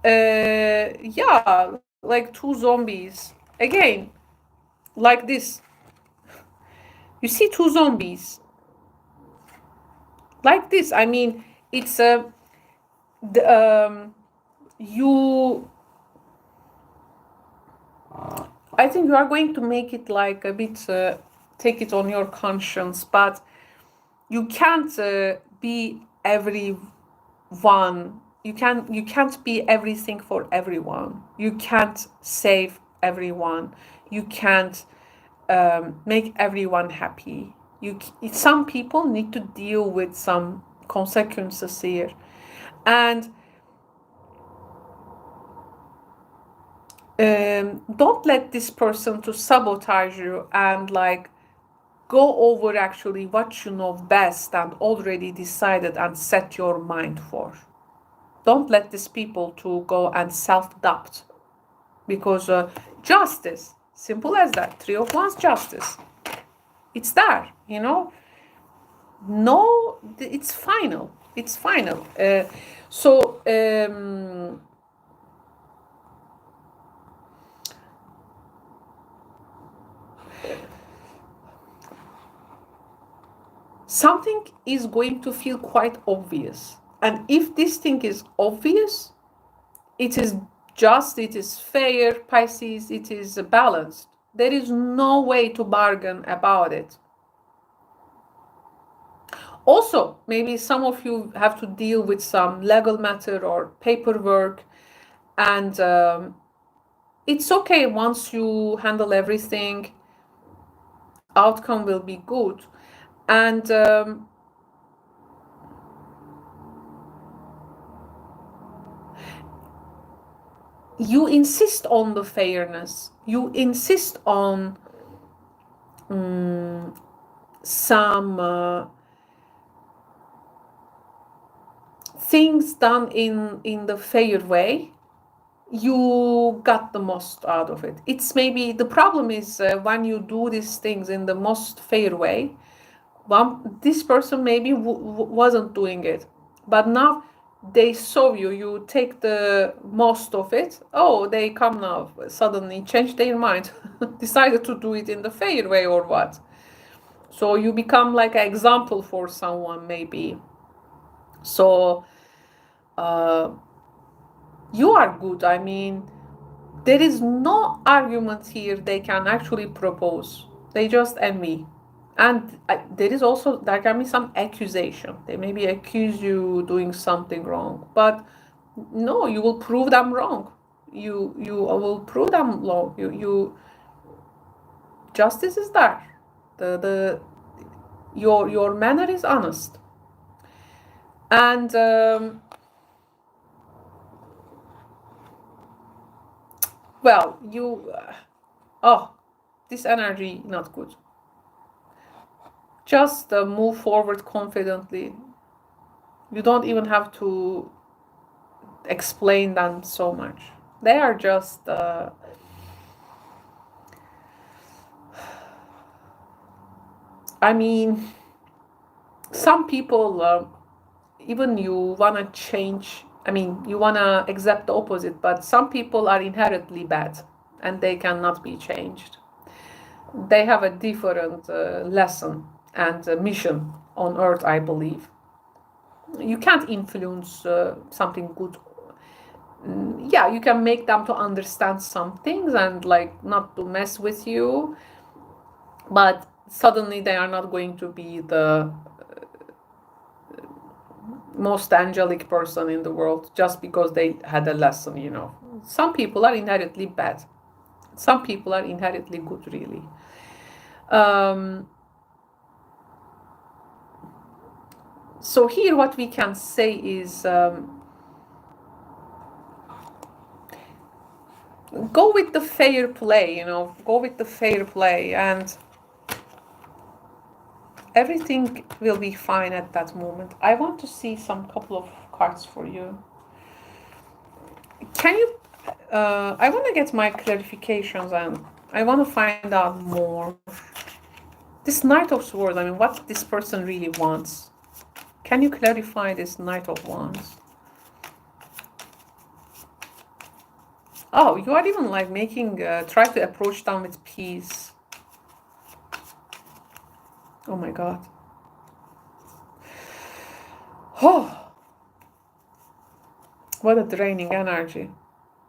yeah, like two zombies again, like this. You see two zombies like this. I mean, it's I think you are going to make it like a bit, take it on your conscience, but you can't be everyone. You can't be everything for everyone. You can't save everyone. You can't make everyone happy. Some people need to deal with some consequences here, and don't let this person to sabotage you and like go over actually what you know best and already decided and set your mind for. Don't let these people to go and self-doubt, because justice, simple as that, 3 of Wands justice, it's there, you know. No, it's final. It's final. So something is going to feel quite obvious. And if this thing is obvious, it is just, it is fair, Pisces, it is balanced. There is no way to bargain about it. Also, maybe some of you have to deal with some legal matter or paperwork, and it's okay once you handle everything, outcome will be good. And you insist on the fairness. You insist on some things done in the fair way. You got the most out of it. It's maybe the problem is when you do these things in the most fair way, this person maybe wasn't doing it, but now they saw you take the most of it. Oh, they come now, suddenly change their mind, decided to do it in the fair way or what. So you become like an example for someone maybe. So you are good. I mean, there is no argument here they can actually propose. They just envy. And there can be some accusation. They maybe accuse you doing something wrong, but no, you will prove them wrong. You will prove them wrong. Justice is there. Your manner is honest. And well, this energy not good. Just move forward confidently. You don't even have to explain them so much. They are just I mean, some people even you want to change, I mean, you want to accept the opposite, but some people are inherently bad and they cannot be changed. They have a different lesson and mission on earth, I believe. You can't influence something good. Yeah, you can make them to understand some things and like not to mess with you, but suddenly they are not going to be the most angelic person in the world just because they had a lesson, you know. Some people are inherently bad. Some people are inherently good, really. So here what we can say is go with the fair play, you know, go with the fair play and everything will be fine at that moment. I want to see some couple of cards for you. Can you, I want to get my clarifications and I want to find out more. This Knight of Swords, I mean, what this person really wants. Can you clarify this Knight of Wands? Oh, you are even like making, try to approach them with peace. Oh my God. Oh, what a draining energy.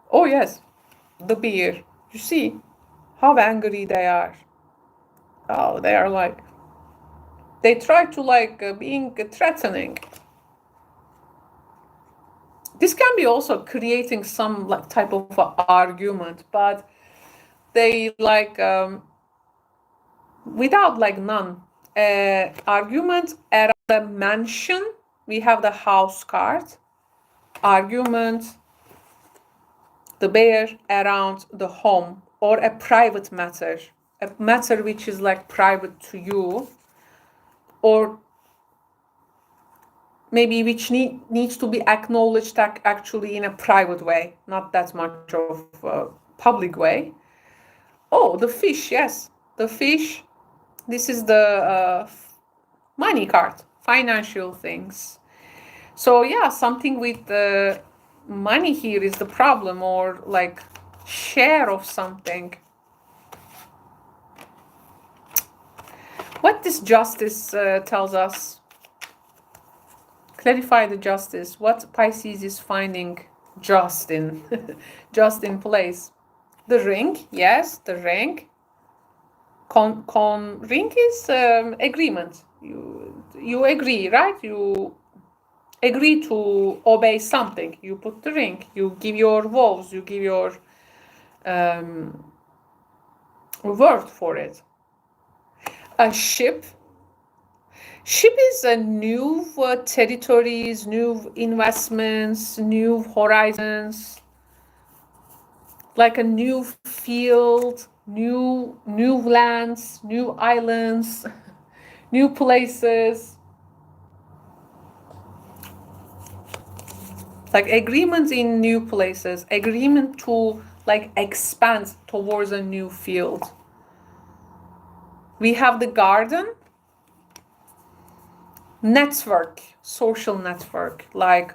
Oh yes, the bear. You see how angry they are. Oh, they are like, they try to like being threatening. This can be also creating some like type of argument, but they like without like none argument around the mansion. We have the house card. Argument, the bear around the home or a private matter, a matter which is like private to you, or maybe which needs to be acknowledged actually in a private way, not that much of a public way. Oh, the fish, yes, the fish. This is the money card, financial things. So yeah, something with the money here is the problem, or like share of something. What this justice tells us. Clarify the justice. What Pisces is finding just in, just in place. The ring, yes, the ring. Ring is agreement. You agree, right? You agree to obey something. You put the ring. You give your vows. You give your word for it. A ship. Ship is a new territories, new investments, new horizons, like a new field, new lands, new islands, new places. Like agreements in new places, agreement to like expand towards a new field. We have the garden. Network, social network, like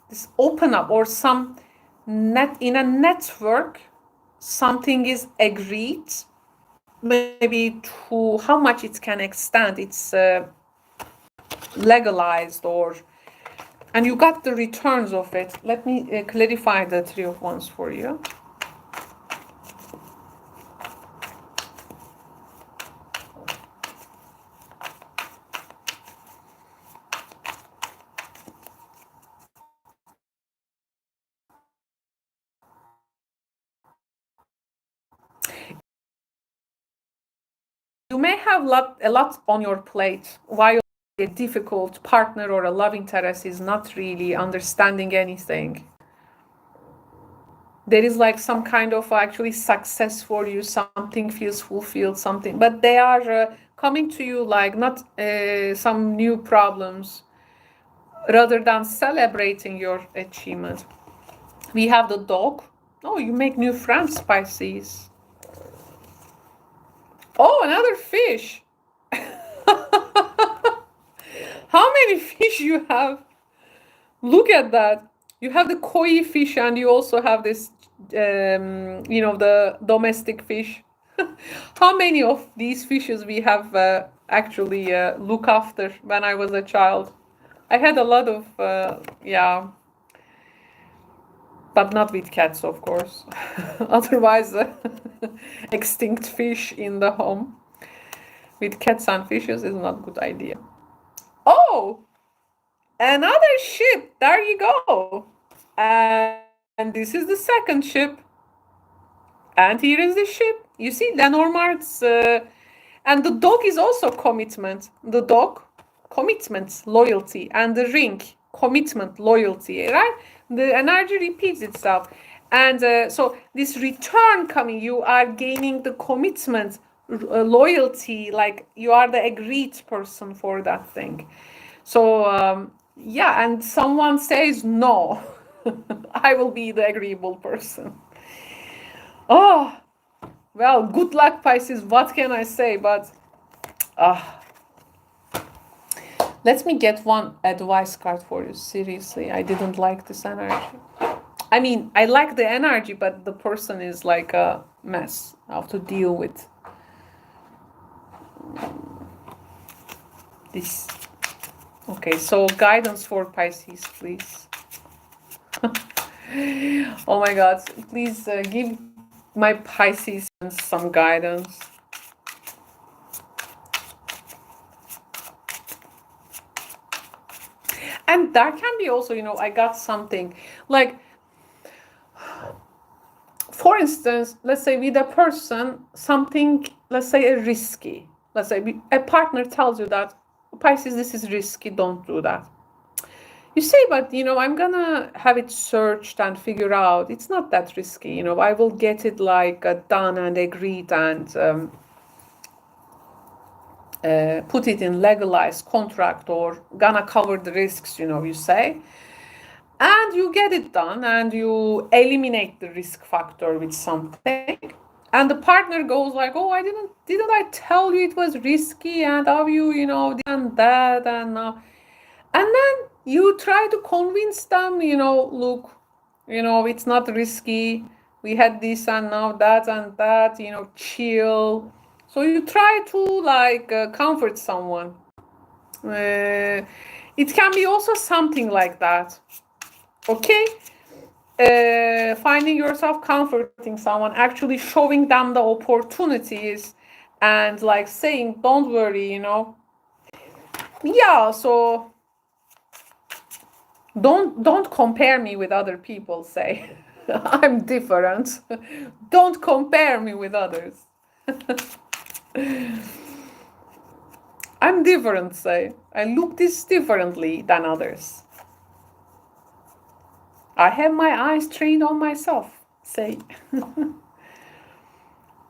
this open up, or some in a network something is agreed, maybe to how much it can extend, it's legalized, or and you got the returns of it. Let me clarify the Three of Wands for you. you may have a lot on your plate while a difficult partner or a love interest is not really understanding anything. There is like some kind of actually success for you, something feels fulfilled, something, but they are coming to you like not some new problems rather than celebrating your achievement. We have the dog. Oh, you make new friends, Pisces. Oh, another fish. How many fish you have? Look at that. You have the koi fish and you also have this, the domestic fish. How many of these fishes we have actually look after when I was a child? I had a lot of, yeah, but not with cats, of course. Otherwise, extinct fish in the home with cats and fishes is not a good idea. Oh, another ship. There you go. And this is the second ship. And here is the ship. You see, Lenormand's, and the dog is also commitment. The dog, commitment, loyalty, and the ring, commitment, loyalty, right? The energy repeats itself. And so this return coming, you are gaining the commitment, loyalty, like you are the agreed person for that thing. So, yeah, and someone says no, I will be the agreeable person. Oh, well, good luck, Pisces. What can I say? But let me get one advice card for you. Seriously, I didn't like this energy. I mean, I like the energy, but the person is like a mess. I have to deal with this. Okay, so guidance for Pisces, please. Oh my God, please give my Pisces some guidance. And that can be also, I got something like, for instance, let's say with a person, something, let's say a risky, let's say a partner tells you that, Pisces, this is risky, don't do that. You say, but I'm gonna have it searched and figure out. It's not that risky, I will get it like done and agreed and put it in legalized contract or gonna cover the risks, you say. And you get it done and you eliminate the risk factor with something. And the partner goes like, oh, didn't I tell you it was risky and how you, done that and now. And then you try to convince them, look, it's not risky. We had this and now that and that, chill. So you try to like comfort someone. It can be also something like that. Okay? Finding yourself comforting someone, actually showing them the opportunities and like saying, don't worry, Yeah, so don't compare me with other people, say. I'm different. Don't compare me with others. I'm different, say. I look this differently than others. I have my eyes trained on myself, say.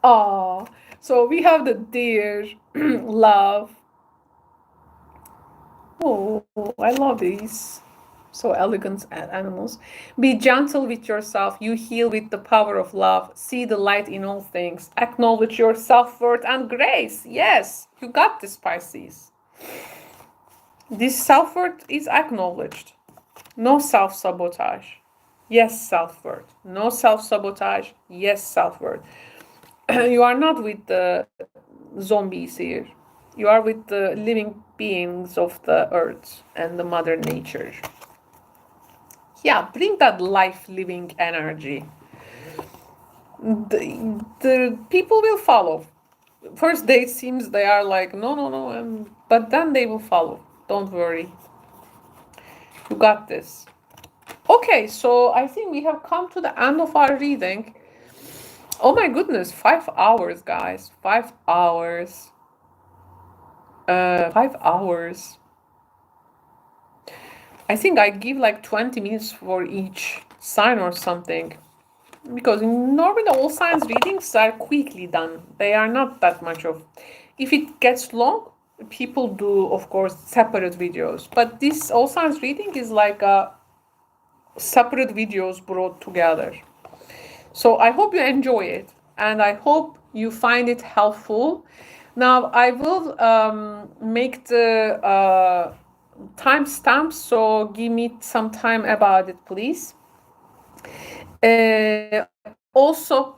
Oh, so we have the deer, love. Oh, I love these. So elegant animals. Be gentle with yourself. You heal with the power of love. See the light in all things. Acknowledge your self-worth and grace. Yes, you got this, Pisces. This self-worth is acknowledged. No self-sabotage. Yes, self-worth. No self-sabotage. Yes, self-worth. You are not with the zombies here. You are with the living beings of the earth and the mother nature. Yeah, bring that life-living energy. The people will follow. First day it seems they are like, no, but then they will follow. Don't worry. You got this. Okay, so I think we have come to the end of our reading. Oh my goodness, 5 hours, guys. 5 hours. 5 hours. I think I give like 20 minutes for each sign or something. Because normally all signs readings are quickly done. They are not that much of... If it gets long, people do, of course, separate videos. But this all signs reading is like separate videos brought together. So I hope you enjoy it. And I hope you find it helpful. Now, I will make the timestamps. So give me some time about it, please. Also,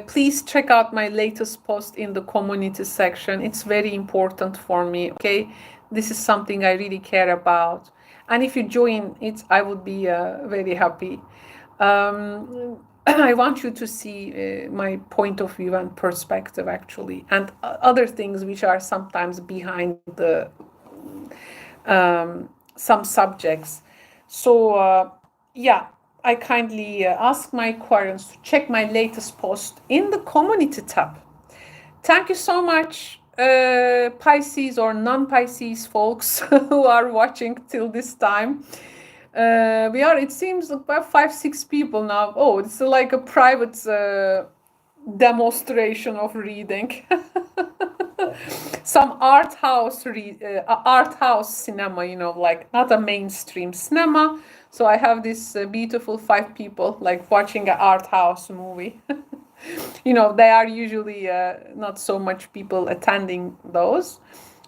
please check out my latest post in the community section. It's very important for me, okay? This is something I really care about. And if you join it, I would be very happy. I want you to see my point of view and perspective, actually, and other things which are sometimes behind the some subjects. So, yeah. I kindly ask my Aquarians to check my latest post in the community tab. Thank you so much, Pisces or non-Pisces folks who are watching till this time. We are, it seems, about 5-6 people now. Oh, it's like a private demonstration of reading. Some art house cinema, you know, like not a mainstream cinema. So I have this beautiful 5 people like watching an art house movie. You know, they are usually not so much people attending those.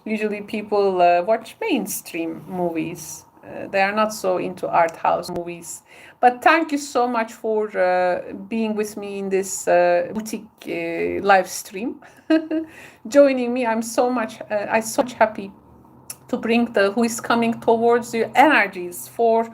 Usually people watch mainstream movies. They are not so into art house movies. But thank you so much for being with me in this boutique live stream. Joining me, I'm so much happy to bring the Who is Coming Towards You energies for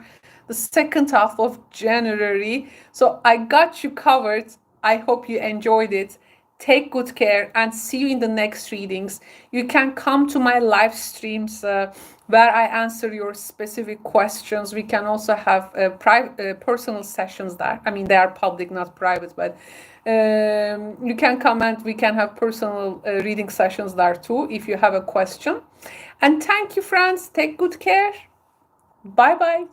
the second half of January. So I got you covered. I hope you enjoyed it. Take good care and see you in the next readings. You can come to my live streams where I answer your specific questions. We can also have private personal sessions there. I mean, they are public, not private, but you can come and we can have personal reading sessions there too if you have a question. And thank you, friends. Take good care. Bye-bye.